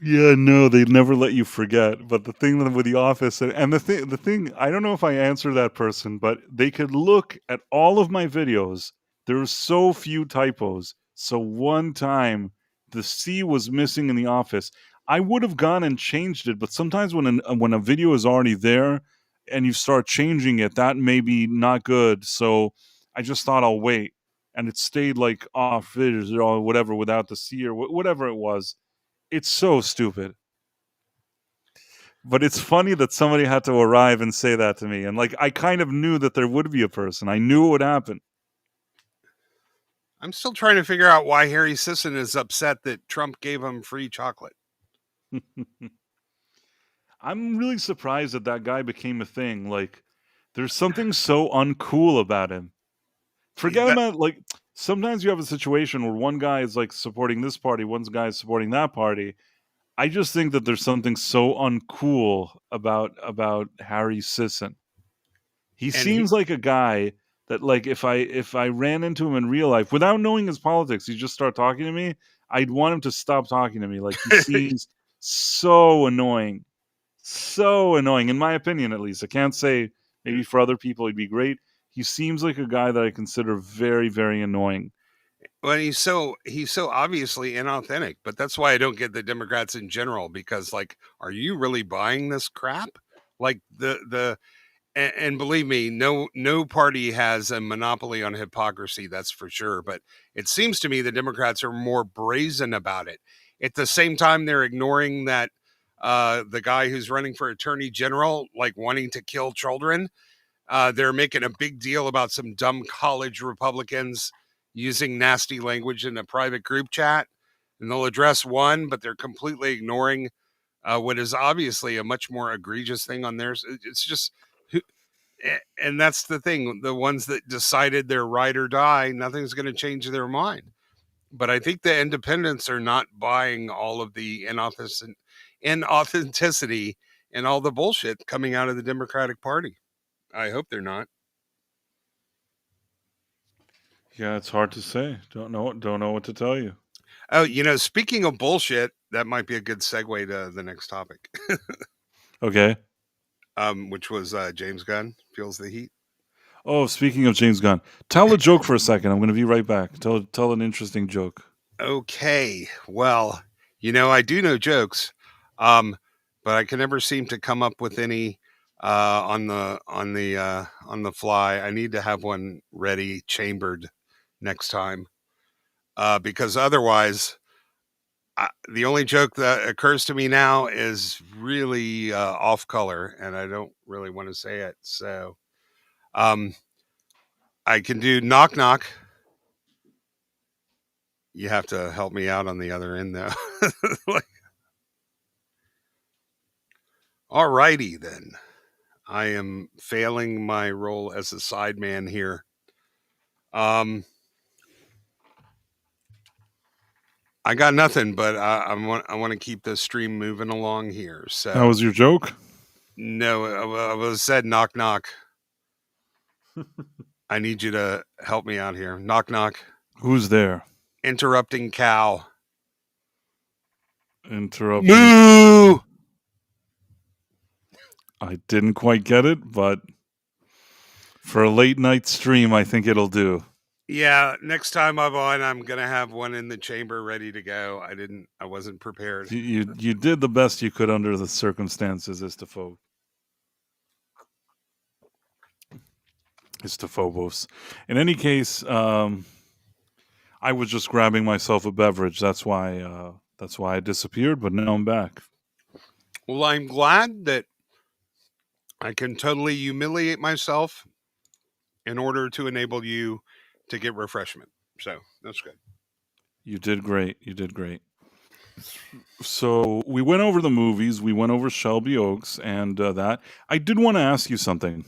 Yeah, no, they never let you forget. But the thing with The Office, and the thing, I don't know if I answer that person, but they could look at all of my videos. There were so few typos. So one time, the C was missing in The Office. I would have gone and changed it, but sometimes when a video is already there and you start changing it, that may be not good. So I just thought I'll wait, and it stayed like off or whatever without the C or whatever it was. It's so stupid. But it's funny that somebody had to arrive and say that to me. And like, I kind of knew that there would be a person. I knew it would happen. I'm still trying to figure out why Harry Sisson is upset that Trump gave him free chocolate. I'm really surprised that guy became a thing. Like, there's something so uncool about him. Forget about, like, sometimes you have a situation where one guy is like supporting this party, one guy is supporting that party. I just think that there's something so uncool about Harry Sisson. He seems like a guy that, like, if I ran into him in real life without knowing his politics, he'd just start talking to me, I'd want him to stop talking to me. Like, he seems so annoying. So annoying, in my opinion, at least. I can't say maybe for other people he'd be great. He seems like a guy that I consider very, very annoying. Well, he's so obviously inauthentic, but that's why I don't get the Democrats in general, because like, are you really buying this crap? Like and believe me, no party has a monopoly on hypocrisy, that's for sure. But it seems to me the Democrats are more brazen about it. At the same time, they're ignoring that the guy who's running for attorney general, like wanting to kill children. They're making a big deal about some dumb college Republicans using nasty language in a private group chat, and they'll address one, but they're completely ignoring what is obviously a much more egregious thing on theirs. It's just, and that's the thing. The ones that decided they're ride or die, nothing's going to change their mind. But I think the independents are not buying all of the inauthenticity and all the bullshit coming out of the Democratic Party. I hope they're not. Yeah, it's hard to say. Don't know what to tell you. Oh, speaking of bullshit, that might be a good segue to the next topic. Okay. Which was James Gunn feels the heat. Oh, speaking of James Gunn, tell a joke for a second. I'm going to be right back. Tell an interesting joke. Okay. Well, I do know jokes, but I can never seem to come up with any on the fly. I need to have one ready, chambered next time, because otherwise, the only joke that occurs to me now is really off color, and I don't really want to say it. So, I can do knock knock. You have to help me out on the other end, though. All righty then. I am failing my role as a sideman here. I got nothing, but I want to keep the stream moving along here. So that was your joke? No, I was said knock knock. I need you to help me out here. Knock knock. Who's there? Interrupting cow. Interrupting. Moo! I didn't quite get it, but for a late night stream, I think it'll do. Yeah, next time I'm on, I'm gonna have one in the chamber ready to go. I wasn't prepared. You did the best you could under the circumstances, Istophobos. In any case, I was just grabbing myself a beverage. That's why I disappeared, but now I'm back. Well, I'm glad that I can totally humiliate myself in order to enable you to get refreshment. So that's good. You did great. So we went over the movies. We went over Shelby Oaks and that. I did want to ask you something.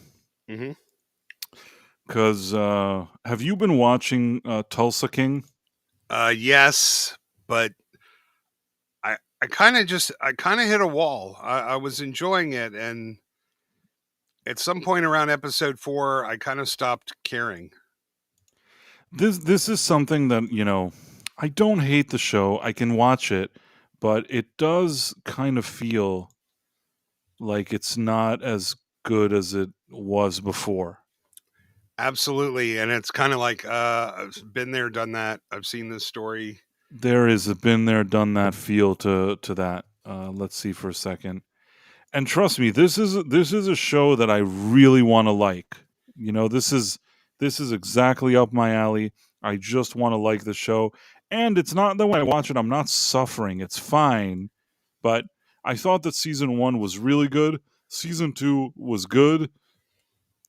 Mm-hmm. Because have you been watching Tulsa King? Yes, but I kind of hit a wall. I was enjoying it, and at some point around episode 4, I kind of stopped caring. This is something that, I don't hate the show. I can watch it, but it does kind of feel like it's not as good as it was before. Absolutely, and it's kind of like I've been there, done that. I've seen this story. There is a been there, done that feel to that. Let's see for a second. And trust me, this is a show that I really want to like. This is exactly up my alley. I just want to like the show, and it's not that when I watch it, I'm not suffering. It's fine, but I thought that season 1 was really good. Season 2 was good.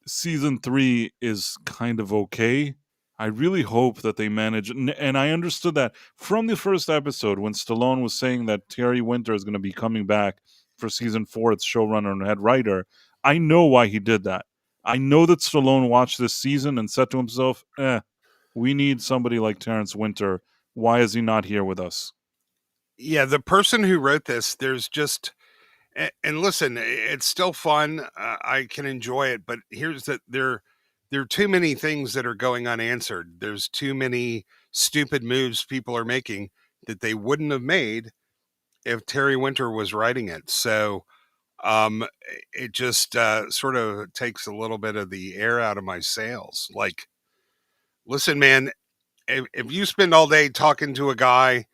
Season 3 is kind of okay. I really hope that they manage, and I understood that from the first episode when Stallone was saying that Terry Winter is going to be coming back for season 4 as showrunner and head writer. I know why he did that. I know that Stallone watched this season and said to himself, we need somebody like Terrence Winter. Why is he not here with us? Yeah, the person who wrote this, there's just... And listen, it's still fun. I can enjoy it, but here's that there are too many things that are going unanswered. There's too many stupid moves people are making that they wouldn't have made if Terry Winter was writing it. So it just sort of takes a little bit of the air out of my sails. Like, listen, man, if you spend all day talking to a guy,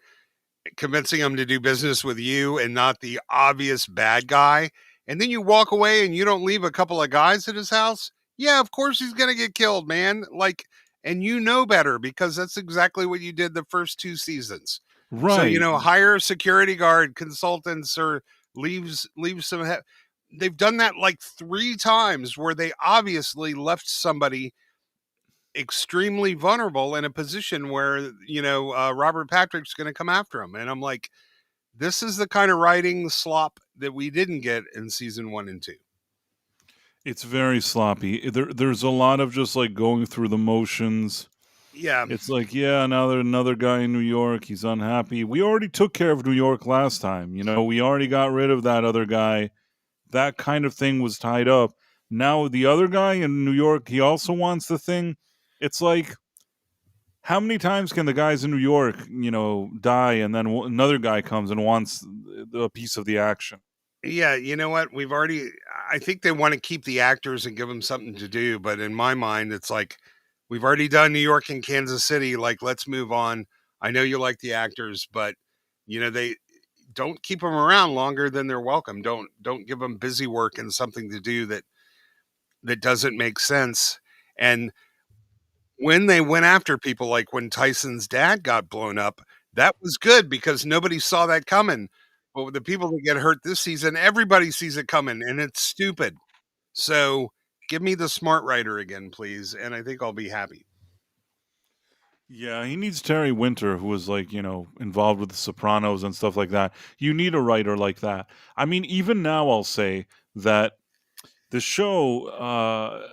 convincing him to do business with you and not the obvious bad guy, and then you walk away and you don't leave a couple of guys at his house, yeah, of course he's going to get killed, man. Like, and you know better because that's exactly what you did the first 2 seasons. Right. So, hire a security guard, consultants, or leave some... They've done that like 3 times where they obviously left somebody extremely vulnerable in a position where Robert Patrick's going to come after him, and I'm like, this is the kind of writing slop that we didn't get in season 1 and 2. It's very sloppy. There's a lot of just like going through the motions. Yeah, it's like, now there's another guy in New York. He's unhappy. We already took care of New York last time. We already got rid of that other guy. That kind of thing was tied up. Now the other guy in New York, he also wants the thing. It's like, how many times can the guys in New York, die, and then another guy comes and wants a piece of the action? Yeah, you know what? I think they want to keep the actors and give them something to do. But in my mind, it's like, we've already done New York and Kansas City. Like, let's move on. I know you like the actors, but, they don't keep them around longer than they're welcome. Don't give them busy work and something to do that doesn't make sense. And when they went after people, like when Tyson's dad got blown up, that was good because nobody saw that coming. But with the people that get hurt this season, everybody sees it coming, and it's stupid. So give me the smart writer again, please, and I think I'll be happy. Yeah, he needs Terry Winter, who was like, involved with The Sopranos and stuff like that. You need a writer like that. I mean, even now I'll say that the show,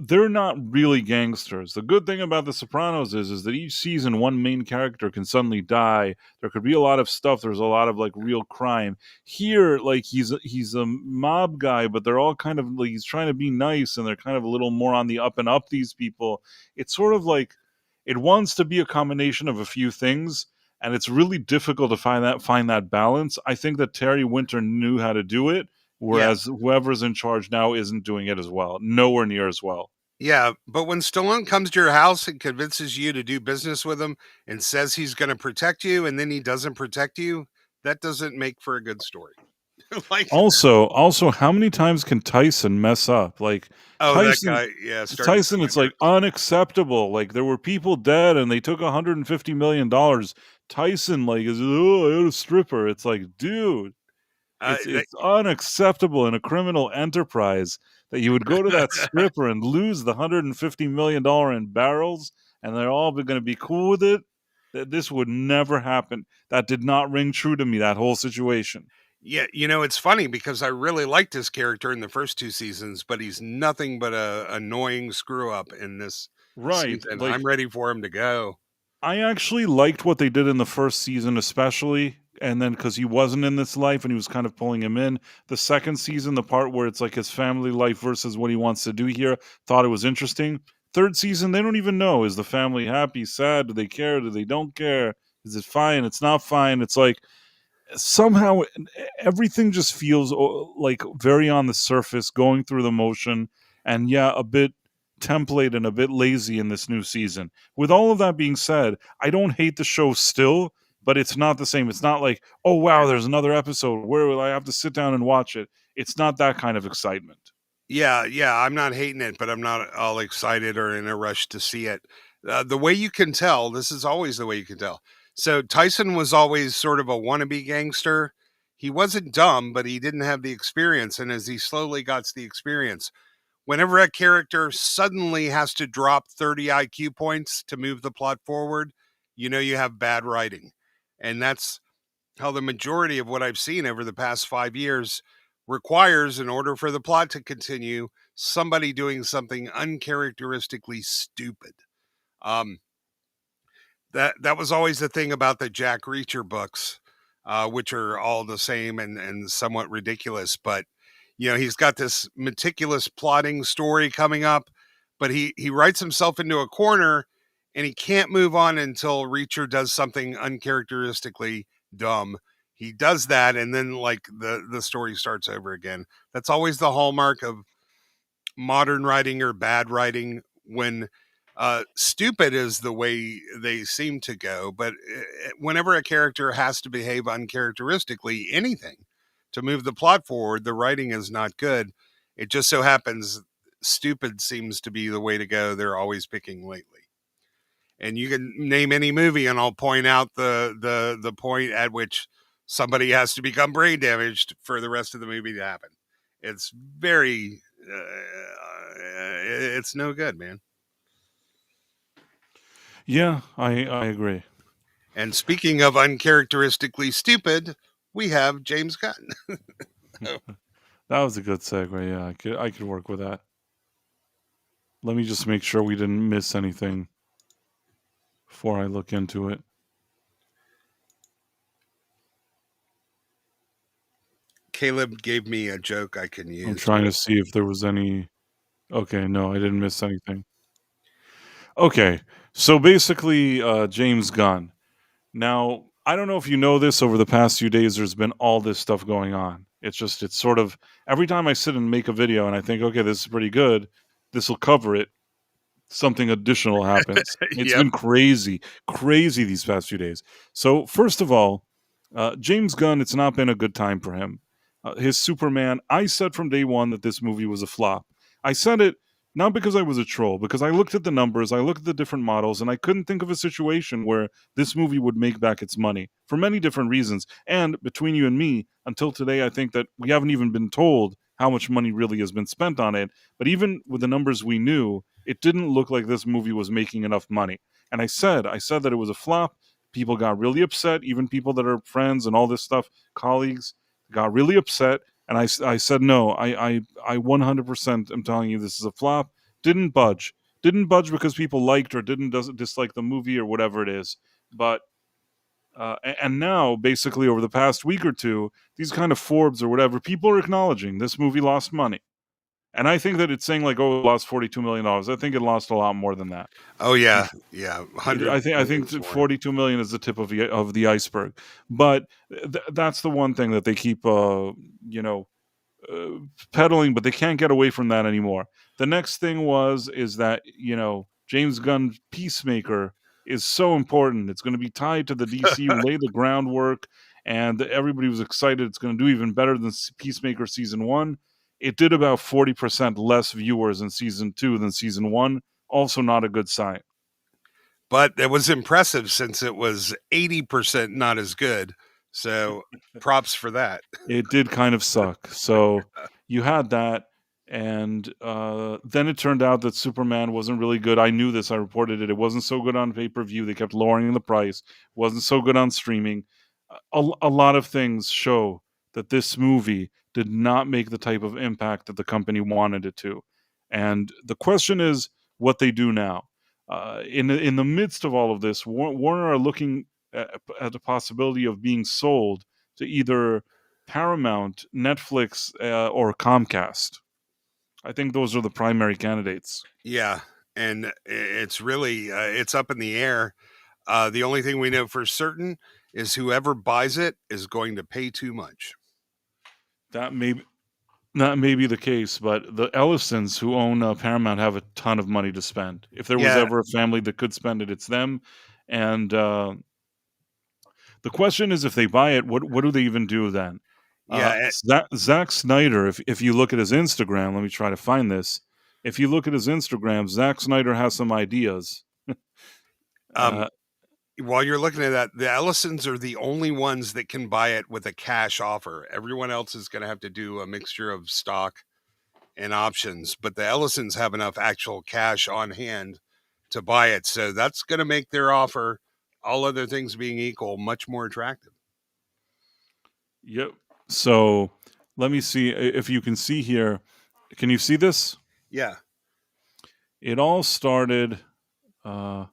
they're not really gangsters. The good thing about The Sopranos is that each season one main character can suddenly die. There could be a lot of stuff. There's a lot of like real crime. Here, like he's a mob guy, but they're all kind of like, he's trying to be nice, and they're kind of a little more on the up and up, these people. It's sort of like it wants to be a combination of a few things, and it's really difficult to find that balance. I think that Terry Winter knew how to do it, whereas whoever's in charge now isn't doing it as well. Nowhere near as well. Yeah, but when Stallone comes to your house and convinces you to do business with him and says he's going to protect you, and then he doesn't protect you, that doesn't make for a good story. Like, also, how many times can Tyson mess up? Like, Tyson, that guy, Tyson, it's like unacceptable. Like, there were people dead, and they took $150 million. Tyson, like, is I had a stripper. It's like, dude, it's unacceptable in a criminal enterprise that you would go to that stripper and lose the $150 million in barrels, and they're all going to be cool with it. That this would never happen. That did not ring true to me, that whole situation. Yeah, it's funny because I really liked his character in the first 2 seasons, but he's nothing but a annoying screw up in this season. Like, I'm ready for him to go. I actually liked what they did in the first season, especially, and then because he wasn't in this life and he was kind of pulling him in. The second season, the part where it's like his family life versus what he wants to do here, thought it was interesting. Third season, they don't even know. Is the family happy, sad? Do they care? Do they don't care? Is it fine? It's not fine. It's like, somehow everything just feels like very on the surface, going through the motion, and a bit template and a bit lazy in this new season. With all of that being said, I don't hate the show still, but it's not the same. It's not like, oh wow, there's another episode, where will I have to sit down and watch it? It's not that kind of excitement. Yeah, I'm not hating it, but I'm not all excited or in a rush to see it. The way you can tell, this is always the way you can tell. So Tyson was always sort of a wannabe gangster. He wasn't dumb, but he didn't have the experience. And as he slowly got the experience, whenever a character suddenly has to drop 30 IQ points to move the plot forward, you have bad writing. And that's how the majority of what I've seen over the past 5 years requires, in order for the plot to continue, somebody doing something uncharacteristically stupid. That was always the thing about the Jack Reacher books, which are all the same and somewhat ridiculous. But, he's got this meticulous plotting story coming up, but he writes himself into a corner, and he can't move on until Reacher does something uncharacteristically dumb. He does that, and then like the story starts over again. That's always the hallmark of modern writing or bad writing, when stupid is the way they seem to go. But whenever a character has to behave uncharacteristically, anything to move the plot forward, the writing is not good. It just so happens stupid seems to be the way to go. They're always picking lately. And you can name any movie, and I'll point out the point at which somebody has to become brain damaged for the rest of the movie to happen. It's very, it's no good, man. Yeah, I agree. And speaking of uncharacteristically stupid, we have James Gunn. That was a good segue. Yeah, I could work with that. Let me just make sure we didn't miss anything before I look into it. Caleb gave me a joke I can use. I'm trying to see if there was any. Okay, no, I didn't miss anything. Okay, so basically, James Gunn. Now, I don't know if you know this, over the past few days, there's been all this stuff going on. It's sort of, every time I sit and make a video and I think, okay, this is pretty good, this will cover it, something additional happens. It's been crazy these past few days. So, first of all, James Gunn, it's not been a good time for him. His Superman, I said from day one that this movie was a flop. I said it not because I was a troll, because I looked at the numbers, I looked at the different models, and I couldn't think of a situation where this movie would make back its money for many different reasons. And between you and me, until today, I think that we haven't even been told how much money really has been spent on it. But even with the numbers we knew, it didn't look like this movie was making enough money. And I said that it was a flop. People got really upset, even people that are friends and all this stuff, colleagues, got really upset. And I said, no, I 100% am telling you this is a flop. Didn't budge because people liked or doesn't dislike the movie or whatever it is. But and now, basically, over the past week or two, these kind of Forbes or whatever, people are acknowledging this movie lost money. And I think that it's saying like, oh, it lost $42 million. I think it lost a lot more than that. Oh yeah. I think $42 million is the tip of the iceberg. But that's the one thing that they keep, peddling, but they can't get away from that anymore. The next thing is that James Gunn Peacemaker is so important. It's going to be tied to the DCU, lay the groundwork, and everybody was excited. It's going to do even better than Peacemaker season 1. It did about 40% less viewers in season 2 than season 1. Also not a good sign. But it was impressive since it was 80% not as good. So props for that. It did kind of suck. So you had that. And then it turned out that Superman wasn't really good. I knew this. I reported it. It wasn't so good on pay-per-view. They kept lowering the price. It wasn't so good on streaming. A lot of things show that this movie did not make the type of impact that the company wanted it to. And the question is what they do now. In the midst of all of this, Warner are looking at the possibility of being sold to either Paramount, Netflix, or Comcast. I think those are the primary candidates. Yeah, and it's really it's up in the air. The only thing we know for certain is whoever buys it is going to pay too much. That may be the case, but the Ellisons who own Paramount have a ton of money to spend. If there was ever a family that could spend it, it's them. And the question is, if they buy it, what do they even do then? Yeah, Zack Snyder, if you look at his Instagram, let me try to find this. If you look at his Instagram, Zack Snyder has some ideas. While you're looking at that, the Ellisons are the only ones that can buy it with a cash offer. Everyone else is going to have to do a mixture of stock and options, but the Ellisons have enough actual cash on hand to buy it. So that's going to make their offer, all other things being equal, much more attractive. Yep. So let me see if you can see here. Can you see this? Yeah. It all started a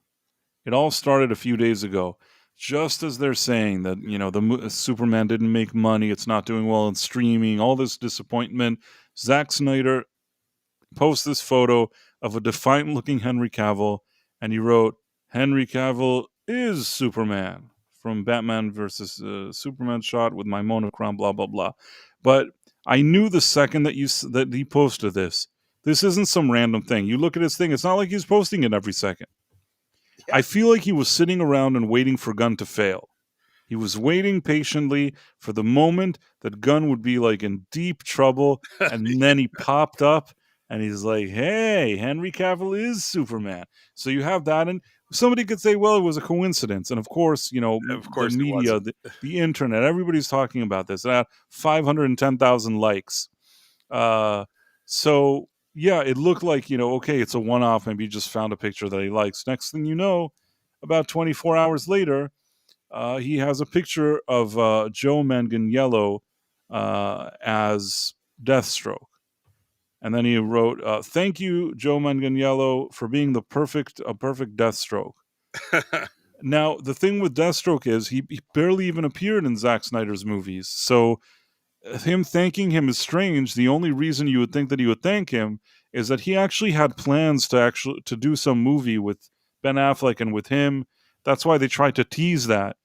few days ago, just as they're saying that, the Superman didn't make money, it's not doing well in streaming, all this disappointment. Zack Snyder posts this photo of a defiant-looking Henry Cavill, and he wrote, "Henry Cavill is Superman," from Batman versus Superman shot with my monochrome, blah, blah, blah. But I knew the second that he posted this. This isn't some random thing. You look at his thing, it's not like he's posting it every second. Yeah. I feel like he was sitting around and waiting for Gunn to fail. He was waiting patiently for the moment that Gunn would be like in deep trouble, and then he popped up and he's like, "Hey, Henry Cavill is Superman." So you have that, and somebody could say, "Well, it was a coincidence." And of course, the media, the internet, everybody's talking about this. 510,000 likes. So. Yeah, it looked like, okay, it's a one-off. Maybe he just found a picture that he likes. Next thing you know, about 24 hours later, he has a picture of Joe Manganiello as Deathstroke. And then he wrote, "Thank you, Joe Manganiello, for being a perfect Deathstroke." Now, the thing with Deathstroke is he barely even appeared in Zack Snyder's movies. So him thanking him is strange. The only reason you would think that he would thank him is that he actually had plans to do some movie with Ben Affleck and with him. That's why they tried to tease that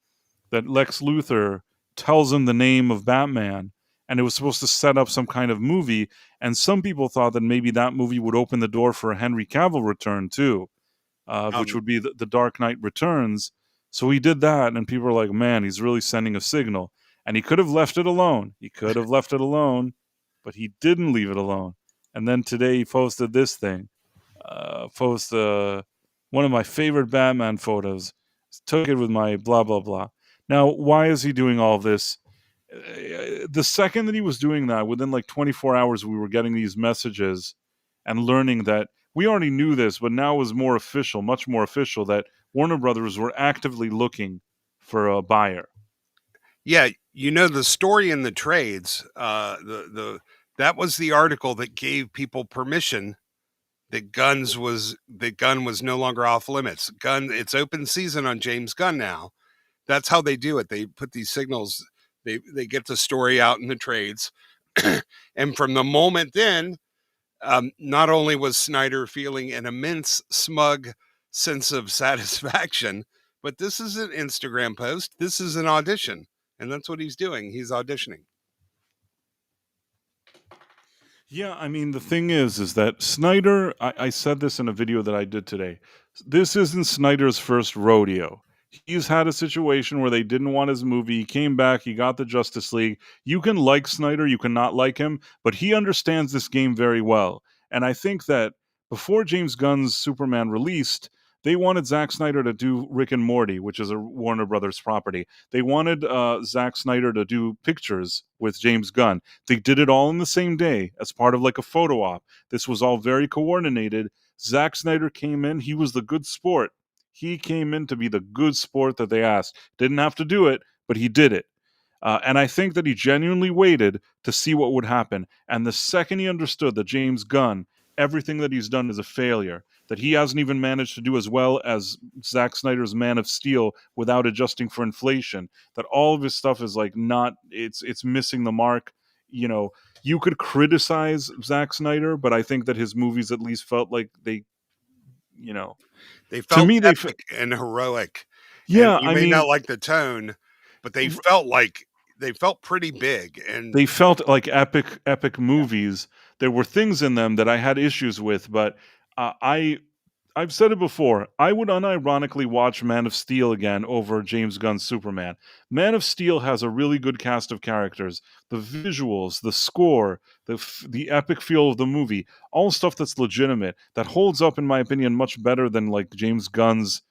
Lex Luthor tells him the name of Batman, and it was supposed to set up some kind of movie. And some people thought that maybe that movie would open the door for a Henry Cavill return too, which would be the Dark Knight Returns. So he did that, and people were like, man, he's really sending a signal. And he could have left it alone. But he didn't leave it alone. And then today he posted this thing. One of my favorite Batman photos. Took it with my blah, blah, blah. Now, why is he doing all this? The second that he was doing that, within like 24 hours, we were getting these messages and learning that we already knew this, but now it was more official, much more official, that Warner Brothers were actively looking for a buyer. Yeah, the story in the trades, that was the article that gave people permission that Gunn was no longer off limits. It's open season on James Gunn now. That's how they do it. They put these signals. They get the story out in the trades, and from the moment then, not only was Snyder feeling an immense smug sense of satisfaction, but this is an Instagram post. This is an audition, and that's what he's doing. He's auditioning. Yeah, I mean, the thing is that Snyder, I said this in a video that I did today, this isn't Snyder's first rodeo. He's had a situation where they didn't want his movie. He came back. He got the Justice League. You can like Snyder. You can not like him. But he understands this game very well. And I think that before James Gunn's Superman released, they wanted Zack Snyder to do Rick and Morty, which is a Warner Brothers property. They wanted Zack Snyder to do Pictures with James Gunn. They did it all in the same day as part of like a photo op. This was all very coordinated. Zack Snyder came in. He was the good sport. He came in to be the good sport that they asked. Didn't have to do it, but he did it. And I think that he genuinely waited to see what would happen. And the second he understood that James Gunn, everything that he's done is a failure, that he hasn't even managed to do as well as Zack Snyder's Man of Steel without adjusting for inflation, that all of his stuff is like it's missing the mark. You could criticize Zack Snyder, but I think that his movies at least felt like they felt to me epic and heroic. Yeah, and you may not like the tone, but they felt pretty big, and they felt like epic movies. There were things in them that I had issues with, but I've said it before. I would unironically watch Man of Steel again over James Gunn's Superman. Man of Steel has a really good cast of characters. The visuals, the score, the epic feel of the movie, all stuff that's legitimate, that holds up, in my opinion, much better than like James Gunn's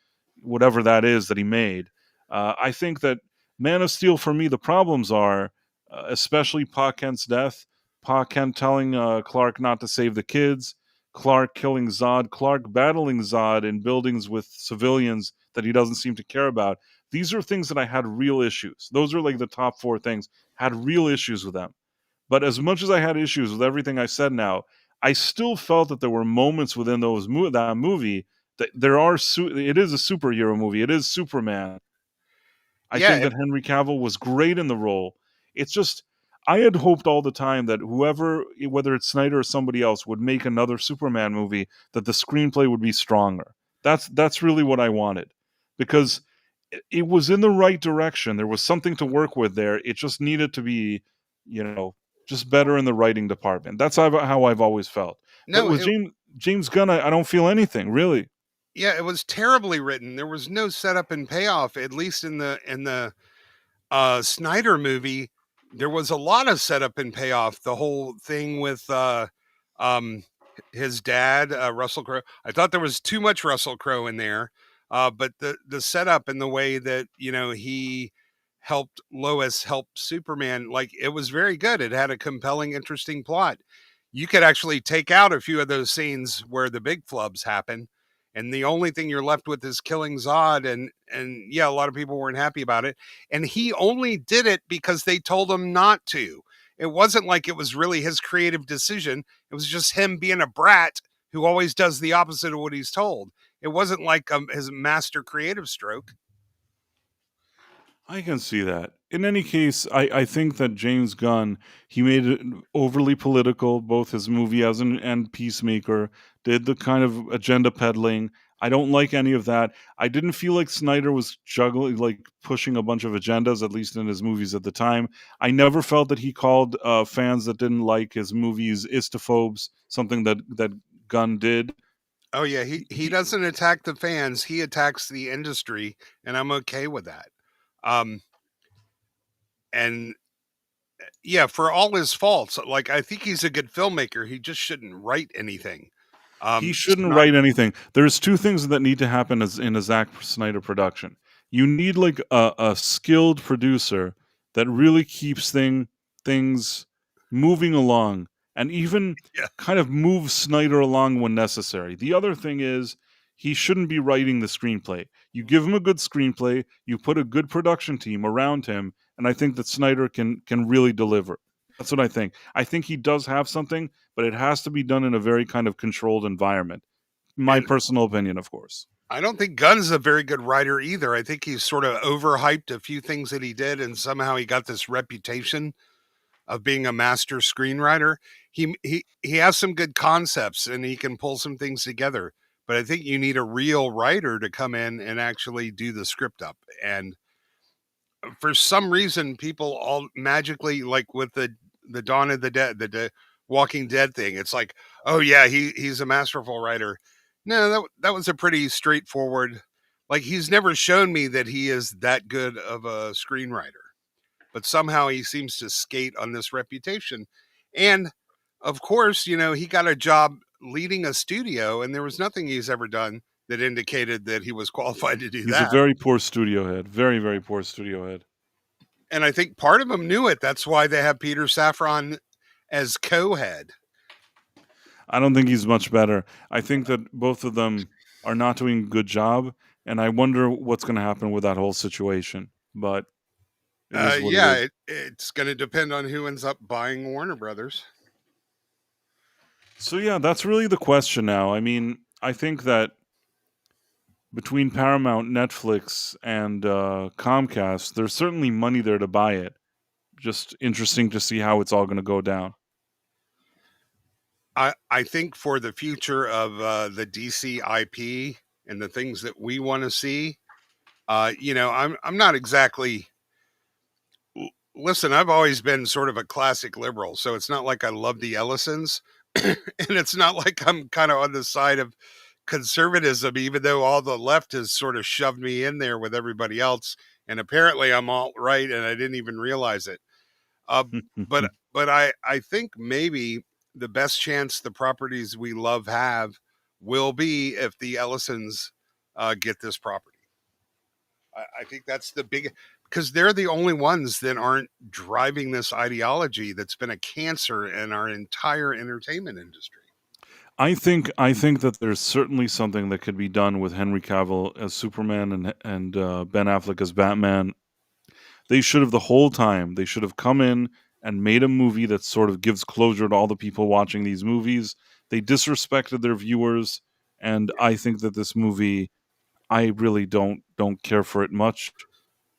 whatever that is that he made. I think that Man of Steel, for me, the problems are, especially Pa Kent's death, Pa Kent telling Clark not to save the kids, Clark killing Zod, Clark battling Zod in buildings with civilians that he doesn't seem to care about. These are things that I had real issues. Those are like the top 4 things. Had real issues with them. But as much as I had issues with everything I said now, I still felt that there were moments within that movie that it is a superhero movie. It is Superman. I think that Henry Cavill was great in the role. It's just, I had hoped all the time that whoever, whether it's Snyder or somebody else, would make another Superman movie, that the screenplay would be stronger. That's really what I wanted, because it was in the right direction. There was something to work with there. It just needed to be, just better in the writing department. That's how I've always felt. No, but with James Gunn, I don't feel anything, really. Yeah, it was terribly written. There was no setup and payoff, at least in the Snyder movie. There was a lot of setup and payoff. The whole thing with his dad, Russell Crowe. I thought there was too much Russell Crowe in there, but the setup and the way that he helped Lois help Superman, like, it was very good. It had a compelling, interesting plot. You could actually take out a few of those scenes where the big flubs happen, and the only thing you're left with is killing Zod. And yeah, a lot of people weren't happy about it. And he only did it because they told him not to. It wasn't like it was really his creative decision. It was just him being a brat who always does the opposite of what he's told. It wasn't like his master creative stroke. I can see that. In any case, I think that James Gunn, he made it overly political, both his movie and Peacemaker, did the kind of agenda peddling. I don't like any of that. I didn't feel like Snyder was juggling, like pushing a bunch of agendas, at least in his movies at the time. I never felt that he called fans that didn't like his movies istophobes, something that Gunn did. Oh yeah, he doesn't attack the fans, he attacks the industry, and I'm okay with that. And yeah, for all his faults, like I think he's a good filmmaker, he just shouldn't write anything. He shouldn't write anything. There's two things that need to happen in a Zack Snyder production. You need like a skilled producer that really keeps things moving along, and even kind of moves Snyder along when necessary. The other thing is he shouldn't be writing the screenplay. You give him a good screenplay, you put a good production team around him, and I think that Snyder can really deliver. That's what I think. I think he does have something, but it has to be done in a very kind of controlled environment. My personal opinion, of course. I don't think Gunn's a very good writer either. I think he's sort of overhyped a few things that he did, and somehow he got this reputation of being a master screenwriter. He has some good concepts, and he can pull some things together. But I think you need a real writer to come in and actually do the script up. And for some reason, people all magically, like with the Dawn of the Dead, the Walking Dead thing, it's like, oh yeah, he's a masterful writer. No, that was a pretty straightforward. Like, he's never shown me that he is that good of a screenwriter, but somehow he seems to skate on this reputation. And of course, he got a job leading a studio, and there was nothing he's ever done that indicated that he was qualified to do that. He's a very poor studio head. Very, very poor studio head. And I think part of them knew it. That's why they have Peter Safran as co-head. I don't think he's much better. I think that both of them are not doing a good job, and I wonder what's going to happen with that whole situation. But it's going to depend on who ends up buying Warner Brothers. So yeah, that's really the question now. I mean, I think that between Paramount, Netflix, and Comcast, there's certainly money there to buy it. Just interesting to see how it's all going to go down. I think for the future of the DC IP and the things that we want to see, I'm not exactly. Listen, I've always been sort of a classic liberal, so it's not like I love the Ellisons, and it's not like I'm kind of on the side of conservatism, even though all the left has sort of shoved me in there with everybody else, and apparently I'm alt-right, and I didn't even realize it. But I think maybe the best chance the properties we love have will be if the Ellisons get this property. I think that's the big, because they're the only ones that aren't driving this ideology that's been a cancer in our entire entertainment industry. I think that there's certainly something that could be done with Henry Cavill as Superman and Ben Affleck as Batman. They should have, the whole time, they should have come in and made a movie that sort of gives closure to all the people watching these movies. They disrespected their viewers, and I think that this movie, I really don't care for it much.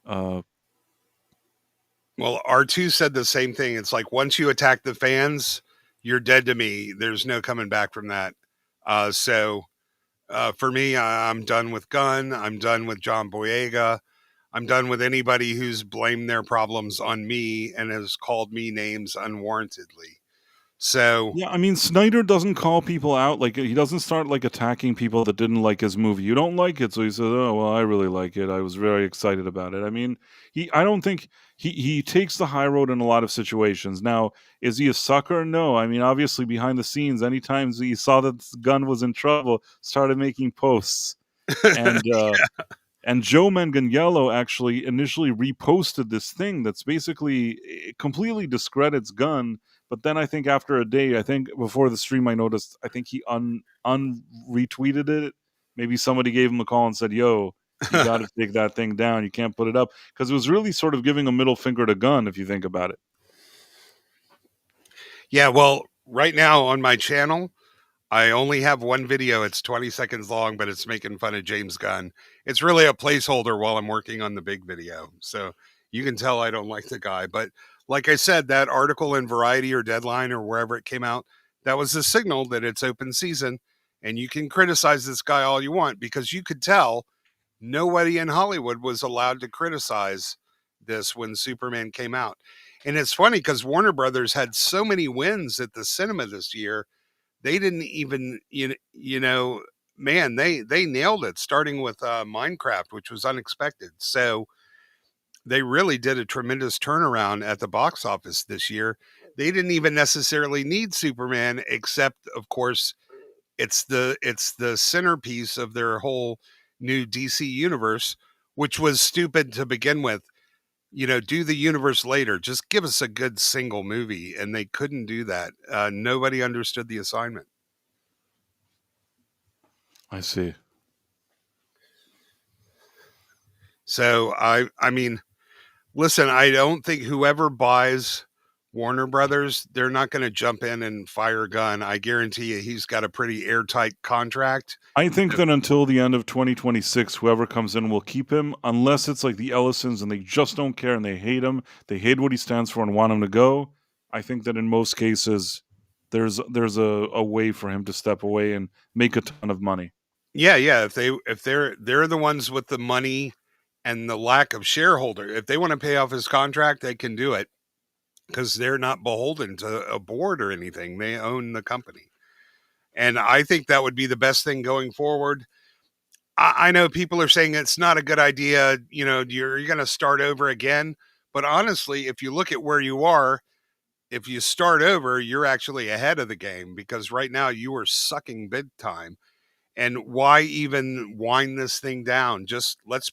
Well, R2 said the same thing. It's like, once you attack the fans, you're dead to me. There's no coming back from that. So for me, I'm done with Gunn. I'm done with John Boyega. I'm done with anybody who's blamed their problems on me and has called me names unwarrantedly. So yeah, I mean, Snyder doesn't call people out. Like, he doesn't start like attacking people that didn't like his movie. You don't like it, so he says, "Oh well, I really like it. I was very excited about it." I mean, I don't think he takes the high road in a lot of situations. Now, is he a sucker? No. I mean, obviously, behind the scenes, anytime he saw that Gunn was in trouble, started making posts, and and Joe Manganiello actually initially reposted this thing that's basically completely discredits Gunn. But then I think after a day, I think before the stream, I noticed, I think he retweeted it. Maybe somebody gave him a call and said, "Yo, you got to take that thing down. You can't put it up." Because it was really sort of giving a middle finger to Gunn, if you think about it. Yeah, well, right now on my channel, I only have one video. It's 20 seconds long, but it's making fun of James Gunn. It's really a placeholder while I'm working on the big video. So you can tell I don't like the guy. But like I said, that article in Variety or Deadline or wherever it came out, that was a signal that it's open season. And you can criticize this guy all you want, because you could tell nobody in Hollywood was allowed to criticize this when Superman came out. And it's funny because Warner Brothers had so many wins at the cinema this year. They didn't even, man, they nailed it, starting with Minecraft, which was unexpected. So they really did a tremendous turnaround at the box office this year. They didn't even necessarily need Superman, except, of course, it's the centerpiece of their whole new DC universe, which was stupid to begin with. Do the universe later. Just give us a good single movie, and they couldn't do that. Nobody understood the assignment. I see. So I mean, listen, I don't think whoever buys Warner Brothers, they're not going to jump in and fire Gunn. I guarantee you he's got a pretty airtight contract. I think that until the end of 2026, whoever comes in will keep him, unless it's like the Ellisons and they just don't care and they hate him. They hate what he stands for and want him to go. I think that in most cases, there's a way for him to step away and make a ton of money. Yeah. If they're the ones with the money and the lack of shareholder, if they want to pay off his contract, they can do it because they're not beholden to a board or anything. They own the company. And I think that would be the best thing going forward. I know people are saying it's not a good idea. You're going to start over again. But honestly, if you look at where you are, if you start over, you're actually ahead of the game, because right now you are sucking big time. And why even wind this thing down? Just let's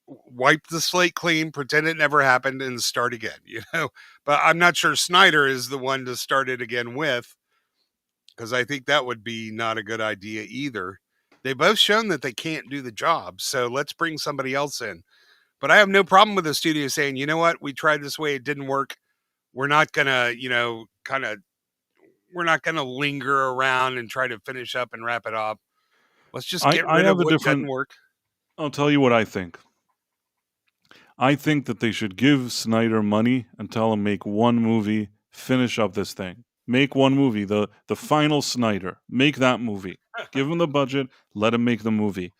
wipe the slate clean, pretend it never happened, and start again. But I'm not sure Snyder is the one to start it again with, because I think that would be not a good idea either. They've both shown that they can't do the job, so let's bring somebody else in. But I have no problem with the studio saying, you know what, we tried this way, it didn't work. We're not gonna, we're not gonna linger around and try to finish up and wrap it up. Let's just get rid of what didn't work. I'll tell you what I think. I think that they should give Snyder money and tell him make one movie, finish up this thing. Make one movie, the final Snyder. Make that movie. Give him the budget, let him make the movie.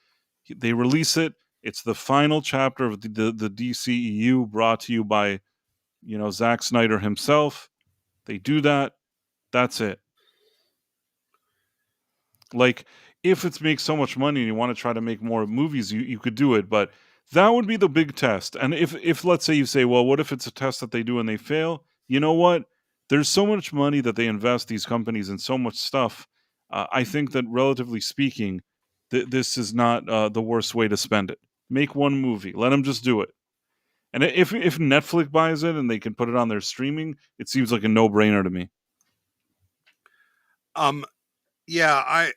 They release it. It's the final chapter of the DCEU, brought to you by, Zack Snyder himself. They do that. That's it. Like, if it makes so much money and you want to try to make more movies, you could do it, but that would be the big test. And if let's say you say, well, what if it's a test that they do and they fail? You know what? There's so much money that they invest, these companies, in so much stuff. I think that, relatively speaking, this is not the worst way to spend it. Make one movie. Let them just do it. And if Netflix buys it and they can put it on their streaming, it seems like a no-brainer to me. Yeah,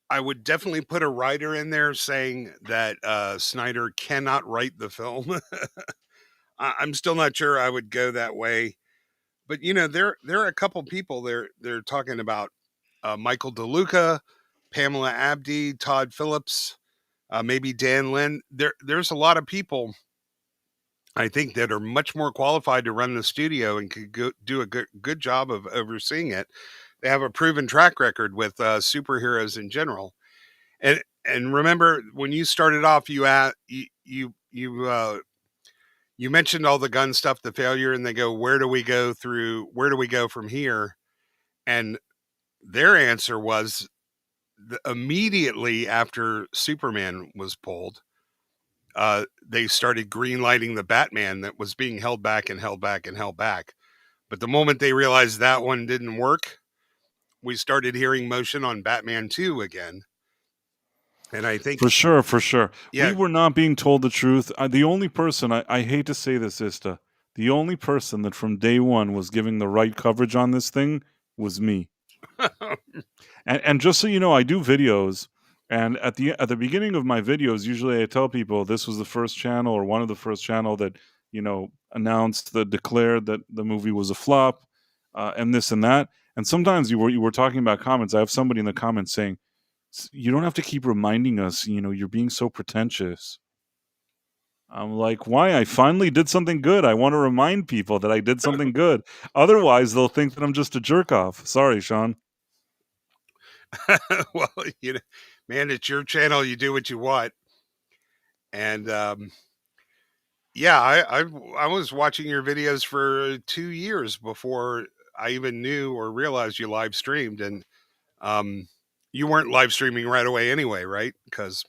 I would definitely put a writer in there saying that Snyder cannot write the film. I'm still not sure I would go that way, but there are a couple people they're talking about, Michael DeLuca, Pamela Abdi, Todd Phillips, maybe Dan Lin. There's a lot of people, I think, that are much more qualified to run the studio and could do a good job of overseeing it. They have a proven track record with superheroes in general. And remember, when you started off, you mentioned all the Gunn stuff, the failure, and they go, where do we go from here? And their answer was, immediately after Superman was pulled, they started greenlighting the Batman that was being held back. But the moment they realized that one didn't work, we started hearing motion on Batman 2 again. And I think... For sure. Yeah. We were not being told the truth. The only person, I hate to say this, Ista, the only person that from day one was giving the right coverage on this thing was me. and just so you know, I do videos, and at the beginning of my videos, usually I tell people this was the first channel, or one of the first channel that, declared that the movie was a flop, and this and that. And sometimes you were talking about comments. I have somebody in the comments saying, you don't have to keep reminding us, you're being so pretentious. I'm like, why? I finally did something good. I want to remind people that I did something good. Otherwise, they'll think that I'm just a jerk off. Sorry, Sean. Well, man, it's your channel. You do what you want. And yeah, I was watching your videos for 2 years before I even knew or realized you live streamed. And You weren't live streaming right away anyway, right? Because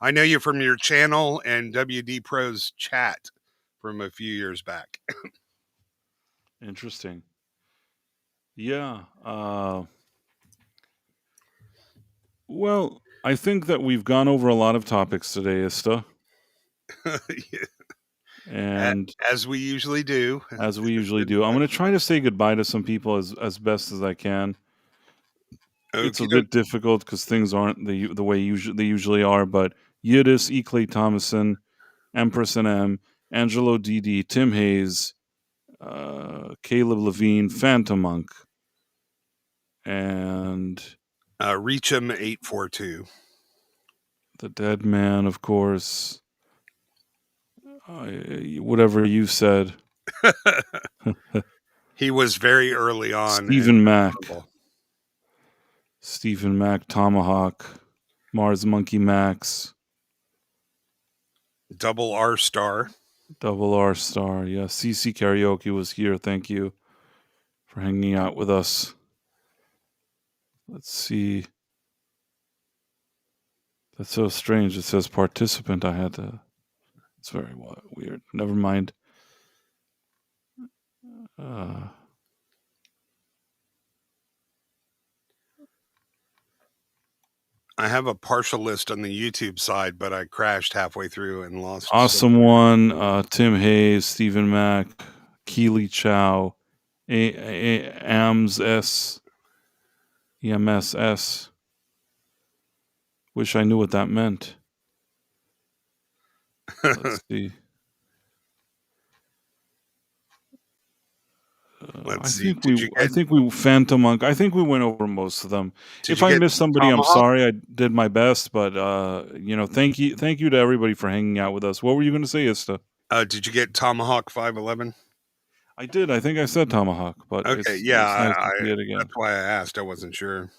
I know you from your channel and WD Pro's chat from a few years back. Interesting. Yeah. Well, I think that we've gone over a lot of topics today, Ista. Yeah. And as we usually do. I'm going to try to say goodbye to some people as best as I can. Okay. It's a bit difficult because things aren't the way they usually are, but Yidis, E. Clay Thomason, Empress and M, Angelo DD, Tim Hayes, Caleb Levine, Phantom Monk, and Reach'em 842. The Dead Man, of course. Whatever you said. He was very early on. Stephen Mack, Tomahawk, Mars Monkey Max. Double R Star. Yeah. CC Karaoke was here. Thank you for hanging out with us. Let's see. That's so strange. It says participant. It's very weird. Never mind. I have a partial list on the YouTube side, but I crashed halfway through and lost. Awesome One, Tim Hayes, Stephen Mack, Keely Chow, EMS. Wish I knew what that meant. Let's see. I think we Phantom Monk. I think we went over most of them. If I missed somebody, Tomahawk? I'm sorry. I did my best, but thank you to everybody for hanging out with us. What were you going to say, Ista? Did you get Tomahawk 511? I did. I think I said Tomahawk, but okay, it's nice to see it again. That's why I asked. I wasn't sure.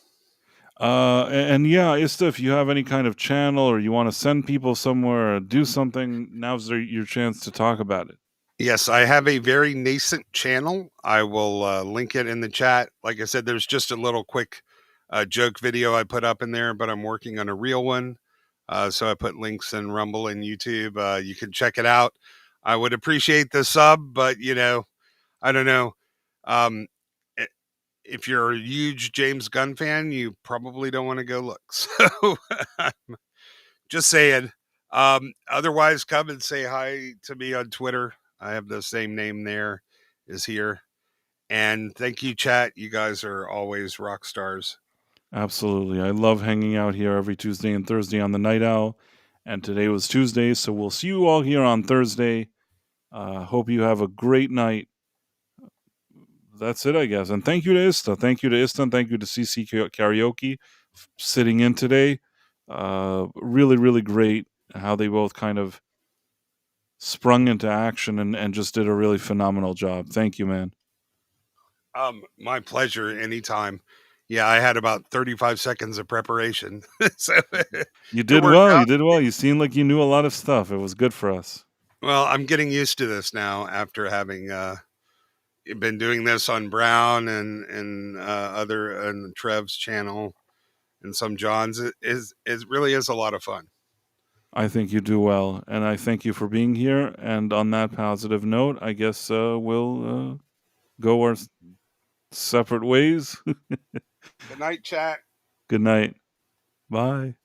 And yeah, Ista, if you have any kind of channel or you want to send people somewhere or do something, now's your chance to talk about it. Yes, I have a very nascent channel. I will link it in the chat. Like I said, there's just a little quick joke video I put up in there, but I'm working on a real one. So I put links in Rumble and YouTube. You can check it out. I would appreciate the sub, but I don't know. If you're a huge James Gunn fan, you probably don't want to go look. So just saying. Otherwise, come and say hi to me on Twitter. I have the same name there is here. And thank you, chat. You guys are always rock stars. Absolutely. I love hanging out here every Tuesday and Thursday on the Night Owl. And today was Tuesday, so we'll see you all here on Thursday. Hope you have a great night. That's it, I guess. And thank you to Ista. Thank you to Ista and thank you to CC Karaoke sitting in today. Really, really great how they both kind of sprung into action and just did a really phenomenal job. Thank you, man. My pleasure. Anytime. Yeah, I had about 35 seconds of preparation. So you did well. You did well. You seemed like you knew a lot of stuff. It was good for us. Well, I'm getting used to this now after having been doing this on Brown and other and Trev's channel and some John's. It really is a lot of fun. I think you do well, and I thank you for being here. And on that positive note, I guess we'll go our separate ways. Good night, chat. Good night. Bye.